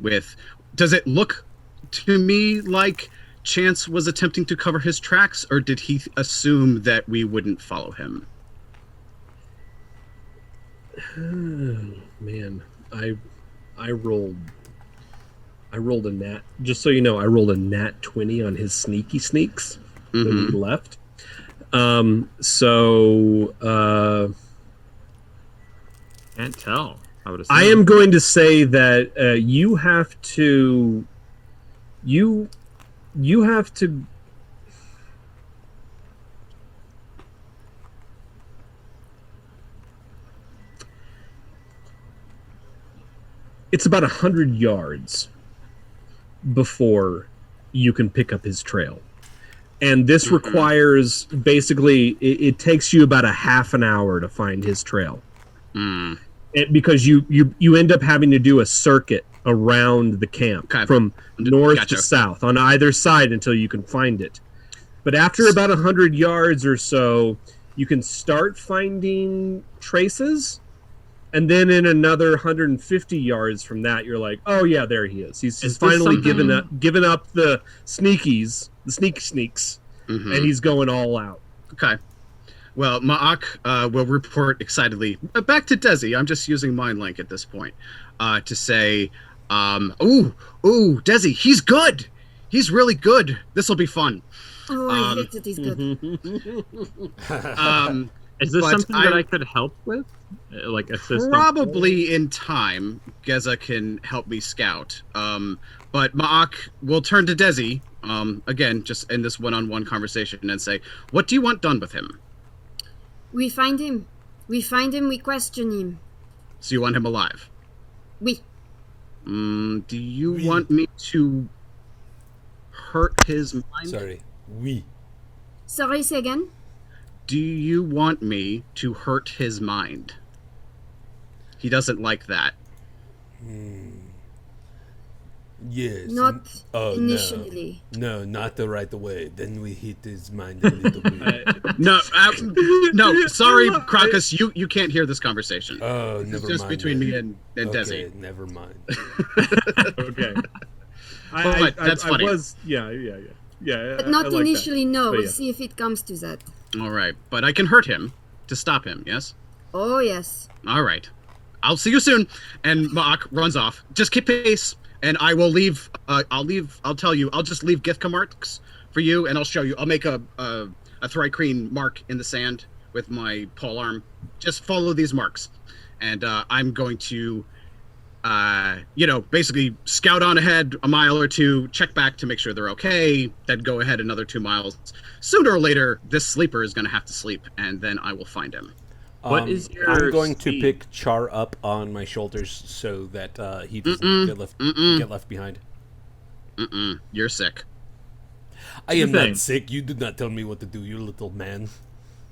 Speaker 3: with... Does it look to me like Chance was attempting to cover his tracks, or did he assume that we wouldn't follow him?
Speaker 1: Man, I rolled a nat. Just so you know, I rolled a nat 20 on his sneaky sneaks when he left.
Speaker 7: Can't tell. I would assume.
Speaker 1: I am going to say that you have to. You have to. It's about 100 yards before you can pick up his trail. And this requires, basically, it takes you about a half an hour to find his trail. Because you end up having to do a circuit around the camp from north to south on either side until you can find it. But after about 100 yards or so, you can start finding traces. And then in another 150 yards from that, you're like, oh yeah, there he is. He's finally given up the sneakies, the sneaks, and he's going all out.
Speaker 3: Okay. Well, Ma'ak will report excitedly back to Desi. I'm just using Mind Link at this point to say, ooh, Desi, he's good. He's really good. This will be fun.
Speaker 5: Oh, I hate that he's good.
Speaker 7: Is this something that I could help with? Like assist?
Speaker 3: Probably in time, Geza can help me scout. But Ma'ak will turn to Desi, again, just in this one-on-one conversation and say, what do you want done with him?
Speaker 5: We find him. We question him.
Speaker 3: So you want him alive?
Speaker 5: Oui.
Speaker 3: Do you want me to hurt his mind?
Speaker 4: Sorry. Oui.
Speaker 5: Sorry, say again?
Speaker 3: Do you want me to hurt his mind? He doesn't like that.
Speaker 4: Yes.
Speaker 5: Not initially.
Speaker 4: No, not the right way. Then we hit his mind a little bit.
Speaker 3: No, sorry, Crocus, you can't hear this conversation.
Speaker 4: Oh, never mind.
Speaker 3: It's just between me and Desi.
Speaker 4: Okay, never mind.
Speaker 1: Okay.
Speaker 3: That's funny.
Speaker 5: But not
Speaker 1: like
Speaker 5: initially,
Speaker 1: that.
Speaker 5: no.
Speaker 1: But
Speaker 5: We'll
Speaker 1: yeah.
Speaker 5: see if it comes to that.
Speaker 3: All right, but I can hurt him to stop him, yes?
Speaker 5: Oh, yes.
Speaker 3: All right. I'll see you soon. And Ma'ak runs off. Just keep pace, and I will leave. I'll tell you. I'll just leave gift marks for you, and I'll show you. I'll make a Thrycreen mark in the sand with my pole arm. Just follow these marks, and I'm going to, basically scout on ahead a mile or two, check back to make sure they're okay, then go ahead another 2 miles. Sooner or later, this sleeper is going to have to sleep, and then I will find him.
Speaker 7: What is your
Speaker 4: I'm going
Speaker 7: speed?
Speaker 4: to pick Char up on my shoulders so that he doesn't get left behind.
Speaker 3: You're sick.
Speaker 4: I am
Speaker 7: things.
Speaker 4: not sick. You did not tell me what to do, you little man.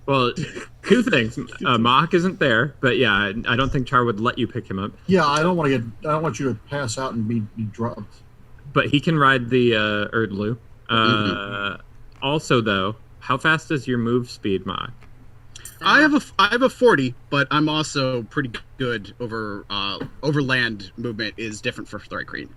Speaker 7: Well, two things. Mach isn't there, but yeah, I don't think Char would let you pick him up.
Speaker 6: Yeah, I don't want you to pass out and be dropped.
Speaker 7: But he can ride the Erdlu. Also, though, how fast is your move speed, Mach?
Speaker 3: I have a 40, but I'm also pretty good over land movement is different for Thrycreen.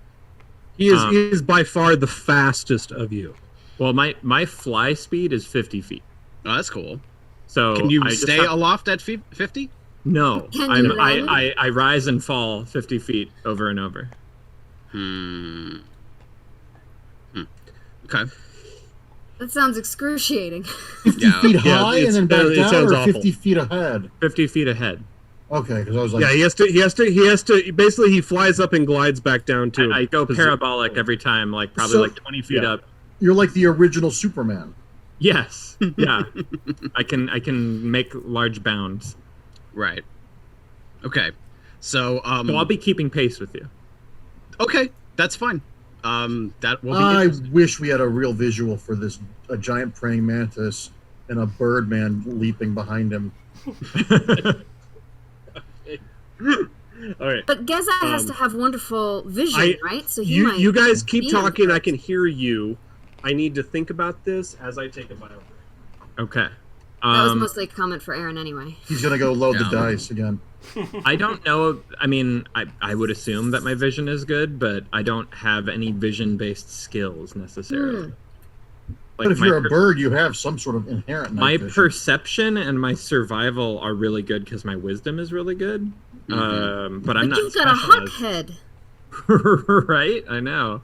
Speaker 9: He is by far the fastest of you.
Speaker 7: Well, my fly speed is 50 feet.
Speaker 3: Oh, that's cool.
Speaker 7: So
Speaker 3: can you stay aloft at 50?
Speaker 7: No, I rise and fall 50 feet over and over.
Speaker 3: Okay.
Speaker 5: That sounds excruciating.
Speaker 6: 50 feet high and then back down, or 50
Speaker 9: awful.
Speaker 6: feet ahead?
Speaker 7: 50 feet ahead.
Speaker 6: Okay, because I was like...
Speaker 9: Yeah, he has to, basically he flies up and glides back down to...
Speaker 7: I go parabolic every time, like probably like 20 feet up.
Speaker 6: You're like the original Superman.
Speaker 7: Yes, yeah. I can make large bounds.
Speaker 3: Right. Okay. So
Speaker 7: I'll be keeping pace with you.
Speaker 3: Okay, that's fine. That will be
Speaker 6: I wish we had a real visual for this: a giant praying mantis and a birdman leaping behind him.
Speaker 9: All right.
Speaker 5: But Geza has to have wonderful vision, right? So
Speaker 9: you guys keep talking. I can hear you. I need to think about this as I take a bio break.
Speaker 7: Okay.
Speaker 5: That was mostly a comment for Aaron anyway.
Speaker 6: He's gonna go load the dice again.
Speaker 7: I don't know. I mean, I would assume that my vision is good, but I don't have any vision-based skills necessarily.
Speaker 6: But if you're a bird, you have some sort of inherent night vision.
Speaker 7: Perception and my survival are really good because my wisdom is really good. But I'm not.
Speaker 5: You've got a hawk head.
Speaker 7: Right? I know.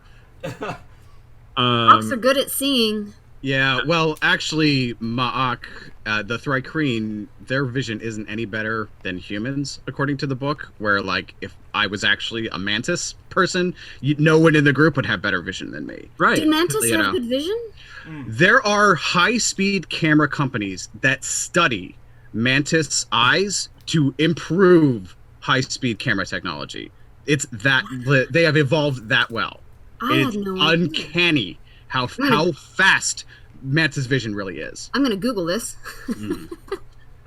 Speaker 5: Hawks are good at seeing.
Speaker 3: Yeah, well, actually, Ma'ak, the Thrycreen, their vision isn't any better than humans, according to the book, where, like, if I was actually a mantis person, no one in the group would have better vision than me.
Speaker 7: Right.
Speaker 5: Do mantis have good vision?
Speaker 3: There are high-speed camera companies that study mantis eyes to improve high-speed camera technology. It's that they have evolved that well. It's uncanny how fast mantis vision really is.
Speaker 5: I'm gonna Google this.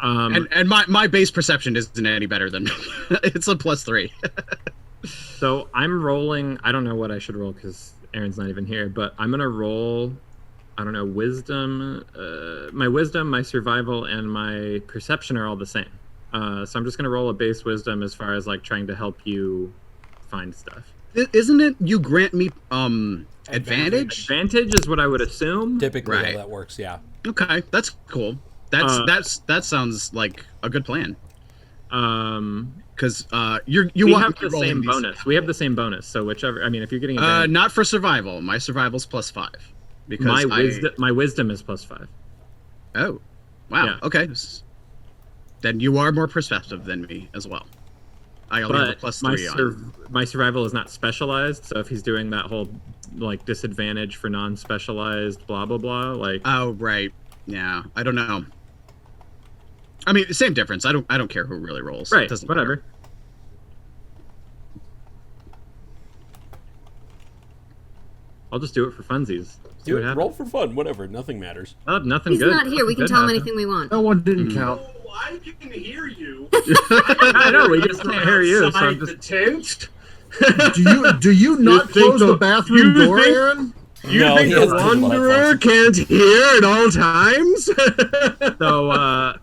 Speaker 3: And my base perception isn't any better than it's a +3.
Speaker 7: So I'm rolling. I don't know what I should roll because Aaron's not even here, but I'm gonna roll. I don't know, wisdom. My wisdom, my survival, and my perception are all the same. So I'm just gonna roll a base wisdom as far as like trying to help you find stuff.
Speaker 3: Isn't it you grant me advantage?
Speaker 7: Advantage is what I would assume.
Speaker 8: Typically how that works, yeah.
Speaker 3: Okay, that's cool. That sounds like a good plan. Because we
Speaker 7: have the same bonus. We have the same bonus. So whichever. I mean, if you're getting
Speaker 3: not for survival. My survival's +5 because
Speaker 7: my wisdom is +5.
Speaker 3: Oh, wow. Yeah. Okay, then you are more perceptive than me as well. I only have a +3 on.
Speaker 7: My survival is not specialized, so if he's doing that whole like disadvantage for non-specialized, blah blah blah, like.
Speaker 3: Oh right, yeah. I don't know. I mean, same difference. I don't care who really rolls.
Speaker 7: Right.
Speaker 3: It doesn't
Speaker 7: whatever.
Speaker 3: matter.
Speaker 7: I'll just do it for funsies.
Speaker 4: Do it. Roll for fun. Whatever. Nothing matters.
Speaker 7: Oh, nothing
Speaker 5: He's
Speaker 7: good.
Speaker 5: not here. We can tell him anything we want.
Speaker 6: No one didn't count.
Speaker 1: I can hear you.
Speaker 7: I know. We just can't hear you. So I'm just.
Speaker 1: The tent.
Speaker 6: Do you not close the bathroom door, Aaron?
Speaker 9: You think the wanderer can't hear at all times?
Speaker 7: So
Speaker 6: I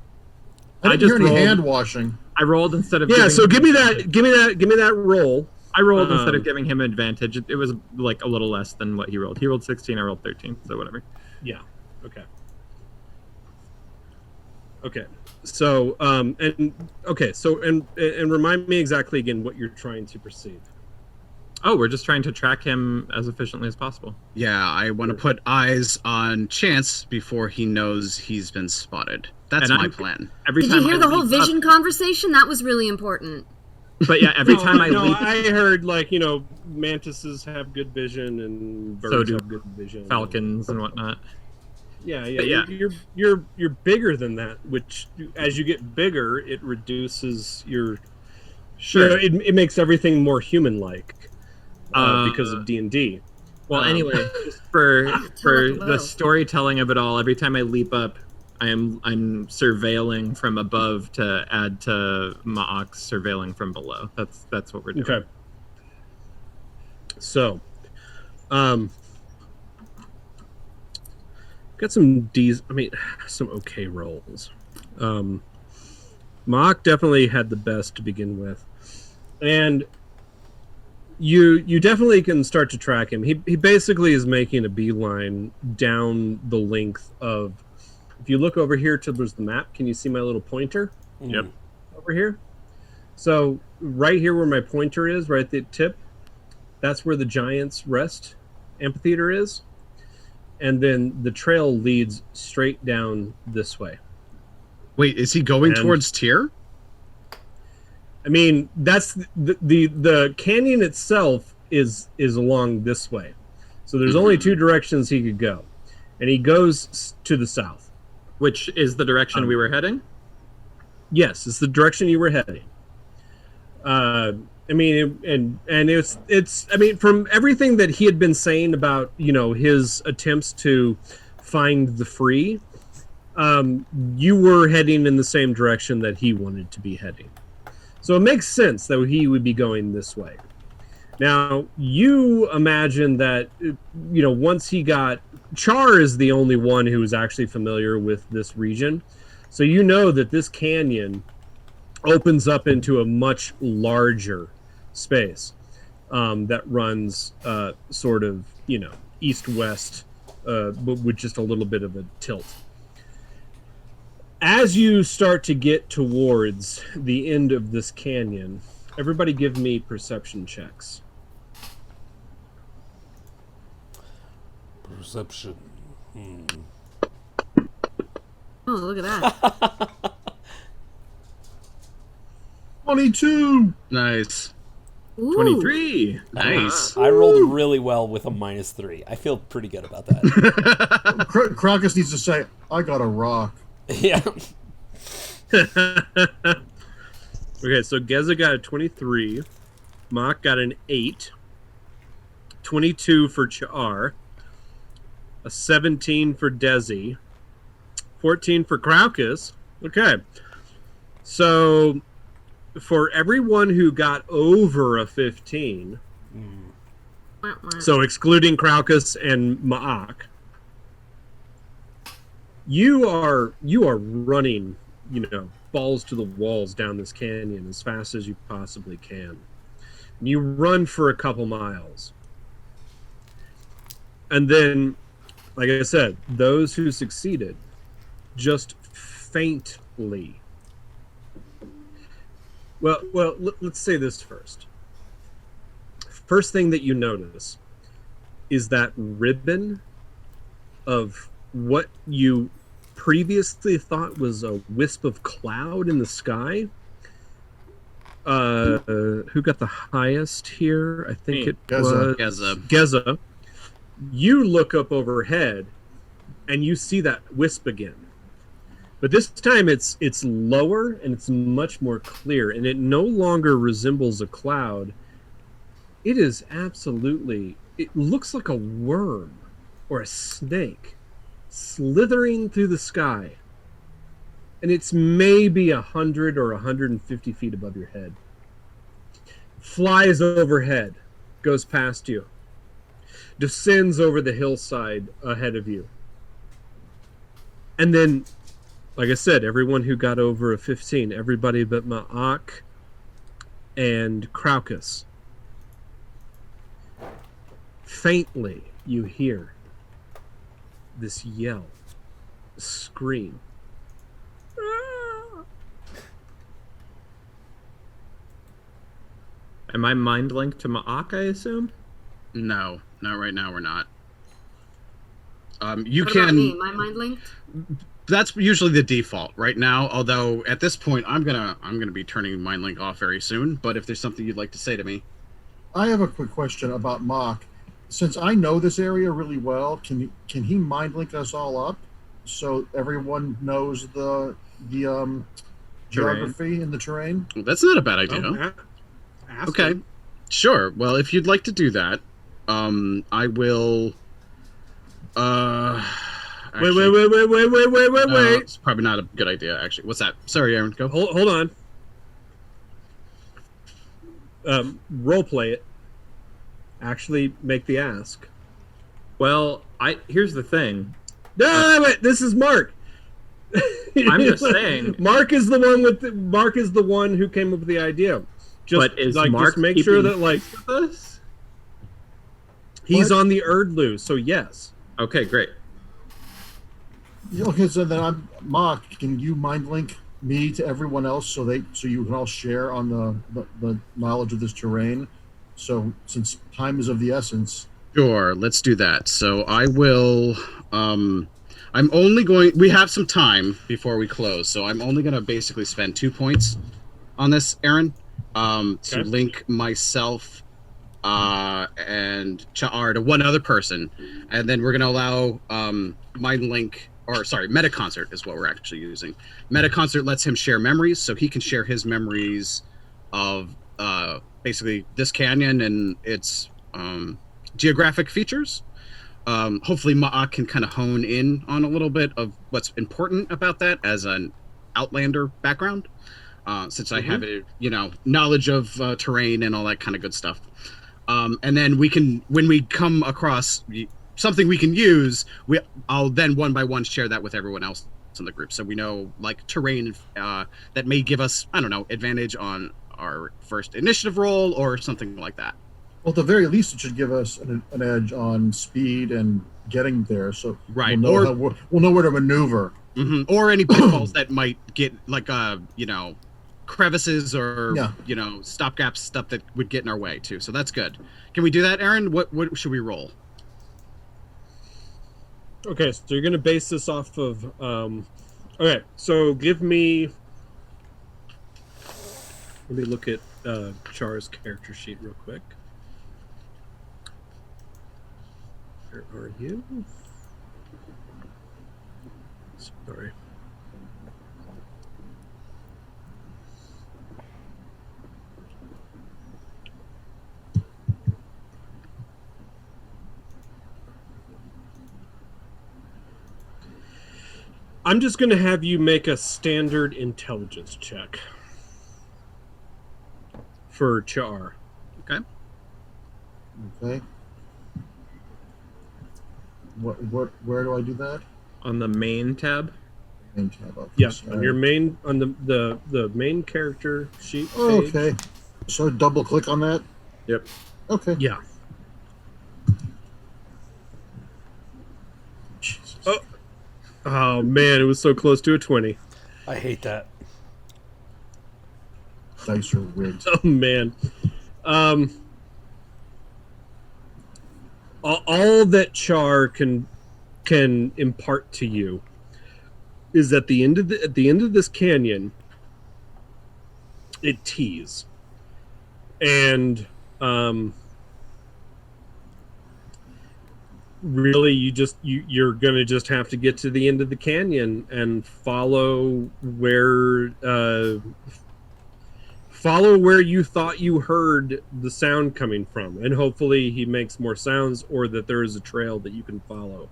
Speaker 6: didn't hear any hand washing.
Speaker 7: I rolled instead of.
Speaker 9: Yeah. So give me that roll.
Speaker 7: I rolled instead of giving him advantage. It was like a little less than what he rolled. He rolled 16. I rolled 13. So whatever.
Speaker 9: Yeah. Okay. Okay. So and remind me exactly again what you're trying to perceive.
Speaker 7: Oh, we're just trying to track him as efficiently as possible.
Speaker 3: Yeah, I want to put eyes on Chance before he knows he's been spotted. That's my plan.
Speaker 5: Did you hear the whole vision conversation? That was really important.
Speaker 7: But yeah, every time I leap,
Speaker 9: I heard mantises have good vision and birds have good vision.
Speaker 7: Falcons and whatnot.
Speaker 9: Yeah. You're bigger than that, which as you get bigger, it reduces your. Sure. It makes everything more human-like because of D&D.
Speaker 7: Well, anyway, for the storytelling of it all, every time I leap up, I'm surveilling from above to add to Ma'ak's surveilling from below. That's what we're doing.
Speaker 9: Okay. So, got some some okay rolls.
Speaker 1: Mock definitely had the best to begin with, and you definitely can start to track him. He basically is making a beeline down the length of. If you look over here towards the map, can you see my little pointer?
Speaker 2: Yep.
Speaker 1: Over here. So right here where my pointer is, right at the tip, that's where the Giants Rest amphitheater is, and then the trail leads straight down this way.
Speaker 3: Wait, is he going towards Tyr?
Speaker 1: I mean, that's the canyon itself is along this way. So there's only two directions he could go. And he goes to the south.
Speaker 2: Which is the direction we were heading?
Speaker 1: Yes, it's the direction you were heading. I mean, and it's I mean, from everything that he had been saying about, you know, his attempts to find the free, you were heading in the same direction that he wanted to be heading. So it makes sense that he would be going this way. Now, you imagine that, you know, once he got... Char is the only one who is actually familiar with this region. So you know that this canyon opens up into a much larger space that runs sort of, you know, east-west, but with just a little bit of a tilt. As you start to get towards the end of this canyon, everybody give me perception checks.
Speaker 4: Perception.
Speaker 5: Oh, look at that.
Speaker 6: 22.
Speaker 3: Nice.
Speaker 5: Ooh.
Speaker 2: 23.
Speaker 3: Nice.
Speaker 8: I rolled really well with a -3. I feel pretty good about that.
Speaker 6: Crocus needs to say, I got a rock.
Speaker 8: Yeah.
Speaker 1: Okay, so Geza got a 23. Mock got an 8. 22 for Char. A 17 for Desi. 14 for Crocus. Okay. So, for everyone who got over a 15, so excluding Crocus and Maak, you are running, you know, balls to the walls down this canyon as fast as you possibly can. And you run for a couple miles. And then, like I said, those who succeeded just faintly. Well, let's say this first. First thing that you notice is that ribbon of what you previously thought was a wisp of cloud in the sky. Who got the highest here? I think it was Geza. You look up overhead and you see that wisp again. But this time it's lower and it's much more clear, and it no longer resembles a cloud. It is absolutely, it looks like a worm or a snake slithering through the sky. And it's maybe 100 or 150 feet above your head. Flies overhead, goes past you, descends over the hillside ahead of you. And then, like I said, everyone who got over a 15, everybody but Maak and Crocus. Faintly, you hear this yell, scream.
Speaker 2: Am I mind linked to Maak, I assume?
Speaker 3: No, not right now. We're not. You
Speaker 5: What
Speaker 3: can.
Speaker 5: about me? Am I mind linked?
Speaker 3: That's usually the default right now. Although at this point, I'm gonna be turning mind link off very soon. But if there's something you'd like to say to me,
Speaker 6: I have a quick question about Mock. Since I know this area really well, can he mind link us all up so everyone knows the geography and the terrain?
Speaker 3: well, that's not a bad idea.
Speaker 1: Oh,
Speaker 3: Okay, sure. Well, if you'd like to do that, I will. Actually,
Speaker 1: Wait.
Speaker 3: It's probably not a good idea, actually. What's that? Sorry, Aaron. Go.
Speaker 1: Hold on. Role play it. Actually make the ask.
Speaker 2: Well, here's the thing.
Speaker 1: No, wait. This is Mark.
Speaker 2: I'm just saying.
Speaker 1: Mark is the one who came up with the idea.
Speaker 2: But is Mark
Speaker 1: just make sure that
Speaker 2: with us?
Speaker 1: He's on the Erdlu, so yes.
Speaker 2: Okay, great.
Speaker 6: Okay, so then Mark, can you mind link me to everyone else so you can all share on the knowledge of this terrain? So since time is of the essence.
Speaker 3: Sure, let's do that. So I will we have some time before we close, so I'm only going to basically spend 2 points on this, Aaron, to link myself and Cha'ar to one other person, and then we're going to allow Metaconcert is what we're actually using. Metaconcert lets him share memories, so he can share his memories of basically this canyon and its geographic features. Hopefully Ma'ak can kind of hone in on a little bit of what's important about that as an Outlander background, since I have knowledge of terrain and all that kind of good stuff. And then when we come across something we can use, I'll then one by one share that with everyone else in the group, so we know like terrain that may give us, I don't know, advantage on our first initiative roll or something like that.
Speaker 6: Well, at the very least, it should give us an edge on speed and getting there. So
Speaker 3: right,
Speaker 6: we'll know where to maneuver,
Speaker 3: or any pitfalls that might get like crevices or stopgaps, stuff that would get in our way too. So that's good. Can we do that, Aaron? What should we roll?
Speaker 1: Okay, so you're going to base this off of. Okay, so give me. Let me look at Char's character sheet real quick. Where are you? Sorry. I'm just going to have you make a standard intelligence check for Char.
Speaker 3: Okay.
Speaker 6: Okay. Where do I do that?
Speaker 2: On the main tab.
Speaker 6: Main tab. Okay.
Speaker 1: Yes, on your main the main character sheet.
Speaker 6: Oh,
Speaker 1: page.
Speaker 6: okay. So double click on that.
Speaker 2: Yep.
Speaker 6: Okay.
Speaker 1: Yeah.
Speaker 6: Jesus.
Speaker 1: Oh man, it was so close to a 20.
Speaker 4: I hate that.
Speaker 6: Dice are rigged.
Speaker 1: Oh man. All that Char can impart to you is at the end of this canyon, it tees, and really you're gonna just have to get to the end of the canyon and follow where you thought you heard the sound coming from, and hopefully he makes more sounds or that there is a trail that you can follow.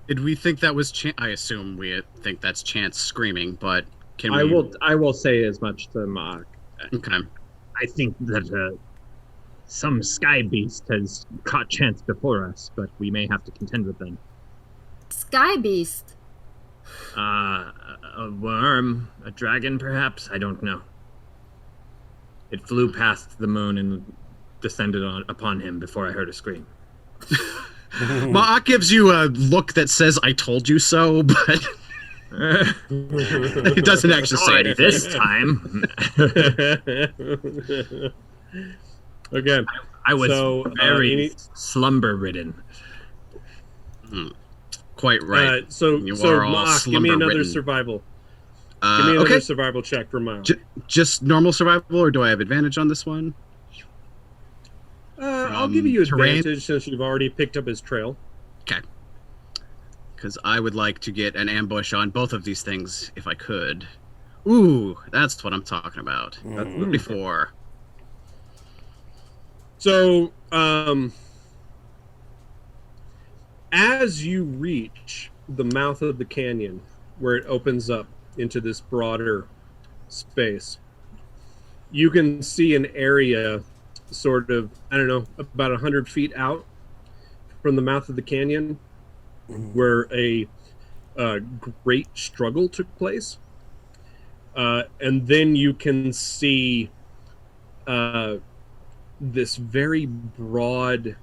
Speaker 3: Did we think that was I assume we think that's Chance screaming, but can we...
Speaker 7: I will say as much to Mark.
Speaker 3: Okay.
Speaker 7: I think that some sky beast has caught Chance before us, but we may have to contend with them.
Speaker 5: Sky beast?
Speaker 7: A worm, a dragon perhaps, I don't know. It flew past the moon and descended upon him before I heard a scream.
Speaker 3: Ma'ak gives you a look that says, "I told you so," but it doesn't actually say anything.
Speaker 7: This time.
Speaker 1: Again,
Speaker 7: I was very slumber-ridden.
Speaker 3: Quite right.
Speaker 1: So
Speaker 3: Ma'ak,
Speaker 1: give me another survival. Give me another survival check for Miles.
Speaker 3: Just normal survival, or do I have advantage on this one?
Speaker 1: I'll give you advantage since you've already picked up his trail.
Speaker 3: Okay. Because I would like to get an ambush on both of these things if I could. Ooh, that's what I'm talking about. That's before.
Speaker 1: So, as you reach the mouth of the canyon, where it opens up into this broader space, you can see an area sort of, I don't know, about 100 feet out from the mouth of the canyon, where a great struggle took place. And then you can see this very broad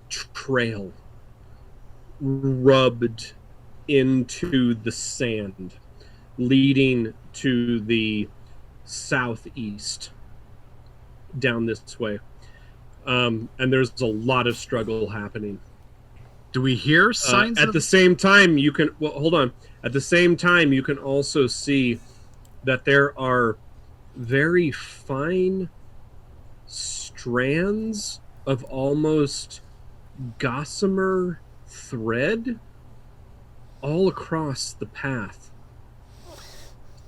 Speaker 1: trail rubbed into the sand, leading to the southeast down this way. And there's a lot of struggle happening.
Speaker 3: Do we hear signs
Speaker 1: at the same time? You can hold on. At the same time, you can also see that there are very fine strands of almost gossamer thread all across the path.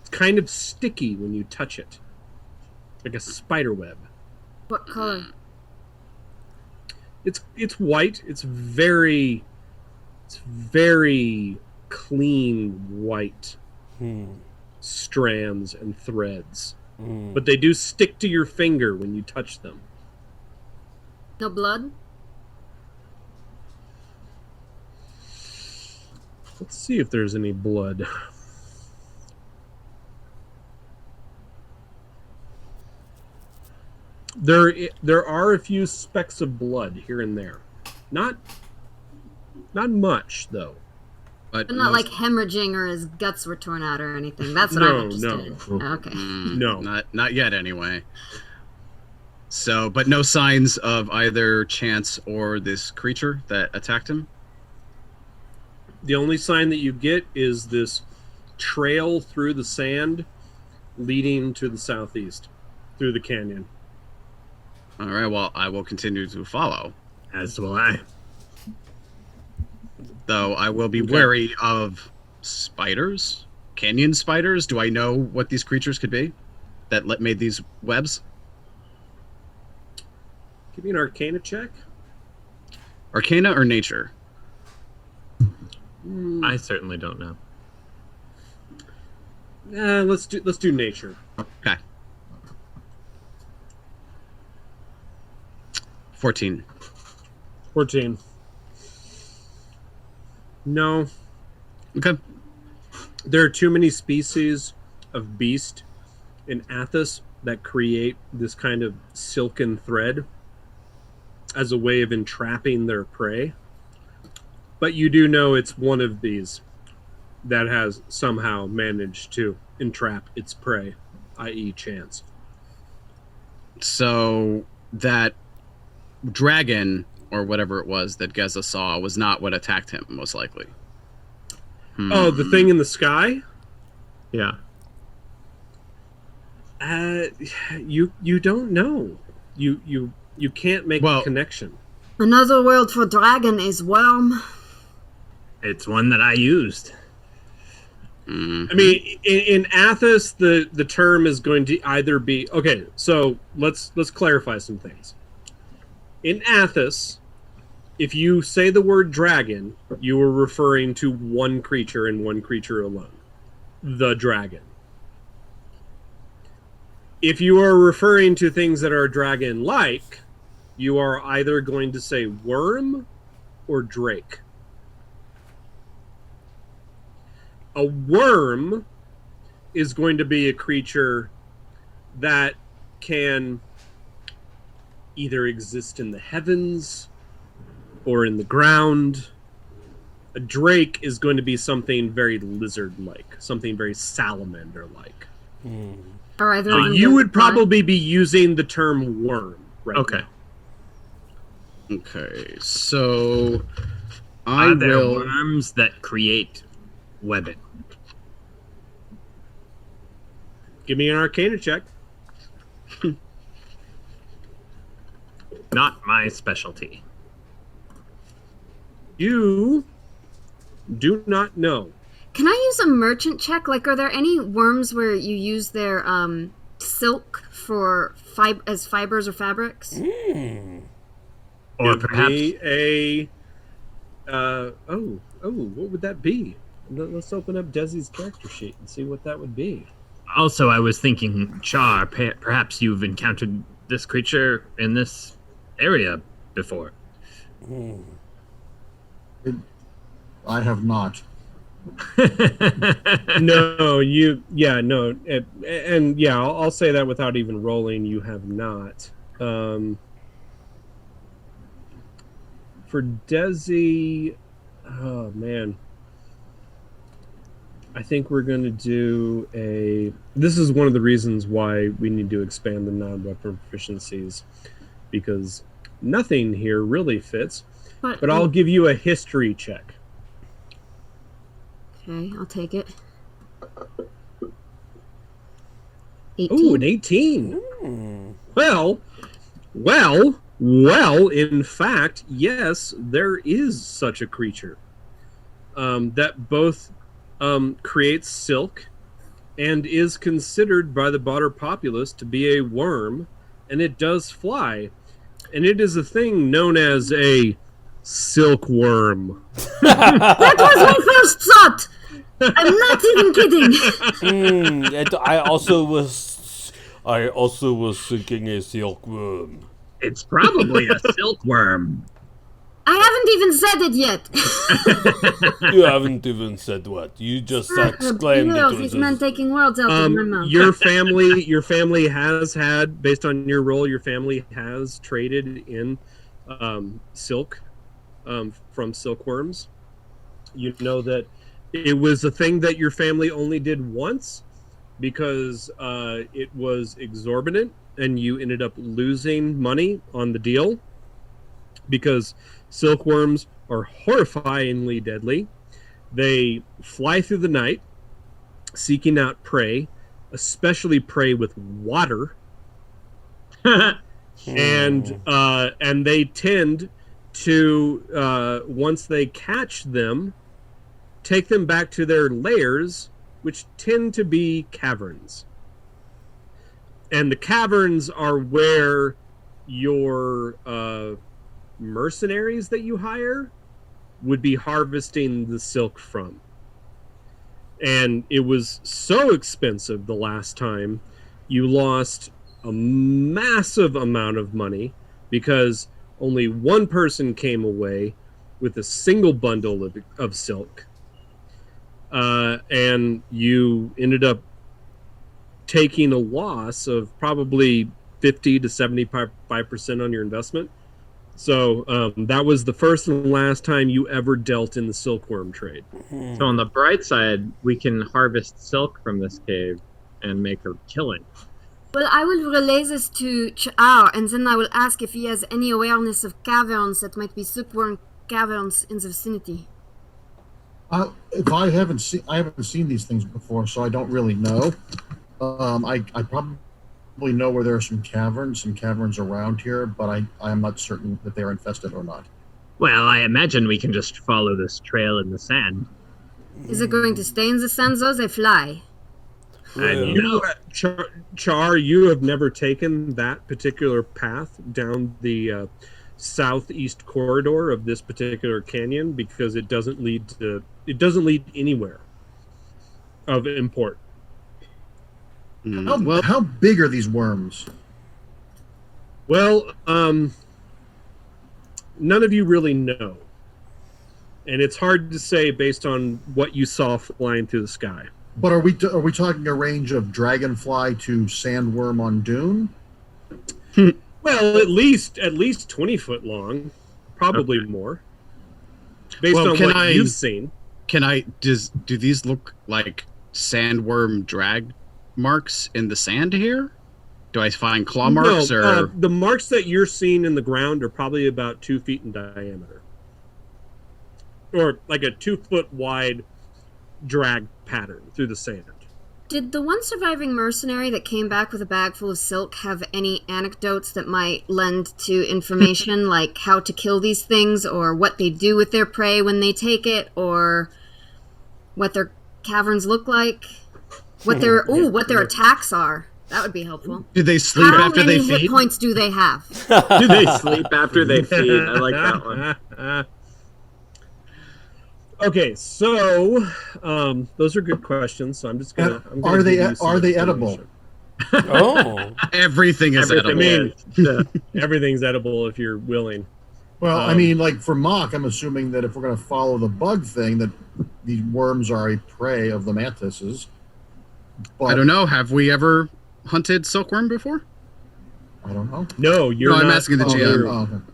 Speaker 1: It's kind of sticky when you touch it, like a spider web.
Speaker 5: What color?
Speaker 1: It's white. It's very clean white strands and threads, but they do stick to your finger when you touch them.
Speaker 5: No blood?
Speaker 1: Let's see if there's any blood. There are a few specks of blood here and there. Not much though.
Speaker 5: But not like hemorrhaging or his guts were torn out or anything. That's what I'm interested in. Okay.
Speaker 1: No.
Speaker 3: Not yet anyway. So, but no signs of either Chance or this creature that attacked him?
Speaker 1: The only sign that you get is this trail through the sand leading to the southeast, through the canyon.
Speaker 3: All right, well, I will continue to follow.
Speaker 7: As will I.
Speaker 3: Though I will be wary of spiders, canyon spiders. Do I know what these creatures could be that made these webs?
Speaker 1: Give me an Arcana check.
Speaker 3: Arcana or nature?
Speaker 7: I certainly don't know.
Speaker 1: Let's do nature.
Speaker 3: Okay. 14.
Speaker 1: No.
Speaker 3: Okay.
Speaker 1: There are too many species of beast in Athos that create this kind of silken thread as a way of entrapping their prey. But you do know it's one of these that has somehow managed to entrap its prey, i.e. Chance.
Speaker 3: So that dragon or whatever it was that Geza saw was not what attacked him, most likely.
Speaker 1: Oh, the thing in the sky?
Speaker 7: Yeah.
Speaker 1: You don't know. You can't make a connection.
Speaker 5: Another word for dragon is worm.
Speaker 7: It's one that I used.
Speaker 1: I mean, in Athos, the term is going to either be okay. So let's clarify some things. In Athos, if you say the word dragon, you are referring to one creature and one creature alone, the dragon. If you are referring to things that are dragon-like, you are either going to say worm or drake. A worm is going to be a creature that can either exist in the heavens or in the ground. A drake is going to be something very lizard-like, something very salamander-like. So you would probably be using the term worm right now.
Speaker 3: Okay, so
Speaker 7: Are there worms that create webbing?
Speaker 1: Give me an Arcana check.
Speaker 7: Not my specialty.
Speaker 1: You do not know.
Speaker 5: Can I use a merchant check? Like, are there any worms where you use their silk for as fibers or fabrics?
Speaker 7: Or perhaps
Speaker 1: what would that be? Let's open up Desi's character sheet and see what that would be.
Speaker 7: Also, I was thinking, Char, perhaps you've encountered this creature in this area before.
Speaker 6: I have not.
Speaker 1: No, I'll say that without even rolling. You have not. For Desi, oh man, I think we're going to do a. This is one of the reasons why we need to expand the non-weapon proficiencies, because nothing here really fits. But I'll give you a history check.
Speaker 5: Okay, I'll take it. 18.
Speaker 1: Ooh, an 18. Well, in fact, yes, there is such a creature that both creates silk and is considered by the broader populace to be a worm, and it does fly. And it is a thing known as a silkworm.
Speaker 5: That was my first thought! I'm not even kidding.
Speaker 4: I also was thinking a silkworm.
Speaker 7: It's probably a silkworm.
Speaker 5: I haven't even said it yet.
Speaker 4: You haven't even said what. You just exclaimed it.
Speaker 5: These men taking words out of my mouth.
Speaker 1: Your family has had, based on your role, your family has traded in silk from silkworms. You know that it was a thing that your family only did once because it was exorbitant and you ended up losing money on the deal because silkworms are horrifyingly deadly. They fly through the night seeking out prey, especially prey with water. and they tend to once they catch them, take them back to their lairs, which tend to be caverns. And the caverns are where your mercenaries that you hire would be harvesting the silk from. And it was so expensive the last time, you lost a massive amount of money because only one person came away with a single bundle of silk. And you ended up taking a loss of probably 50 to 75% on your investment. So that was the first and last time you ever dealt in the silkworm trade.
Speaker 7: So on the bright side, we can harvest silk from this cave and make a killing.
Speaker 5: Well, I will relay this to Ch'ar, and then I will ask if he has any awareness of caverns that might be silkworm caverns in the vicinity.
Speaker 6: If I haven't seen these things before, so I don't really know. I probably know where there are some caverns around here, but I'm not certain that they're infested or not.
Speaker 7: Well, I imagine we can just follow this trail in the sand.
Speaker 5: Is it going to stay in the sand, though? They fly.
Speaker 1: Char, you have never taken that particular path down the southeast corridor of this particular canyon because it doesn't lead anywhere of import.
Speaker 6: How big are these worms?
Speaker 1: Well, none of you really know. And it's hard to say based on what you saw flying through the sky.
Speaker 6: But are we talking a range of dragonfly to sandworm on dune?
Speaker 1: Well, at least 20 foot long, probably more. Based on what you've seen.
Speaker 3: Do these look like sandworm drag marks in the sand here? Do I find claw marks or
Speaker 1: the marks that you're seeing in the ground are probably about 2 feet in diameter, or like a 2 foot wide drag pattern through the sand.
Speaker 5: Did the one surviving mercenary that came back with a bag full of silk have any anecdotes that might lend to information like how to kill these things or what they do with their prey when they take it or what their caverns look like? What their attacks are. That would be helpful.
Speaker 3: Do they sleep after they feed?
Speaker 5: How many hit points do they have?
Speaker 7: Do they sleep after they feed? I like that one.
Speaker 1: Okay, so those are good questions. So I'm just gonna.
Speaker 6: Are they edible?
Speaker 4: Oh,
Speaker 3: Everything is edible.
Speaker 1: I mean, everything's edible if you're willing.
Speaker 6: Well, I mean, like for Mock, I'm assuming that if we're going to follow the bug thing, that these worms are a prey of the mantises. But
Speaker 3: I don't know. Have we ever hunted silkworm before?
Speaker 6: I don't know.
Speaker 1: No, you're not.
Speaker 3: I'm asking the GM.
Speaker 6: Okay.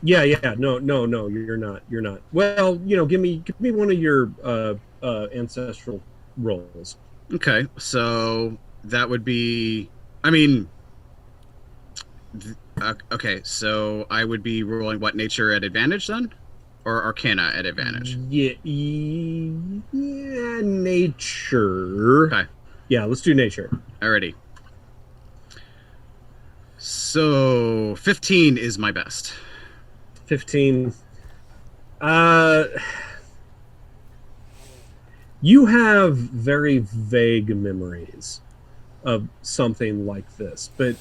Speaker 1: Yeah. No, you're not. You're not. Well, give me one of your ancestral rolls.
Speaker 3: Okay, so that would be, I mean, okay, so I would be rolling what, nature at advantage then? Or arcana at advantage?
Speaker 1: Yeah, nature.
Speaker 3: Okay.
Speaker 1: Yeah, let's do nature.
Speaker 3: Alrighty. So 15 is my best.
Speaker 1: 15. You have very vague memories of something like this, but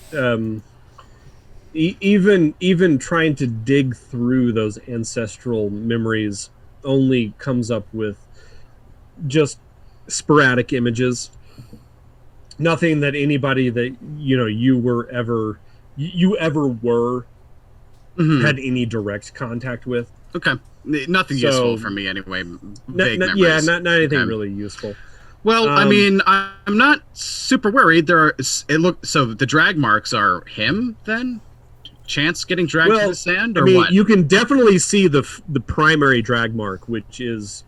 Speaker 1: even trying to dig through those ancestral memories only comes up with just sporadic images. Nothing that anybody that you ever were had any direct contact with.
Speaker 3: Okay. Nothing useful for me anyway. Vague memories.
Speaker 1: Yeah, not anything really useful.
Speaker 3: Well, I mean, I'm not super worried. So the drag marks are him then? Chance getting dragged to the sand, or what?
Speaker 1: You can definitely see the primary drag mark, which is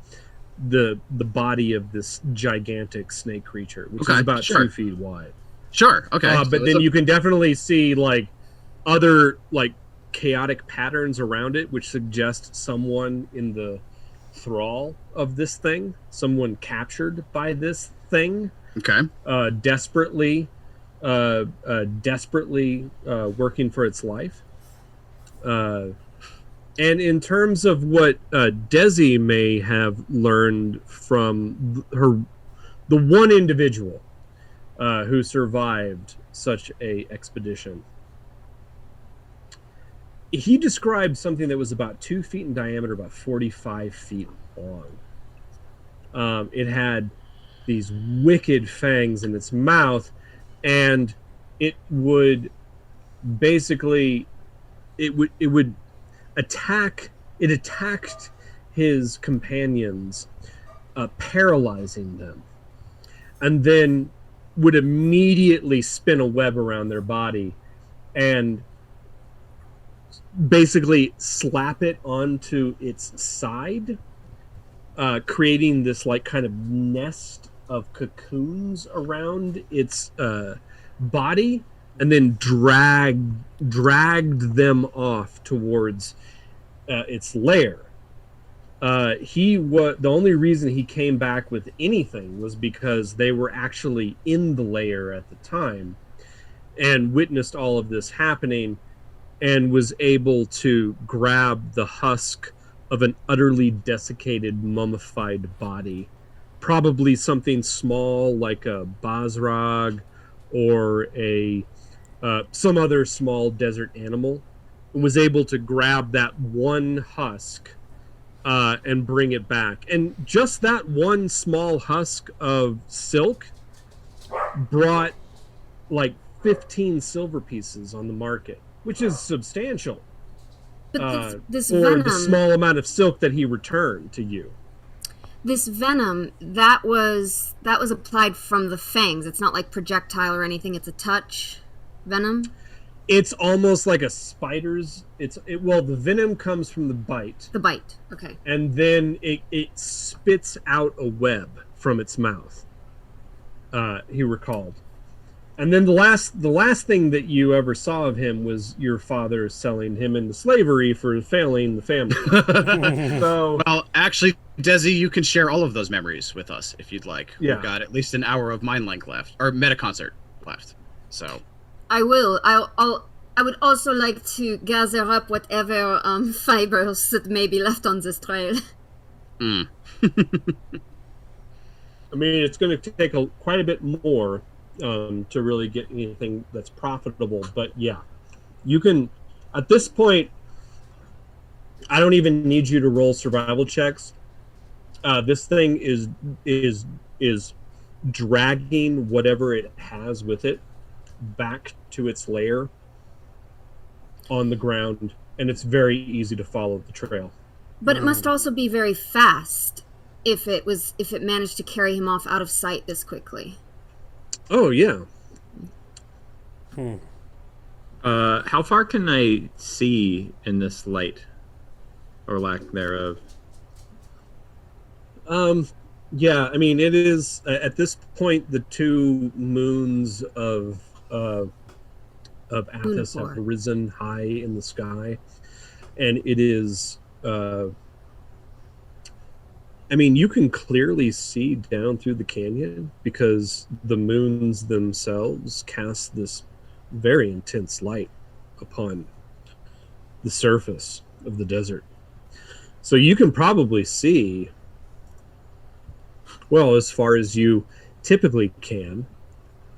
Speaker 1: the body of this gigantic snake creature, which is about 2 feet wide.
Speaker 3: Sure. Okay.
Speaker 1: But then you can definitely see other chaotic patterns around it, which suggest someone in the thrall of this thing, someone captured by this thing.
Speaker 3: Okay.
Speaker 1: Desperately working for its life. And in terms of what Desi may have learned from the one individual who survived such a expedition, he described something that was about 2 feet in diameter, about 45 feet long. It had these wicked fangs in its mouth, and it would basically it would attacked his companions, paralyzing them, and then would immediately spin a web around their body and basically slap it onto its side, creating this kind of nest of cocoons around its body, and then dragged them off towards its lair. The only reason he came back with anything was because they were actually in the lair at the time and witnessed all of this happening, and was able to grab the husk of an utterly desiccated, mummified body, probably something small like a Bazrag or some other small desert animal, and was able to grab that one husk and bring it back. And just that one small husk of silk brought 15 silver pieces on the market, which is substantial.
Speaker 5: But this
Speaker 1: for
Speaker 5: venom,
Speaker 1: the small amount of silk that he returned to you.
Speaker 5: This venom, that was applied from the fangs. It's not like projectile or anything. It's a touch venom.
Speaker 1: It's almost like a spider's. The venom comes from the bite.
Speaker 5: The bite, okay.
Speaker 1: And then it spits out a web from its mouth. He recalled. And then the last thing that you ever saw of him was your father selling him into slavery for failing the family.
Speaker 3: Well, actually, Desi, you can share all of those memories with us if you'd like.
Speaker 1: Yeah.
Speaker 3: We've got at least an hour of Mind Link left, or Meta Concert left. So
Speaker 5: I will. I would also like to gather up whatever fibers that may be left on this trail.
Speaker 1: I mean, it's going to take quite a bit more to really get anything that's profitable. But yeah, you can. At this point, I don't even need you to roll survival checks. This thing is dragging whatever it has with it back to its lair on the ground, and it's very easy to follow the trail.
Speaker 5: But it must also be very fast if it managed to carry him off out of sight this quickly.
Speaker 1: Oh yeah.
Speaker 2: How far can I see in this light, or lack thereof?
Speaker 1: Yeah, I mean, it is at this point the two moons of Athos have risen high in the sky, and it is. I mean, you can clearly see down through the canyon because the moons themselves cast this very intense light upon the surface of the desert. So you can probably see, well, as far as you typically can,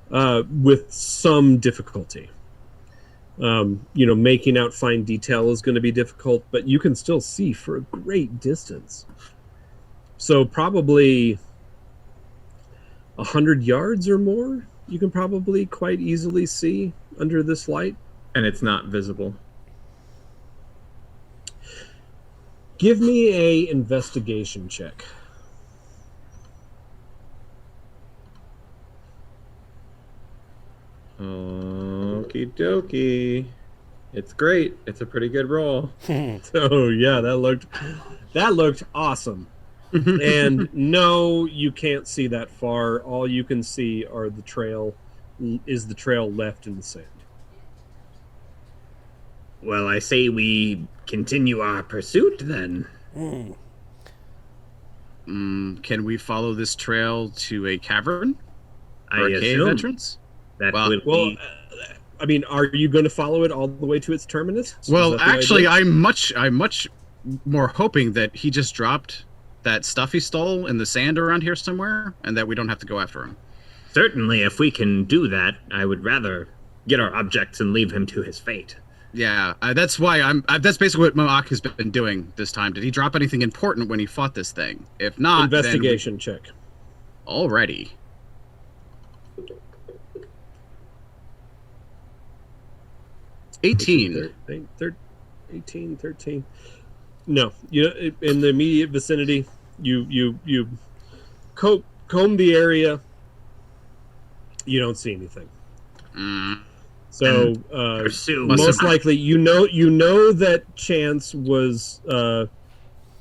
Speaker 1: with some difficulty. Making out fine detail is going to be difficult, but you can still see for a great distance. So probably 100 yards or more, you can probably quite easily see under this light.
Speaker 2: And it's not visible.
Speaker 1: Give me a investigation check.
Speaker 2: Okie dokie. It's great. It's a pretty good roll.
Speaker 1: Oh yeah, that looked awesome. And no, you can't see that far. All you can see are the trail left in the sand.
Speaker 7: Well, I say we continue our pursuit then.
Speaker 3: Can we follow this trail to a cavern? Or a cave
Speaker 7: assume
Speaker 3: entrance?
Speaker 7: that
Speaker 3: Well,
Speaker 7: would
Speaker 1: Well,
Speaker 7: be...
Speaker 1: I mean, are you going to follow it all the way to its terminus?
Speaker 3: Well,
Speaker 1: Is that the
Speaker 3: actually,
Speaker 1: idea?
Speaker 3: I'm much more hoping that he just dropped that stuff he stole in the sand around here somewhere, and that we don't have to go after him.
Speaker 7: Certainly, if we can do that, I would rather get our objects and leave him to his fate.
Speaker 3: Yeah, that's why that's basically what Moak has been doing this time. Did he drop anything important when he fought this thing? If not,
Speaker 1: Investigation check.
Speaker 3: Alrighty. $18.
Speaker 1: 13. No, in the immediate vicinity, you comb the area. You don't see anything. So most likely, you know that Chance was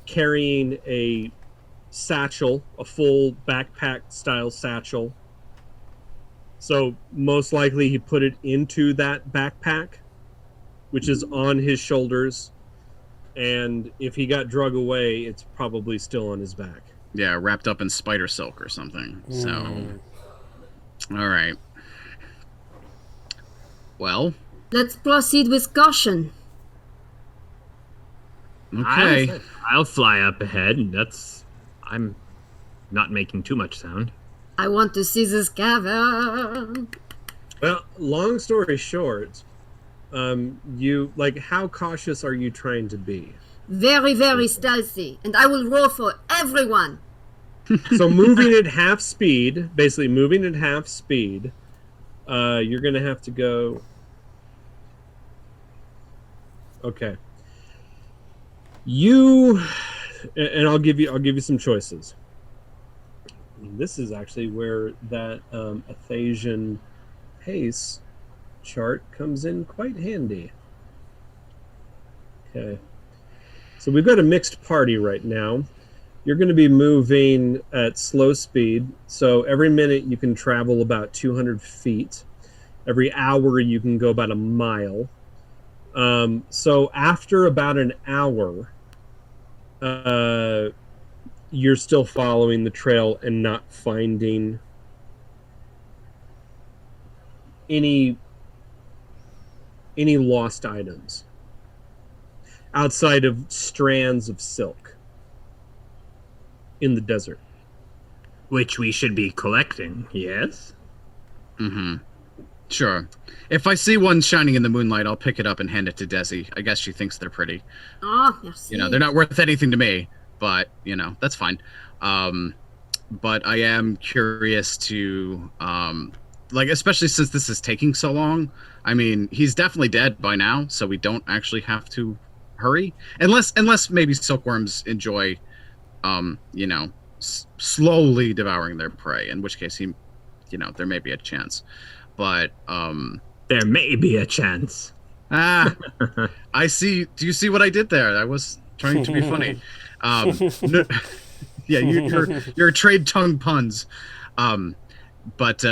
Speaker 1: carrying a satchel, a full backpack style satchel. So most likely he put it into that backpack, which is on his shoulders. And if he got drug away, it's probably still on his back.
Speaker 3: Yeah, wrapped up in spider silk or something. So, all right. Well,
Speaker 5: let's proceed with caution.
Speaker 3: Okay.
Speaker 7: I'll fly up ahead. I'm not making too much sound.
Speaker 5: I want to see this cavern.
Speaker 1: Well, long story short, how cautious are you trying to be?
Speaker 5: Very, very stealthy, and I will roll for everyone.
Speaker 1: So moving at half speed, you're going to have to go. Okay. And I'll give you some choices. This is actually where that Athasian pace chart comes in quite handy. Okay. So we've got a mixed party right now. You're going to be moving at slow speed. So every minute you can travel about 200 feet. Every hour you can go about a mile. So after about an hour, you're still following the trail and not finding any lost items outside of strands of silk in the desert.
Speaker 7: Which we should be collecting, yes?
Speaker 3: Mm-hmm. Sure. If I see one shining in the moonlight, I'll pick it up and hand it to Desi. I guess she thinks they're pretty.
Speaker 5: Oh, merci.
Speaker 3: They're not worth anything to me, but, that's fine. But I am curious to, especially since this is taking so long. I mean, he's definitely dead by now, so we don't actually have to hurry, unless maybe silkworms enjoy, slowly devouring their prey. In which case, there may be a chance, but
Speaker 7: there may be a chance.
Speaker 3: I see. Do you see what I did there? I was trying to be funny. No, yeah, you're trade tongue puns, but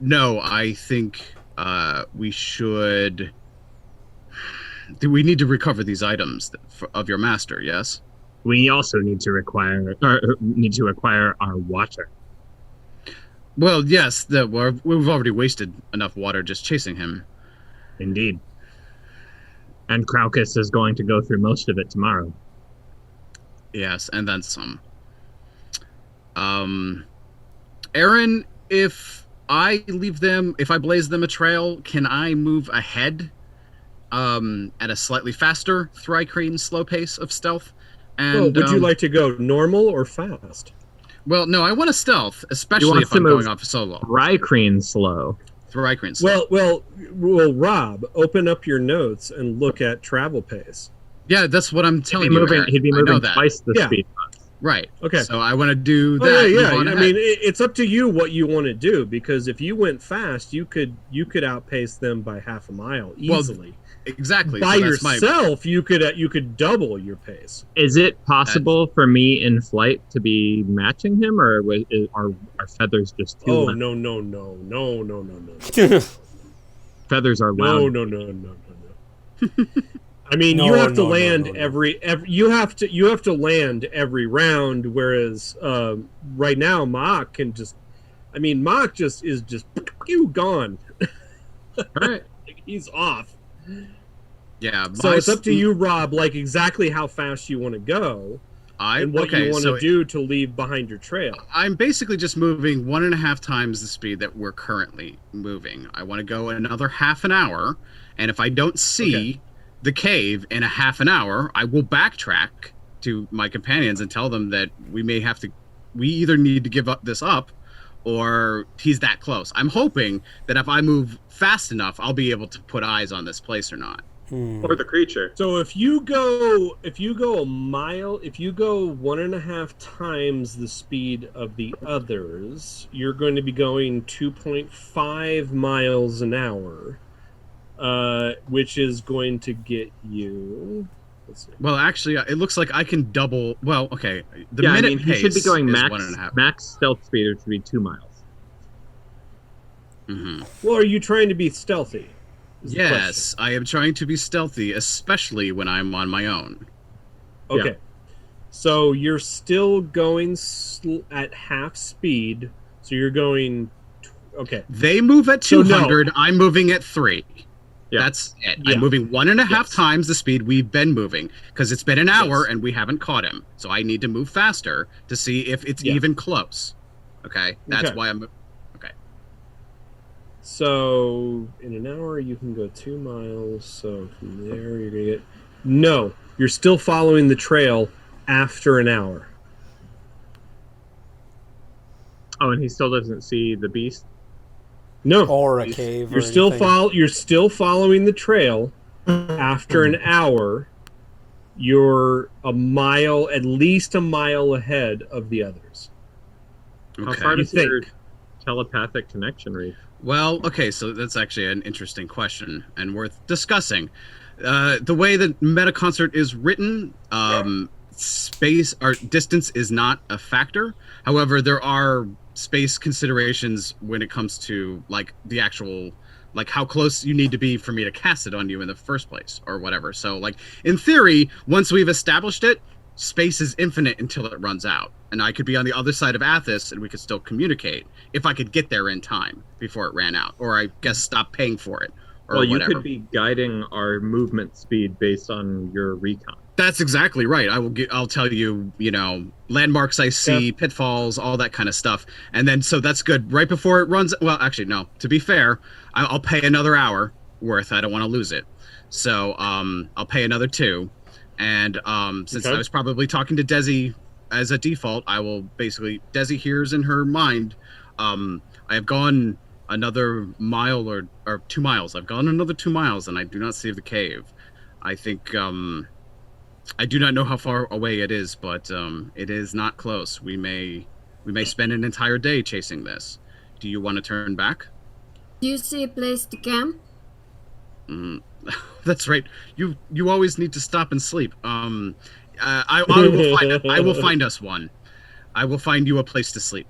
Speaker 3: no, I think we should. Do we need to recover these items of your master? Yes.
Speaker 7: We also need to acquire our water.
Speaker 3: Well, yes. We've already wasted enough water just chasing him.
Speaker 7: Indeed. And Craucus is going to go through most of it tomorrow.
Speaker 3: Yes, and then some. Aaron, if I blaze them a trail, can I move ahead at a slightly faster Thri-Kreen slow pace of stealth? And
Speaker 1: would you like to go normal or fast?
Speaker 3: Well, no, I want a stealth, especially if I'm going off solo.
Speaker 7: Thri-Kreen slow.
Speaker 3: Thri-Kreen slow.
Speaker 1: Well, Rob, open up your notes and look at travel pace.
Speaker 3: Yeah, that's what I'm telling you.
Speaker 7: He'd be moving twice the speed.
Speaker 3: Right.
Speaker 1: Okay.
Speaker 3: So I want to do that.
Speaker 1: Oh, yeah. I mean, it's up to you what you want to do, because if you went fast, you could outpace them by half a mile easily.
Speaker 3: Well, exactly.
Speaker 1: By yourself, you could double your pace.
Speaker 7: Is it possible for me in flight to be matching him, or are feathers just too loud?
Speaker 1: No.
Speaker 7: Feathers are loud.
Speaker 1: No. I mean, you have to land every you have to land every round, whereas right now Marc is just gone.
Speaker 3: Right.
Speaker 1: He's off.
Speaker 3: Yeah.
Speaker 1: So it's up to you, Rob, like exactly how fast you want to go and what you want to do to leave behind your trail.
Speaker 3: I'm basically just moving 1.5 times the speed that we're currently moving. I want to go another half an hour, and if I don't see the cave in a half an hour, I will backtrack to my companions and tell them that we either need to give this up, or he's that close. I'm hoping that if I move fast enough, I'll be able to put eyes on this place or not.
Speaker 2: Or the creature.
Speaker 1: So if you go a mile, if you go 1.5 times the speed of the others, you're going to be going 2.5 miles an hour, which is going to get you. Let's see.
Speaker 3: Well, actually, it looks like I can double. Well, okay. Minute pace
Speaker 7: he should be going max stealth speed, which would be 2 miles.
Speaker 3: Mm-hmm.
Speaker 1: Well, are you trying to be stealthy?
Speaker 3: Yes, I am trying to be stealthy, especially when I'm on my own.
Speaker 1: Okay. Yeah. So you're still going at half speed. So you're going. Okay.
Speaker 3: They move at 200. I'm moving at 3. Yeah. That's it. Yeah. I'm moving 1.5 times the speed we've been moving, because it's been an hour and we haven't caught him. So I need to move faster to see if it's even close. Okay? That's why I'm... Okay.
Speaker 1: So in an hour, you can go 2 miles. So from there, you're going to get... No, you're still following the trail after an hour.
Speaker 7: Oh, and he still doesn't see the beast?
Speaker 1: No.
Speaker 4: Or a cave.
Speaker 1: You're still following the trail after an hour. You're at least a mile ahead of the others.
Speaker 7: Okay. How far does your telepathic connection reach?
Speaker 3: Well, okay, so that's actually an interesting question and worth discussing. The way that Metaconcert is written, space or distance is not a factor. However, there are space considerations when it comes to like the actual, like how close you need to be for me to cast it on you in the first place or whatever. So like in theory, once we've established it, space is infinite until it runs out, and I could be on the other side of Athos and we could still communicate if I could get there in time before it ran out, or I guess stop paying for it. Or
Speaker 7: you could be guiding our movement speed based on your recon.
Speaker 3: That's exactly right. I'll tell you, landmarks I see, pitfalls, all that kind of stuff. And then, so that's good. Right before it runs, well, actually, no. To be fair, I'll pay another hour worth. I don't want to lose it. So I'll pay another 2. And since I was probably talking to Desi as a default, I will basically, Desi hears in her mind, I have gone another mile or 2 miles. I've gone another 2 miles and I do not see the cave. I think I do not know how far away it is, but it is not close. We may spend an entire day chasing this. Do you want to turn back?
Speaker 5: Do you see a place to camp?
Speaker 3: That's right. You always need to stop and sleep. I will find us one. I will find you a place to sleep.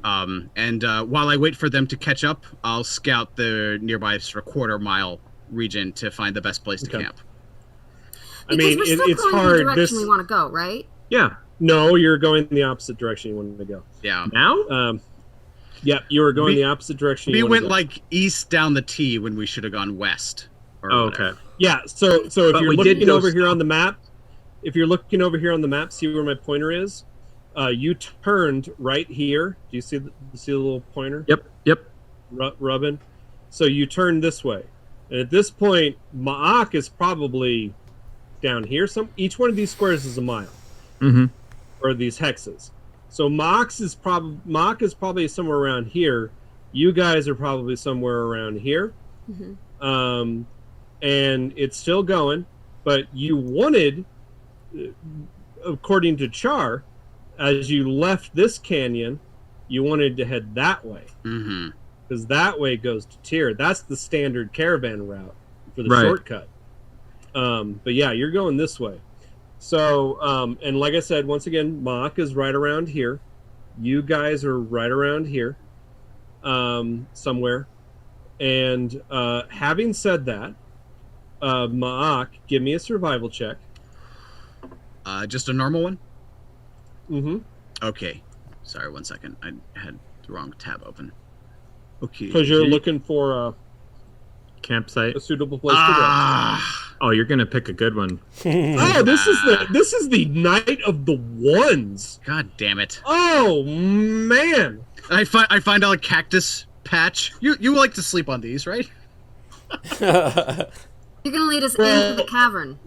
Speaker 3: And while I wait for them to catch up, I'll scout the nearby sort of quarter-mile region to find the best place to camp.
Speaker 5: Because we're still
Speaker 1: it's
Speaker 5: going
Speaker 1: hard.
Speaker 5: in the direction we want to go, right?
Speaker 1: Yeah. No, you're going in the opposite direction you wanted to go.
Speaker 3: Yeah.
Speaker 1: Now? Yeah, you were going the opposite direction.
Speaker 3: We went like east down the T when we should have gone west.
Speaker 1: Okay. Yeah. So if you're looking over here on the map, see where my pointer is. You turned right here. Do you see the little pointer?
Speaker 2: Yep.
Speaker 1: Rubbing. So you turn this way, and at this point, Ma'ak is probably down here. Each one of these squares is a mile, or these hexes. So Ma'ak is probably somewhere around here. You guys are probably somewhere around here. And it's still going, but you wanted, according to Char, as you left this canyon, you wanted to head that way. Because that way goes to Tyr. That's the standard caravan route for the shortcut. But yeah, you're going this way. So, and like I said, once again, Mach is right around here. You guys are right around here, somewhere. And having said that, Ma'ak, give me a survival check.
Speaker 3: Just a normal one? Okay. Sorry, 1 second. I had the wrong tab open. Okay.
Speaker 1: Because you're looking for a
Speaker 2: campsite,
Speaker 1: a suitable place to rest.
Speaker 2: Oh, you're gonna pick a good one.
Speaker 1: Oh, this is the night of the ones.
Speaker 3: God damn it!
Speaker 1: Oh man!
Speaker 3: I find out a cactus patch. You like to sleep on these, right?
Speaker 5: You're gonna lead us into the cavern.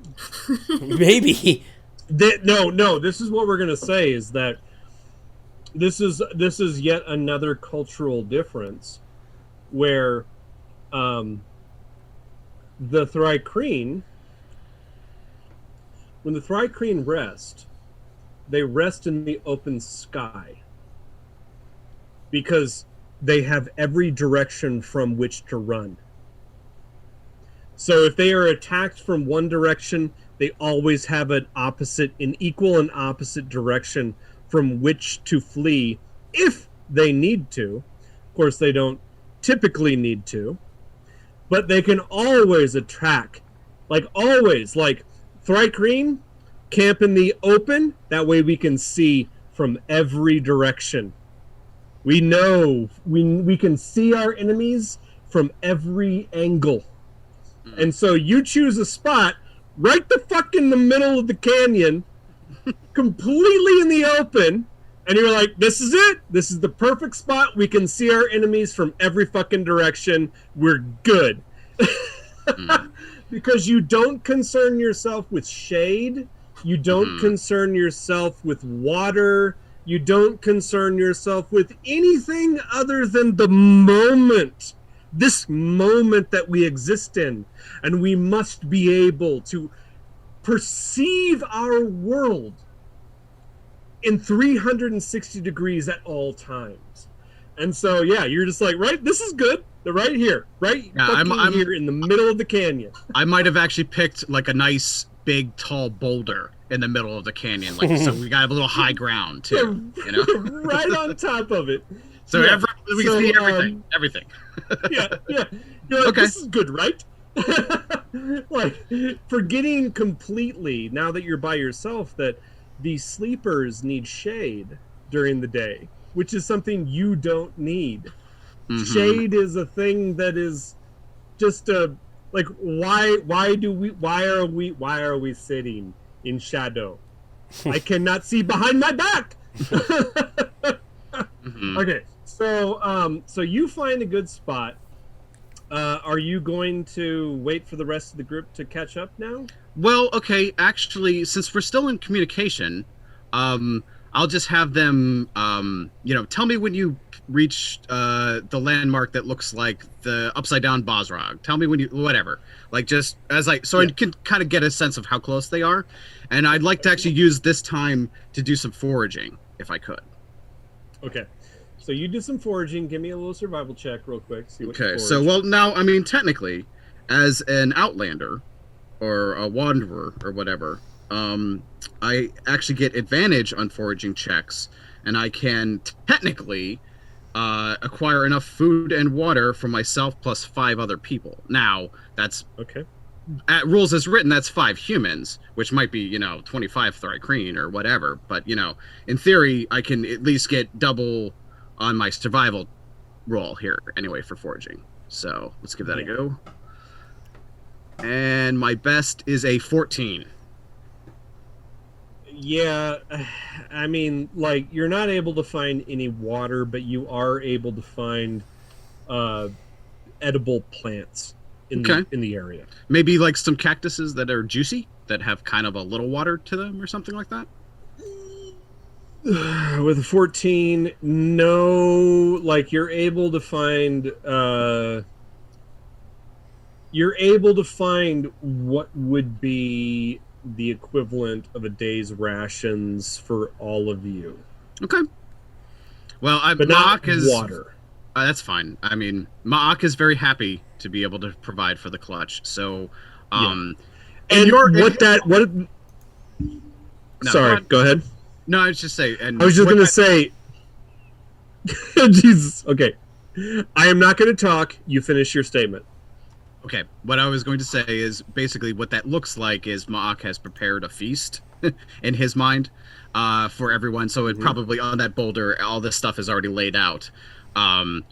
Speaker 8: Maybe.
Speaker 1: No. This is what we're gonna say is that this is yet another cultural difference where the Thri-Kreen, when the Thri-Kreen rest, they rest in the open sky because they have every direction from which to run. So if they are attacked from one direction, they always have an equal and opposite direction from which to flee if they need to. Of course, they don't typically need to, but they can always attack. Like always, like Thri-Kreen, camp in the open. That way we can see from every direction. We know we can see our enemies from every angle. And so you choose a spot right the fuck in the middle of the canyon, completely in the open, and you're like, this is it. This is the perfect spot. We can see our enemies from every fucking direction. We're good. Because you don't concern yourself with shade. You don't concern yourself with water. You don't concern yourself with anything other than the moment. This moment that we exist in. And we must be able to perceive our world in 360 degrees at all times. And so, yeah, you're just like, right, this is good. They're right here. Right I'm here in the middle of the canyon.
Speaker 3: I might have actually picked like a nice, big, tall boulder in the middle of the canyon. Like, so we got a little high ground, too. You know?
Speaker 1: Right on top of it.
Speaker 3: So we can see everything. Everything.
Speaker 1: Yeah. You're like, okay. This is good, right? Like, forgetting completely, now that you're by yourself, that the sleepers need shade during the day, which is something you don't need. Shade is a thing that is just like, why are we sitting in shadow? I cannot see behind my back. Okay, so you find a good spot. Are you going to wait for the rest of the group to catch up now?
Speaker 3: Well, okay, actually, since we're still in communication, I'll just have them, tell me when you reach the landmark that looks like the upside down Bosrog. Tell me when you whatever. Like just as I can kind of get a sense of how close they are, and I'd like to actually use this time to do some foraging if I could.
Speaker 1: Okay. So you do some foraging. Give me a little survival check real quick. See what you
Speaker 3: Okay,
Speaker 1: forage.
Speaker 3: so well now I mean technically, as an outlander or a wanderer or whatever, I actually get advantage on foraging checks, and I can technically acquire enough food and water for myself plus 5 other people. Now that's
Speaker 1: okay.
Speaker 3: At rules as written, that's 5 humans, which might be 25 Thrycreen or whatever. But in theory, I can at least get double on my survival roll here anyway for foraging. So let's give that a go. And my best is a 14.
Speaker 1: Yeah, I mean, like, you're not able to find any water, but you are able to find edible plants in the area.
Speaker 3: Maybe like some cactuses that are juicy, that have kind of a little water to them or something like that?
Speaker 1: With a 14, no. Like, you're able to find what would be the equivalent of a day's rations for all of you.
Speaker 3: Okay. Well,
Speaker 1: but not water.
Speaker 3: That's fine. I mean, Ma'ak is very happy to be able to provide for the clutch. So,
Speaker 1: and what? Sorry, go ahead.
Speaker 3: No, I was just saying. And
Speaker 1: I was just going to say. Jesus. Okay. I am not going to talk. You finish your statement.
Speaker 3: Okay, what I was going to say is basically what that looks like is Ma'ak has prepared a feast in his mind for everyone. So it probably on that boulder, all this stuff is already laid out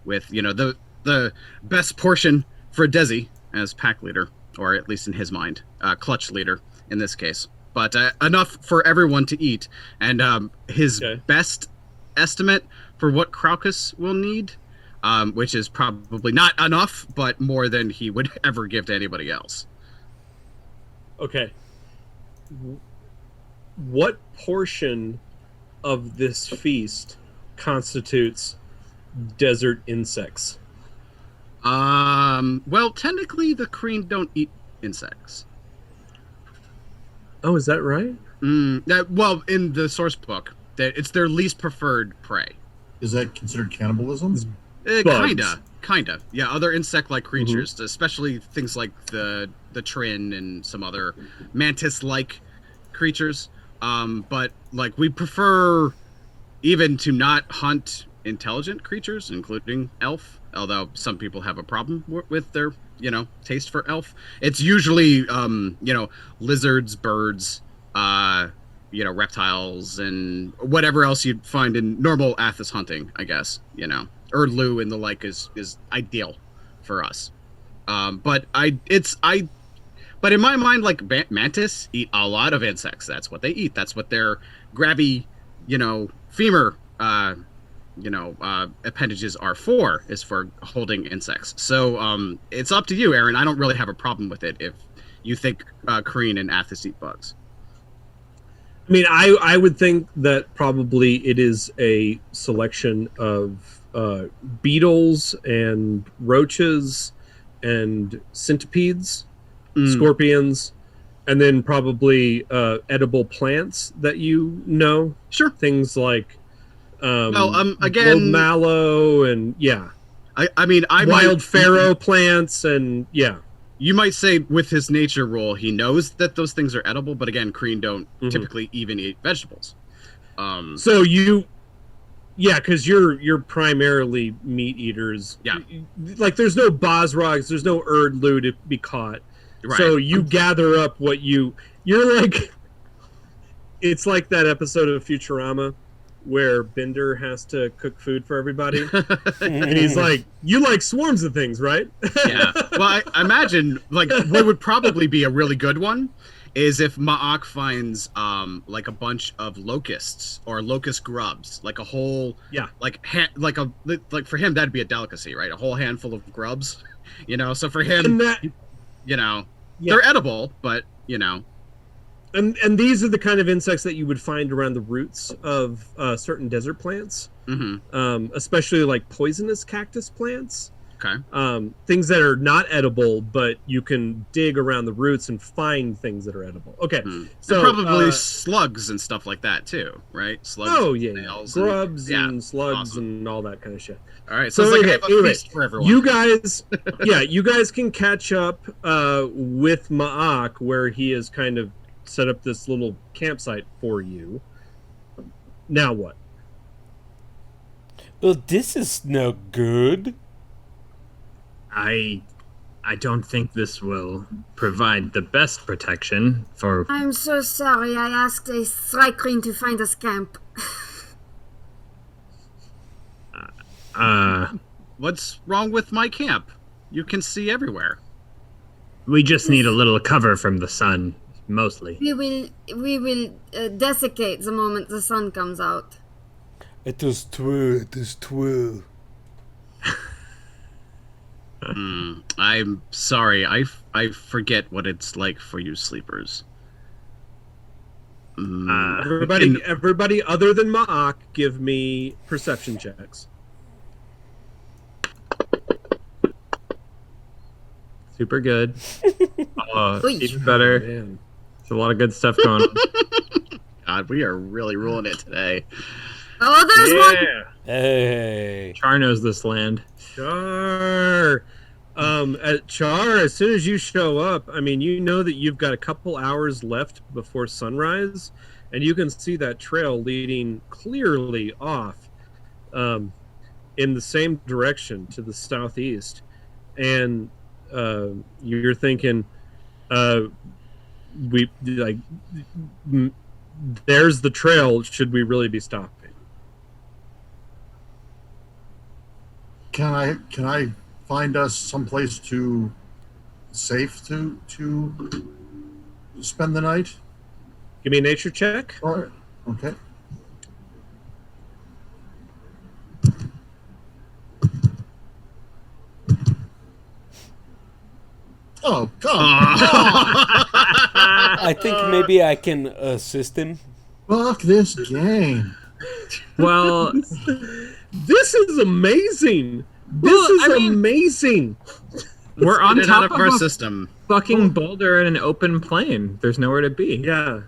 Speaker 3: with, the best portion for Desi as pack leader, or at least in his mind, clutch leader in this case. But enough for everyone to eat. And his best estimate for what Craucus will need, which is probably not enough, but more than he would ever give to anybody else.
Speaker 1: Okay. What portion of this feast constitutes desert insects?
Speaker 3: Well, technically the Kreen don't eat insects.
Speaker 1: Oh, is that right?
Speaker 3: Well, in the source book, it's their least preferred prey.
Speaker 6: Is that considered cannibalism?
Speaker 3: Kinda. Yeah, other insect-like creatures, especially things like the Trin and some other mantis-like creatures. But like we prefer even to not hunt intelligent creatures, including elf. Although some people have a problem with their taste for elf. It's usually lizards, birds, reptiles, and whatever else you'd find in normal Athos hunting, I guess. Erdlu and the like is ideal for us. But in my mind, like mantis eat a lot of insects. That's what they eat. That's what their grabby, femur, appendages are for, is for holding insects. So it's up to you, Aaron. I don't really have a problem with it if you think Kreen and Athos eat bugs.
Speaker 1: I mean, I would think that probably it is a selection of beetles and roaches and centipedes, scorpions, and then probably edible plants that
Speaker 3: Sure.
Speaker 1: Things like
Speaker 3: again,
Speaker 1: mallow and
Speaker 3: I mean
Speaker 1: wild farrow plants and
Speaker 3: You might say with his nature role, he knows that those things are edible, but again, Kreen don't typically even eat vegetables.
Speaker 1: So because you're primarily meat eaters.
Speaker 3: Yeah.
Speaker 1: Like there's no Bosrogs, there's no Erdlu to be caught. Right. So you gather up what you're like. It's like that episode of Futurama where Bender has to cook food for everybody. And he's like, you like swarms of things, right?
Speaker 3: Yeah. Well, I imagine like what would probably be a really good one is if Ma'ak finds like a bunch of locusts or locust grubs, like a whole like for him that'd be a delicacy, right? A whole handful of grubs, So for him, they're edible, but
Speaker 1: And these are the kind of insects that you would find around the roots of certain desert plants. especially like poisonous cactus plants.
Speaker 3: Okay.
Speaker 1: Things that are not edible, but you can dig around the roots and find things that are edible. Okay, so
Speaker 3: and probably slugs and stuff like that too, right? Slugs.
Speaker 1: Oh yeah, grubs and slugs and all that kind of shit.
Speaker 3: All right, so it's like a feast for everyone.
Speaker 1: You guys, you guys can catch up with Ma'ak, where he has kind of set up this little campsite for you. Now what?
Speaker 4: Well, this is no good.
Speaker 7: I don't think this will provide the best protection for...
Speaker 5: I'm so sorry. I asked a Strike-Queen to find us camp.
Speaker 3: What's wrong with my camp? You can see everywhere.
Speaker 7: We just need a little cover from the sun, mostly.
Speaker 5: We will desiccate the moment the sun comes out.
Speaker 4: It is true. It is true.
Speaker 3: I'm sorry. I forget what it's like for you sleepers.
Speaker 1: Everybody other than Ma'ak, give me perception checks.
Speaker 7: Super good. Even better.
Speaker 1: Man.
Speaker 7: There's a lot of good stuff going on.
Speaker 3: God, we are really ruling it today.
Speaker 5: Oh, there's one!
Speaker 4: Hey.
Speaker 7: Char knows this land.
Speaker 1: Char. Char, as soon as you show up, I mean, you know that you've got a couple hours left before sunrise, and you can see that trail leading clearly off in the same direction to the southeast. And you're thinking, there's the trail. Should we really be stopping?
Speaker 6: Can I find us someplace safe to spend the night?
Speaker 1: Give me a nature check.
Speaker 6: All right. Okay. Oh, come on.
Speaker 4: I think maybe I can assist him.
Speaker 6: Fuck this game.
Speaker 7: Well,
Speaker 1: this is amazing. This is amazing.
Speaker 7: We're on top of
Speaker 3: our
Speaker 7: a
Speaker 3: system.
Speaker 7: fucking boulder in an open plain. There's nowhere to be.
Speaker 1: Yeah.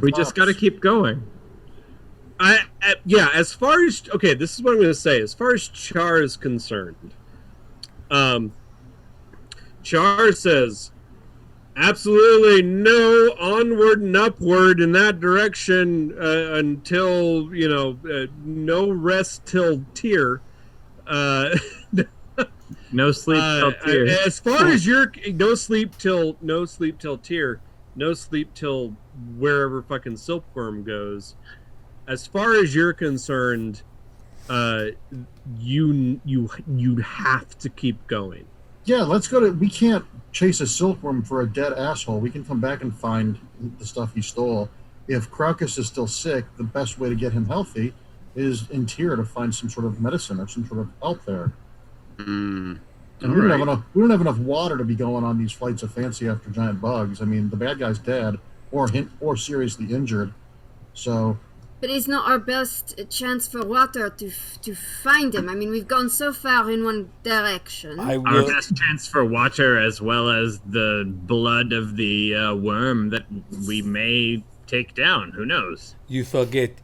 Speaker 7: We just got to keep going.
Speaker 1: As far as this is what I'm going to say. As far as Char is concerned, Char says, absolutely no onward and upward in that direction until no rest till Tyr.
Speaker 7: No sleep till Tyr.
Speaker 1: As far as your no sleep till Tyr, no sleep till wherever fucking Silkworm goes. As far as you're concerned, you have to keep going.
Speaker 6: Yeah, let's go to. We can't chase a silkworm for a dead asshole. We can come back and find the stuff he stole. If Crocus is still sick, the best way to get him healthy is in Tyr to find some sort of medicine or some sort of help there. And we don't have enough water to be going on these flights of fancy after giant bugs. I mean, the bad guy's dead or seriously injured. So.
Speaker 5: But it's not our best chance for water to find him. I mean, we've gone so far in one direction.
Speaker 7: Our best chance for water, as well as the blood of the worm that we may take down. Who knows?
Speaker 4: You forget,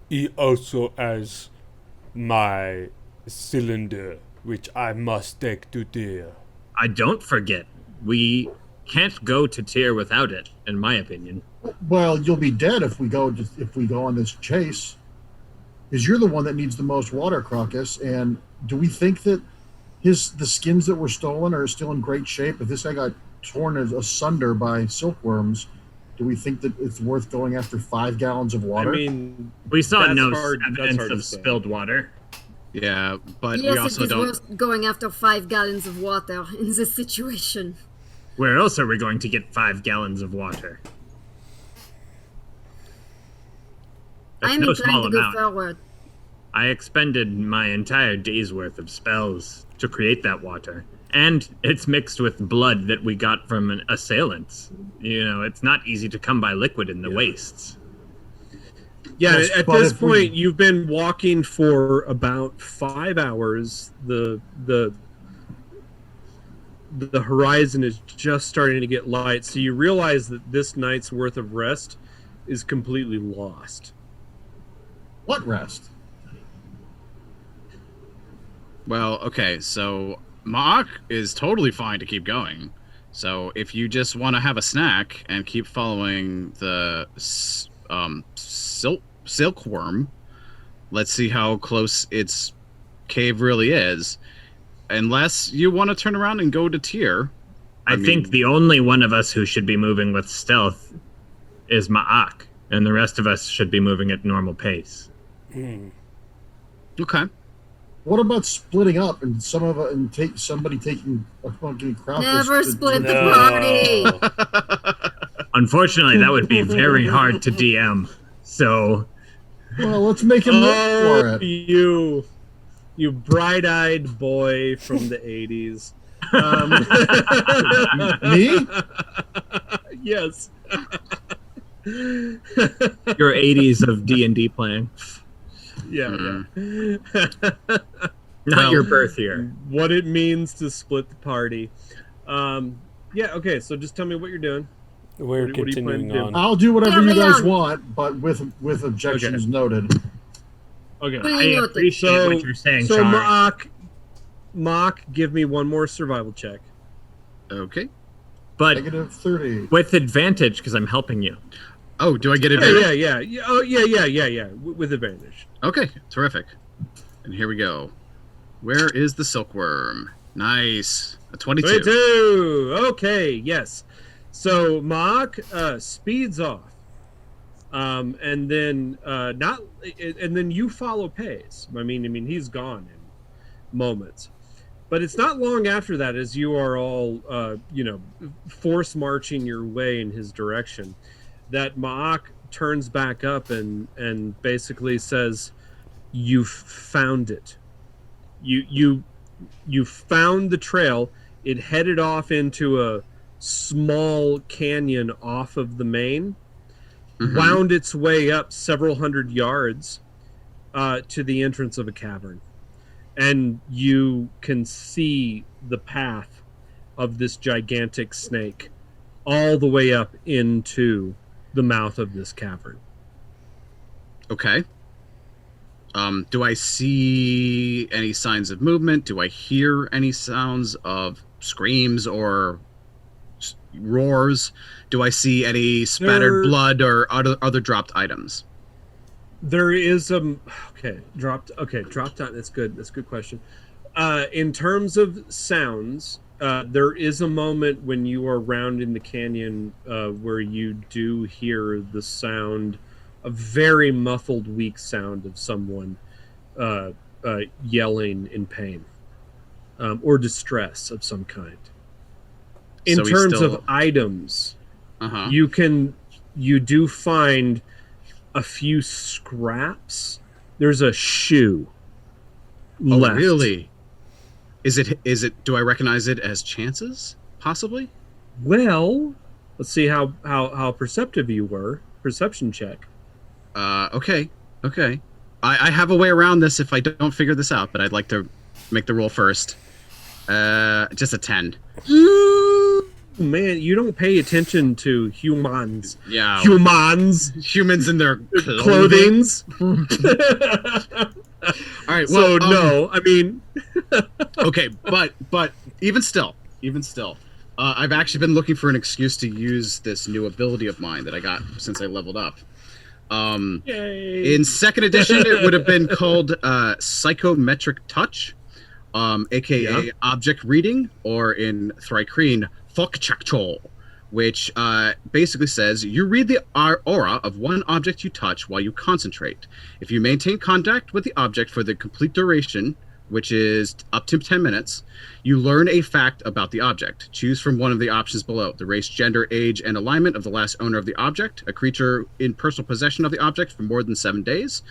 Speaker 4: he also has my cylinder, which I must take to Tyr.
Speaker 7: I don't forget. We can't go to Tyr without it, in my opinion.
Speaker 6: Well, you'll be dead if we go on this chase, because you're the one that needs the most water, Crocus. And do we think that the skins that were stolen are still in great shape? If this guy got torn asunder by silkworms, do we think that it's worth going after 5 gallons of water?
Speaker 1: I mean,
Speaker 7: we saw no evidence of spilled water.
Speaker 3: Yeah, but
Speaker 5: yes,
Speaker 3: we also
Speaker 5: it is
Speaker 3: don't.
Speaker 5: worth going after 5 gallons of water in this situation.
Speaker 7: Where else are we going to get 5 gallons of water?
Speaker 5: I'm inclined to go forward.
Speaker 7: I expended my entire day's worth of spells to create that water. And it's mixed with blood that we got from an assailant. It's not easy to come by liquid in the wastes.
Speaker 1: Yeah,
Speaker 6: Yes,
Speaker 1: at
Speaker 6: but
Speaker 1: this
Speaker 6: if we-
Speaker 1: point, you've been walking for about 5 hours. The horizon is just starting to get light, so you realize that this night's worth of rest is completely lost.
Speaker 6: What rest?
Speaker 3: Well, okay, so Marc is totally fine to keep going. So if you just want to have a snack and keep following the silkworm, let's see how close its cave really is. Unless you want to turn around and go to Tyr.
Speaker 7: I think the only one of us who should be moving with stealth is Ma'ak, and the rest of us should be moving at normal pace.
Speaker 3: Okay.
Speaker 6: What about splitting up and somebody taking a fucking crowd?
Speaker 5: Never split the party.
Speaker 7: Unfortunately, that would be very hard to DM. So,
Speaker 6: well, let's make him look for it.
Speaker 1: You bright-eyed boy from the 80s.
Speaker 6: Me?
Speaker 1: Yes.
Speaker 7: Your 80s of D&D playing.
Speaker 1: Yeah.
Speaker 7: Not your birth year.
Speaker 1: What it means to split the party. Yeah, okay, so just tell me what you're doing.
Speaker 4: We're
Speaker 1: What are you planning
Speaker 4: continuing
Speaker 1: to do?
Speaker 4: on.
Speaker 6: I'll do whatever
Speaker 5: Yeah,
Speaker 6: you guys
Speaker 5: Leon.
Speaker 6: want, but with objections noted.
Speaker 1: Okay.
Speaker 5: What do you
Speaker 7: I
Speaker 5: know?
Speaker 7: appreciate what you're saying,
Speaker 1: So
Speaker 7: Char.
Speaker 1: Mock, give me one more survival check.
Speaker 3: Okay.
Speaker 7: But
Speaker 6: -30.
Speaker 7: with advantage, because I'm helping you.
Speaker 3: Oh, do I get advantage?
Speaker 1: Yeah. Oh, yeah. With advantage.
Speaker 3: Okay, terrific. And here we go. Where is the silkworm? Nice. A 22.
Speaker 1: 22. Okay, yes. So Mock speeds off. And then you follow pace. I mean he's gone in moments. But it's not long after that, as you are all force marching your way in his direction, that Ma'ak turns back up and basically says, "You've found it. You found the trail. It headed off into a small canyon off of the main, wound its way up several hundred yards to the entrance of a cavern. And you can see the path of this gigantic snake all the way up into the mouth of this cavern."
Speaker 3: Okay. Do I see any signs of movement? Do I hear any sounds of screams or roars? Do I see any spattered blood or other dropped items?
Speaker 1: There is dropped out. That's good. That's a good question. In terms of sounds, there is a moment when you are rounding the canyon where you do hear the sound, a very muffled, weak sound of someone yelling in pain or distress of some kind. In terms of items, you do find a few scraps. There's a shoe left.
Speaker 3: Oh, really? Is it? Do I recognize it as chances? Possibly.
Speaker 1: Well, let's see how perceptive you were. Perception check.
Speaker 3: Okay. I have a way around this if I don't figure this out, but I'd like to make the roll first. Just a 10.
Speaker 1: Man, you don't pay attention to humans.
Speaker 3: Yeah. Humans in their
Speaker 1: clothings.
Speaker 3: All right.
Speaker 1: Well,
Speaker 3: So
Speaker 1: no, I mean.
Speaker 3: Okay, but even still, I've actually been looking for an excuse to use this new ability of mine that I got since I leveled up.
Speaker 1: Yay.
Speaker 3: In second edition, it would have been called psychometric touch, aka object reading, or in Thrycreen, Fokchakchol, which basically says you read the aura of one object you touch while you concentrate. If you maintain contact with the object for the complete duration, which is up to 10 minutes, you learn a fact about the object. Choose from one of the options below: the race, gender, age, and alignment of the last owner of the object, a creature in personal possession of the object for more than 7 days.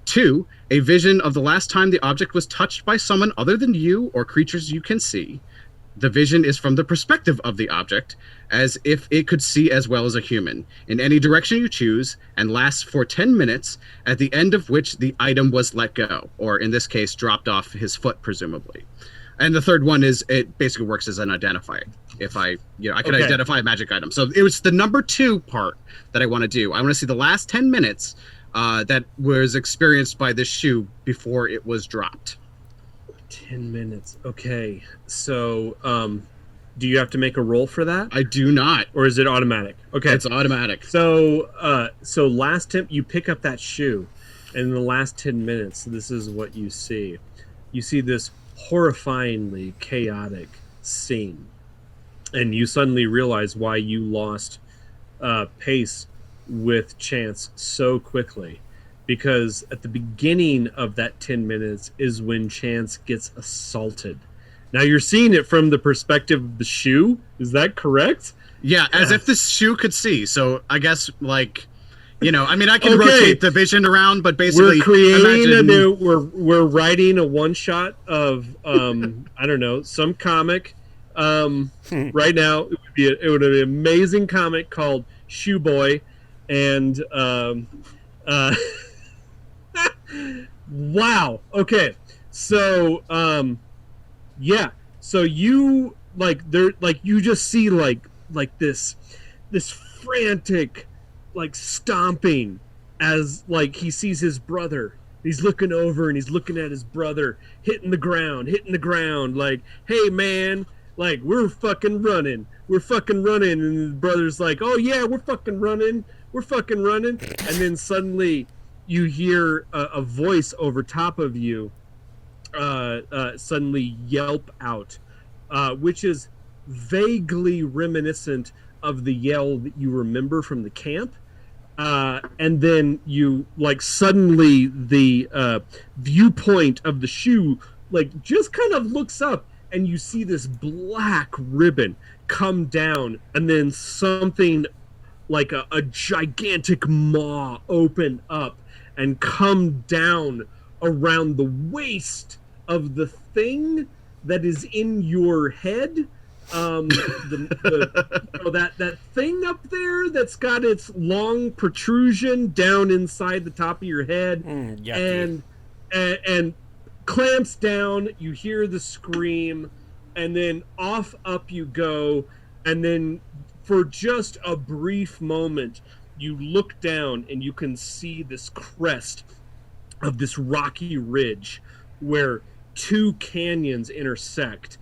Speaker 3: 2, a vision of the last time the object was touched by someone other than you or creatures you can see. The vision is from the perspective of the object, as if it could see as well as a human, in any direction you choose, and lasts for 10 minutes, at the end of which the item was let go, or in this case, dropped off his foot, presumably. And the third one is it basically works as an identifier. If I can identify a magic item. So it was the number 2 part that I want to do. I want to see the last 10 minutes that was experienced by this shoe before it was dropped.
Speaker 1: 10 minutes. Okay. So, do you have to make a roll for that?
Speaker 3: I do not.
Speaker 1: Or is it automatic? Okay.
Speaker 3: It's automatic.
Speaker 1: So, last time you pick up that shoe, and in the last 10 minutes, this is what you see. You see this horrifyingly chaotic scene. And you suddenly realize why you lost pace with Chance so quickly. Because at the beginning of that 10 minutes is when Chance gets assaulted. Now you're seeing it from the perspective of the shoe. Is that correct?
Speaker 3: Yeah, as if the shoe could see. So I guess, like, I mean, I can rotate the vision around, but basically
Speaker 1: we're creating we're writing a one shot of I don't know, some comic. Right now it would be an amazing comic called Shoe Boy, and wow. Okay. So so you you just see this frantic stomping as he sees his brother. He's looking over and he's looking at his brother hitting the ground hey man, we're fucking running, and the brother's like, oh yeah, we're fucking running, and then suddenly you hear a voice over top of you suddenly yelp out, which is vaguely reminiscent of the yell that you remember from the camp. And then you suddenly the viewpoint of the shoe just kind of looks up, and you see this black ribbon come down, and then something like a gigantic maw open up and come down around the waist of the thing that is in your head. That thing up there that's got its long protrusion down inside the top of your head, and clamps down. You hear the scream, and then off up you go, and then for just a brief moment you look down and you can see this crest of this rocky ridge where 2 canyons intersect,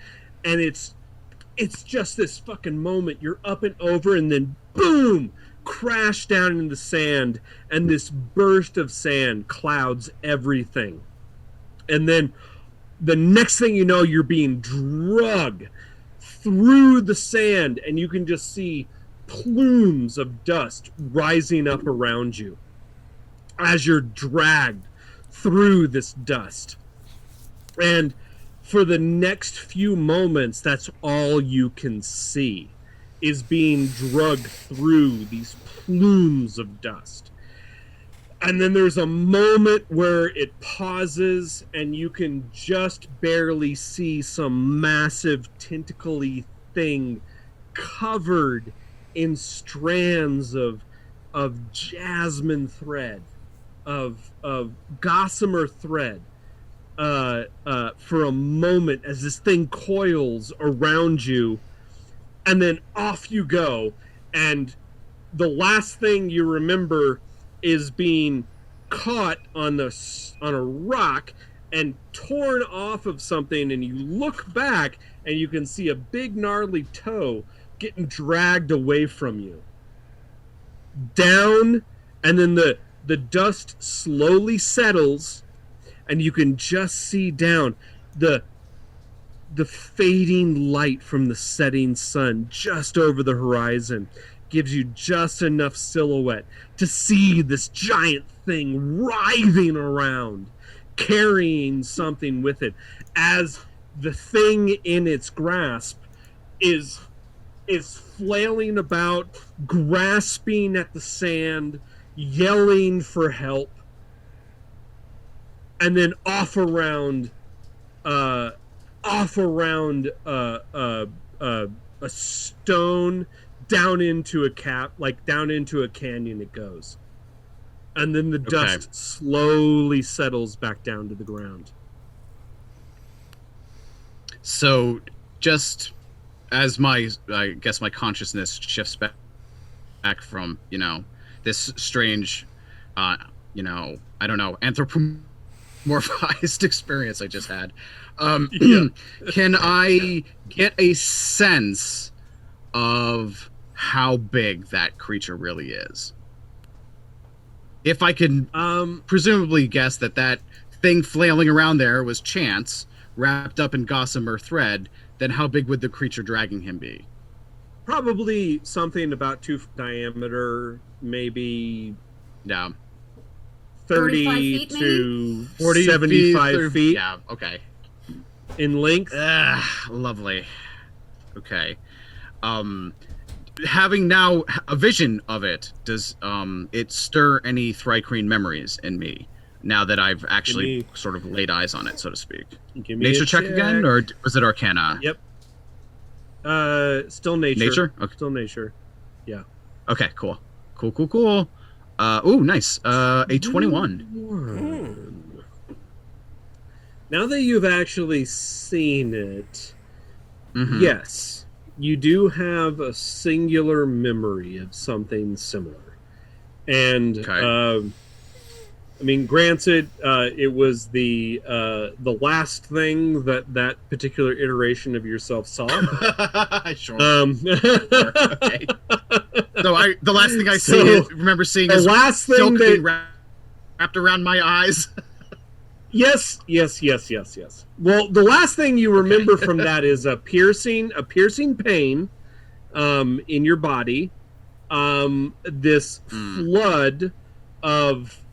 Speaker 1: and it's just this fucking moment. You're up and over, and then boom, crash down in the sand, and this burst of sand clouds everything. And then the next thing you know, you're being dragged through the sand, and you can just see plumes of dust rising up around you as you're dragged through this dust. And for the next few moments, that's all you can see, is being dragged through these plumes of dust. And then there's a moment where it pauses, and you can just barely see some massive tentacle-y thing covered in strands of jasmine thread, of gossamer thread, for a moment as this thing coils around you, and then off you go. And the last thing you remember is being caught on a rock and torn off of something, and you look back and you can see a big gnarly toe getting dragged away from you down, and then the dust slowly settles, and you can just see down the fading light from the setting sun just over the horizon gives you just enough silhouette to see this giant thing writhing around, carrying something with it, as the thing in its grasp is flailing about, grasping at the sand, yelling for help. And then off around off around a stone, down into a down into a canyon it goes. And then the dust slowly settles back down to the ground.
Speaker 3: So, just as I guess my consciousness shifts back from, this strange, I don't know, anthropomorphized experience I just had. Can I get a sense of how big that creature really is? If I can presumably guess that thing flailing around there was chance, wrapped up in gossamer thread, then how big would the creature dragging him be?
Speaker 1: Probably something about 2 foot diameter, maybe 30
Speaker 5: feet,
Speaker 1: to
Speaker 3: 40
Speaker 1: 75 feet.
Speaker 3: Yeah, okay.
Speaker 1: In length.
Speaker 3: Lovely. Okay. Having now a vision of it, does it stir any Thrycreen memories in me now that I've actually sort of laid eyes on it, so to speak?
Speaker 1: Give me
Speaker 3: Nature
Speaker 1: a
Speaker 3: check again, or was it Arcana?
Speaker 1: Yep. Still nature.
Speaker 3: Nature? Okay.
Speaker 1: Still nature. Yeah.
Speaker 3: Okay, cool. Cool. Nice. A 21.
Speaker 1: Now that you've actually seen it, yes, you do have a singular memory of something similar. And I mean, granted, it was the last thing that particular iteration of yourself saw.
Speaker 3: Sure. Okay. So the last thing I remember seeing is
Speaker 1: last thing
Speaker 3: silk
Speaker 1: that
Speaker 3: being wrapped around my eyes.
Speaker 1: Yes. Well, the last thing you remember from that is a piercing pain in your body. This flood of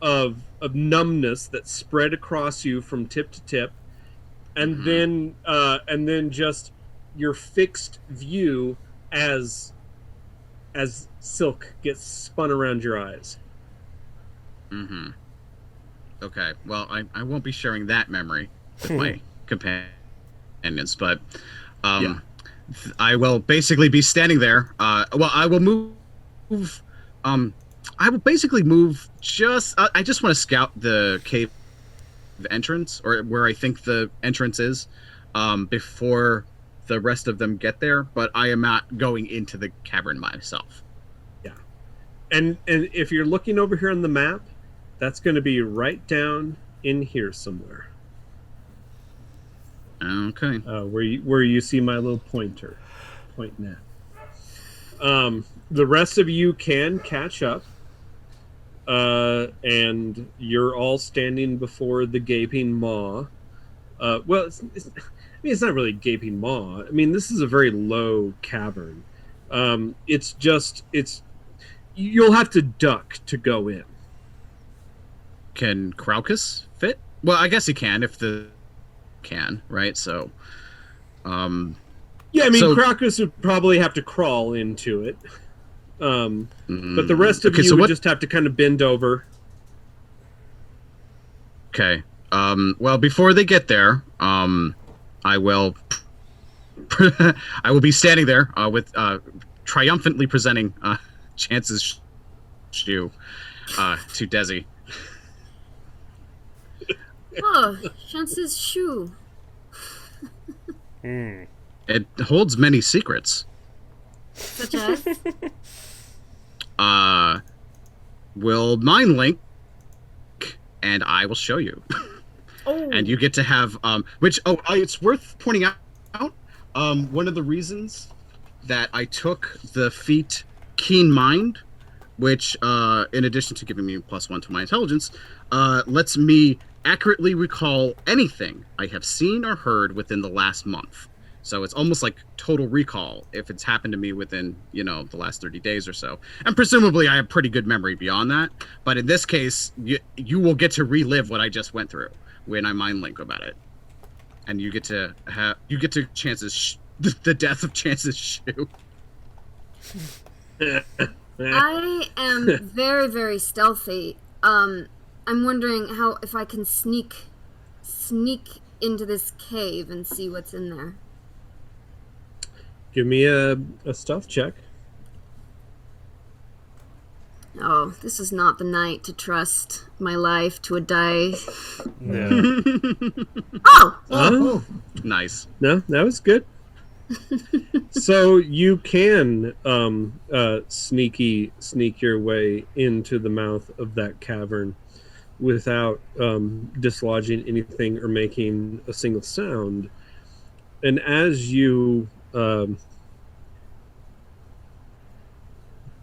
Speaker 1: numbness that spread across you from tip to tip, and then just your fixed view as silk gets spun around your eyes.
Speaker 3: Okay, well, I won't be sharing that memory with my companions, but I will basically be standing there. I will move. I will basically move just... I just want to scout the cave entrance, or where I think the entrance is, before the rest of them get there, but I am not going into the cavern myself.
Speaker 1: Yeah. And if you're looking over here on the map, that's going to be right down in here somewhere.
Speaker 3: Okay.
Speaker 1: Where you see my little pointer pointing at. The rest of you can catch up, and you're all standing before the gaping maw. Well, it's not really gaping maw. I mean, this is a very low cavern. You'll have to duck to go in.
Speaker 3: Can Craucus fit? Well, I guess he can if can, right? So,
Speaker 1: yeah, I mean, Craucus would probably have to crawl into it. But the rest of you would just have to kind of bend over.
Speaker 3: Okay. Well, before they get there, I will I will be standing there with triumphantly presenting Chance's shoe to Desi.
Speaker 5: Oh, Chance's shoe.
Speaker 3: It holds many secrets.
Speaker 5: Such as?
Speaker 3: Will mind link, and I will show you.
Speaker 5: Oh.
Speaker 3: And you get to have it's worth pointing out. One of the reasons that I took the feat Keen Mind, which in addition to giving me +1 to my intelligence, lets me accurately recall anything I have seen or heard within the last month. So it's almost like total recall if it's happened to me within, the last 30 days or so. And presumably I have pretty good memory beyond that. But in this case, you will get to relive what I just went through when I mind link about it. And you get to Chance's the death of Chance's shoe.
Speaker 5: I am very, very stealthy. I'm wondering if I can sneak into this cave and see what's in there.
Speaker 1: Give me a stealth check.
Speaker 5: Oh, this is not the night to trust my life to a die.
Speaker 4: Yeah.
Speaker 5: Oh!
Speaker 3: Nice.
Speaker 1: No, that was good. So you can sneak your way into the mouth of that cavern without dislodging anything or making a single sound. And as you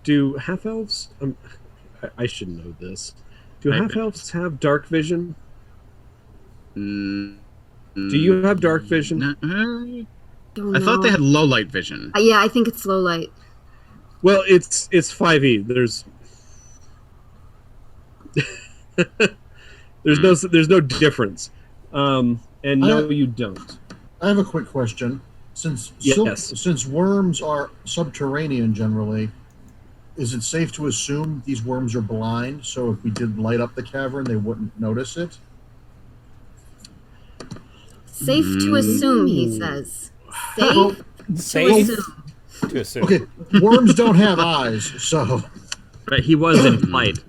Speaker 1: do half-elves? I should know this. Do half-elves have dark vision? Do you have dark vision?
Speaker 3: I thought they had low light vision.
Speaker 5: Yeah, I think it's low light.
Speaker 1: Well, it's 5e. There's no difference. And no, you don't.
Speaker 6: I have a quick question. Since worms are subterranean generally, is it safe to assume these worms are blind? So if we did light up the cavern, they wouldn't notice it?
Speaker 5: Safe to assume, he says. Safe
Speaker 4: to assume.
Speaker 6: Okay, worms don't have eyes, so...
Speaker 7: But he was in flight.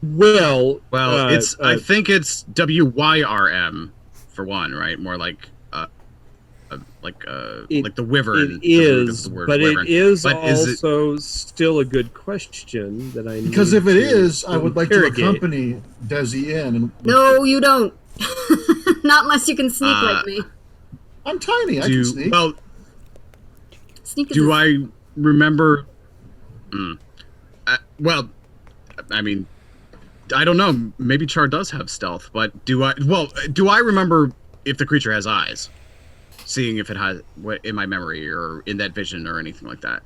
Speaker 1: Well,
Speaker 3: I think it's WYRM for one, right? More like the wyvern.
Speaker 1: It is, but
Speaker 3: wyvern.
Speaker 1: it is
Speaker 3: but
Speaker 1: also still a good question that I need.
Speaker 6: Because if it is, I would like to
Speaker 1: interrogate.
Speaker 6: accompany Desi in. And
Speaker 5: No, you don't. Not unless you can sneak like me.
Speaker 6: I'm tiny. I can sneak.
Speaker 3: Well,
Speaker 5: Sneak is
Speaker 3: do I remember? Well, I mean, I don't know. Maybe Char does have stealth, but do I remember if the creature has eyes? Seeing if it has in my memory or in that vision or anything like that.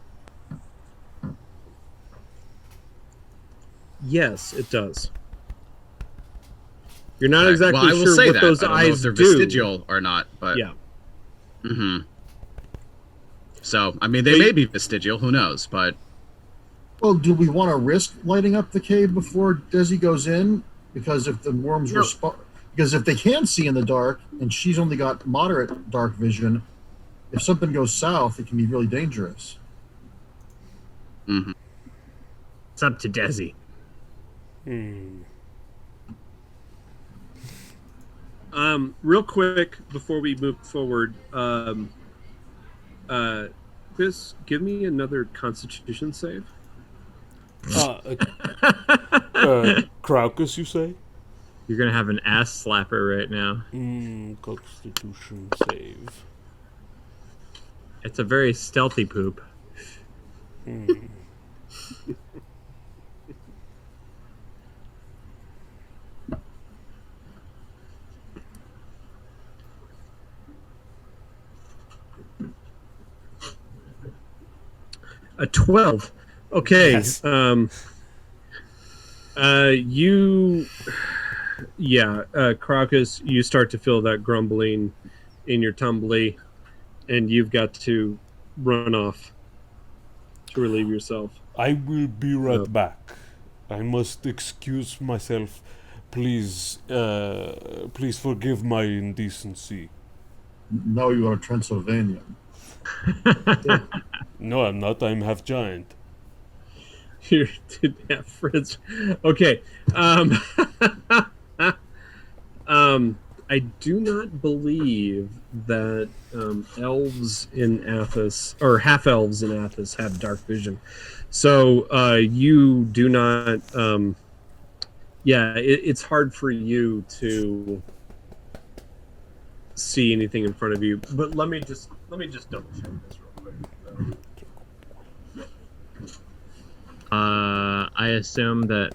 Speaker 1: Yes, it does. You're not
Speaker 3: Okay.
Speaker 1: exactly
Speaker 3: well, I will
Speaker 1: sure
Speaker 3: say
Speaker 1: what
Speaker 3: that.
Speaker 1: those
Speaker 3: I don't know
Speaker 1: eyes
Speaker 3: if they're
Speaker 1: do.
Speaker 3: vestigial or not, but
Speaker 1: Yeah.
Speaker 3: Mm-hmm. So, I mean, they may be vestigial. Who knows? But
Speaker 6: Well, do we want to risk lighting up the cave before Desi goes in? Because if the worms were... Because if they can see in the dark, and she's only got moderate dark vision, if something goes south, it can be really dangerous.
Speaker 3: Mm-hmm.
Speaker 7: It's up to Desi.
Speaker 1: Real quick before we move forward, Chris, give me another Constitution save.
Speaker 4: Crowcus, you say?
Speaker 7: You're gonna have an ass slapper right now.
Speaker 4: Constitution save.
Speaker 7: It's a very stealthy poop.
Speaker 1: A 12. Okay.
Speaker 4: Yes.
Speaker 1: Crocus, you start to feel that grumbling in your tumbly, and you've got to run off to relieve yourself.
Speaker 4: I will be right back. I must excuse myself. Please forgive my indecency.
Speaker 6: No, you are Transylvanian.
Speaker 4: No, I'm not. I'm half giant.
Speaker 1: You did have friends. Okay. I do not believe that elves in Athos, or half-elves in Athos, have dark vision. So you do not... it's hard for you to see anything in front of you. But let me just double check this real quick.
Speaker 7: I assume that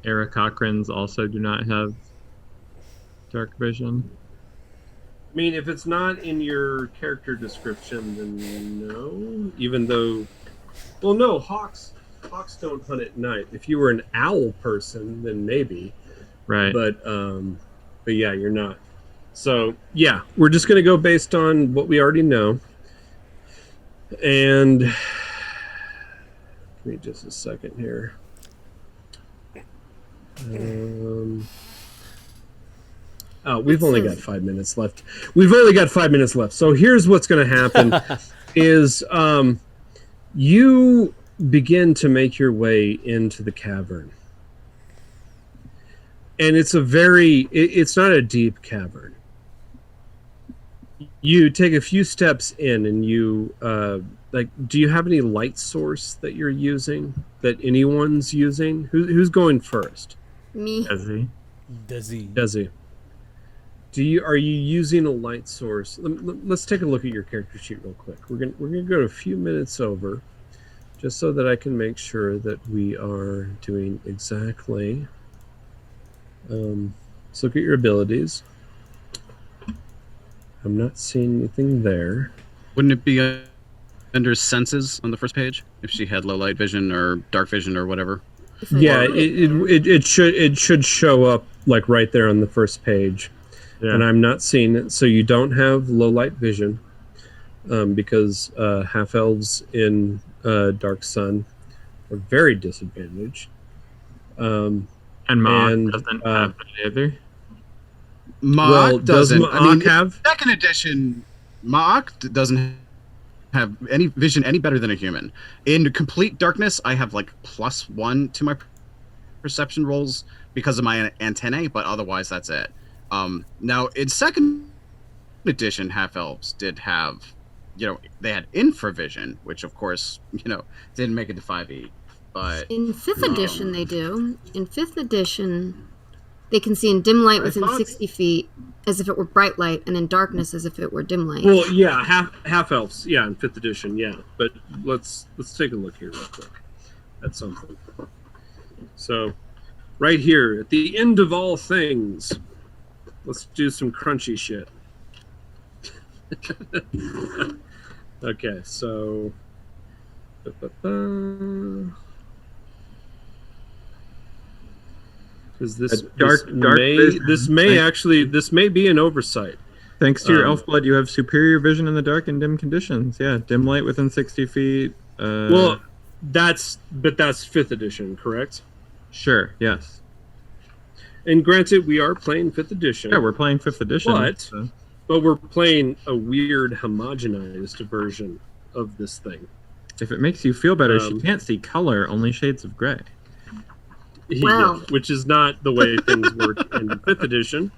Speaker 7: Eric Cochrans also do not have dark vision.
Speaker 1: I mean, if it's not in your character description, then no. Even though, well, no, hawks don't hunt at night. If you were an owl person, then maybe.
Speaker 7: Right.
Speaker 1: But yeah, you're not. So yeah, we're just gonna go based on what we already know. And give me just a second here. We've only got 5 minutes left. So here's what's going to happen is you begin to make your way into the cavern. And it's it's not a deep cavern. You take a few steps in and you, do you have any light source that you're using, that anyone's using? Who's going first?
Speaker 5: Me.
Speaker 4: Desi.
Speaker 1: Are you using a light source? Let's take a look at your character sheet real quick. We're gonna go a few minutes over, just so that I can make sure that we are doing exactly. Let's look at your abilities. I'm not seeing anything there.
Speaker 3: Wouldn't it be under senses on the first page if she had low light vision or dark vision or whatever?
Speaker 1: Yeah, it should show up like right there on the first page. Yeah. And I'm not seeing it, so you don't have low light vision, because half elves in Dark Sun are very disadvantaged.
Speaker 2: And Ma'ak doesn't have it either.
Speaker 3: Ma'ak doesn't.
Speaker 1: Ma'ak have?
Speaker 3: Second edition, Ma'ak doesn't have any vision any better than a human. In complete darkness, I have like +1 to my perception rolls because of my antennae, but otherwise that's it. Now, in second edition, half-elves did have, they had infravision, which, of course, didn't make it to 5e. But
Speaker 5: in 5th edition, they do. In 5th edition, they can see in dim light within 60 feet as if it were bright light, and in darkness as if it were dim light.
Speaker 1: Well, yeah, half-elves, yeah, in 5th edition, yeah. But let's take a look here real quick at something. So, right here, at the end of all things... Let's do some crunchy shit. Okay, so... Because this may be an oversight.
Speaker 2: Thanks to your elf blood, you have superior vision in the dark and dim conditions. Yeah, dim light within 60 feet.
Speaker 1: Well, that's 5th edition, correct?
Speaker 2: Sure, yes.
Speaker 1: And granted, we are playing 5th edition.
Speaker 2: Yeah, we're playing 5th edition.
Speaker 1: But we're playing a weird homogenized version of this thing.
Speaker 2: If it makes you feel better, she can't see color, only shades of gray.
Speaker 5: Well.
Speaker 1: Yeah, which is not the way things work in 5th edition.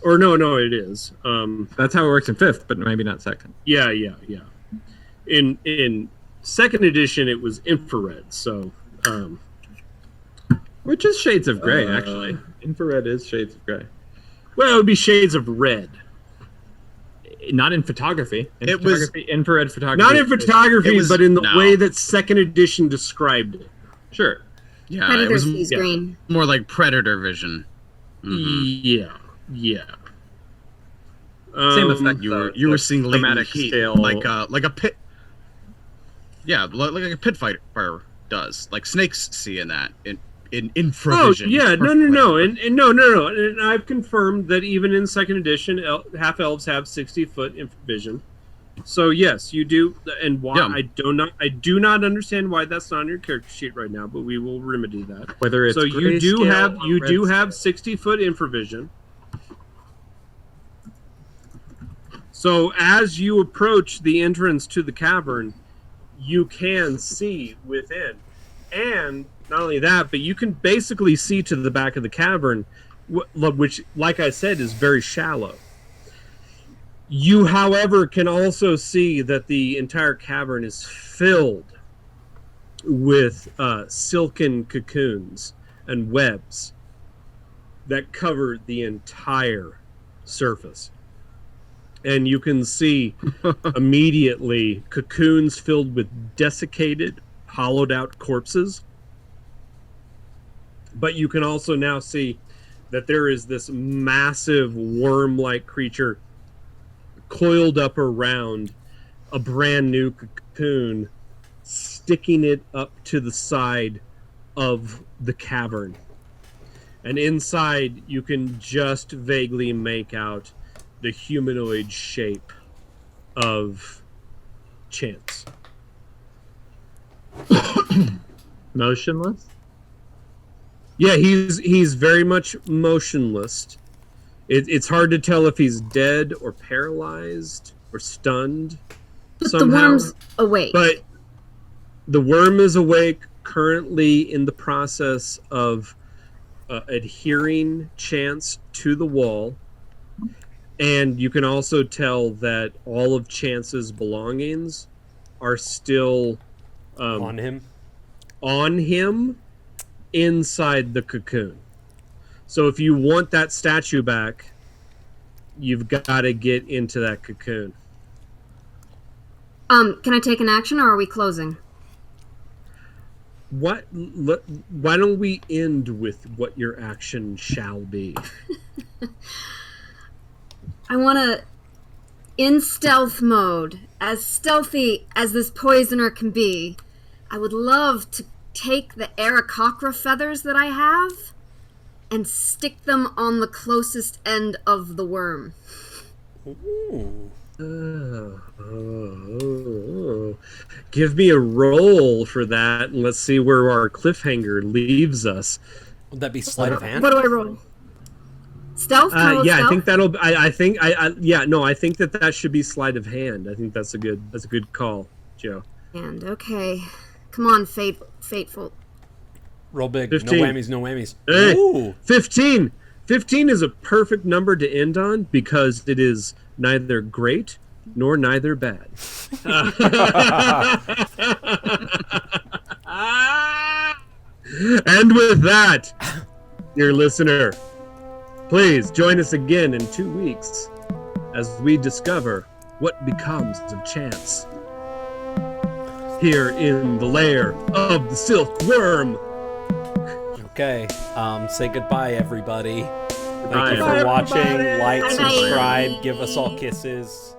Speaker 1: Or no, it is.
Speaker 2: That's how it works in 5th, but maybe not 2nd.
Speaker 1: Yeah. In 2nd edition, it was infrared, so...
Speaker 2: Which is shades of gray, actually. Infrared is shades of gray.
Speaker 1: Well, it would be shades of red.
Speaker 2: Not in photography. Infrared photography.
Speaker 1: Not in photography, but in the way that 2nd edition described it.
Speaker 2: Sure.
Speaker 5: Yeah, Predator sees green.
Speaker 3: More like predator vision.
Speaker 1: Mm-hmm. Yeah.
Speaker 2: Same effect.
Speaker 3: You were seeing latent heat,
Speaker 2: scale,
Speaker 3: like a pit. Yeah, like a pit fighter does. Like snakes see in that. In infravision.
Speaker 1: Oh yeah, no, and I've confirmed that even in 2nd edition, half elves have 60-foot infravision. So yes, you do, and why? Yeah. I do not understand why that's not on your character sheet right now, but we will remedy that.
Speaker 2: Whether it's
Speaker 1: you do have 60-foot infravision. So as you approach the entrance to the cavern, you can see within, and not only that, but you can basically see to the back of the cavern, which, like I said, is very shallow. You, however, can also see that the entire cavern is filled with silken cocoons and webs that cover the entire surface. And you can see immediately cocoons filled with desiccated, hollowed out corpses. But you can also now see that there is this massive worm-like creature coiled up around a brand new cocoon, sticking it up to the side of the cavern. And inside, you can just vaguely make out the humanoid shape of Chance.
Speaker 2: Motionless?
Speaker 1: Yeah, he's very much motionless. It's hard to tell if he's dead or paralyzed or stunned.
Speaker 5: But
Speaker 1: somehow.
Speaker 5: the worm's awake.
Speaker 1: But the worm is awake, currently in the process of adhering Chance to the wall. And you can also tell that all of Chance's belongings are still
Speaker 4: On him
Speaker 1: inside the cocoon. So if you want that statue back, you've got to get into that cocoon.
Speaker 5: Can I take an action, or are we closing?
Speaker 1: Why don't we end with what your action shall be?
Speaker 5: I want to, in stealth mode, as stealthy as this poisoner can be, I would love to take the Aarakocra feathers that I have and stick them on the closest end of the worm.
Speaker 4: Ooh.
Speaker 1: Give me a roll for that, and let's see where our cliffhanger leaves us.
Speaker 4: Would that be sleight of hand?
Speaker 5: What do I roll? Stealth?
Speaker 1: Yeah,
Speaker 5: stealth?
Speaker 1: I think that'll. I think I think that should be sleight of hand. I think that's a good call, Joe.
Speaker 5: And okay, come on, fateful.
Speaker 4: Roll big.
Speaker 1: 15.
Speaker 4: No whammies. No whammies.
Speaker 1: Hey,
Speaker 4: Ooh.
Speaker 1: 15. 15 is a perfect number to end on because it is neither great nor neither bad. And with that, dear listener, please join us again in 2 weeks as we discover what becomes of Chance here in the lair of the silkworm.
Speaker 4: Okay. Say goodbye, everybody. Thank
Speaker 1: Goodbye,
Speaker 4: you for watching.
Speaker 1: everybody.
Speaker 4: Like,
Speaker 5: Bye-bye.
Speaker 4: subscribe, give us all kisses.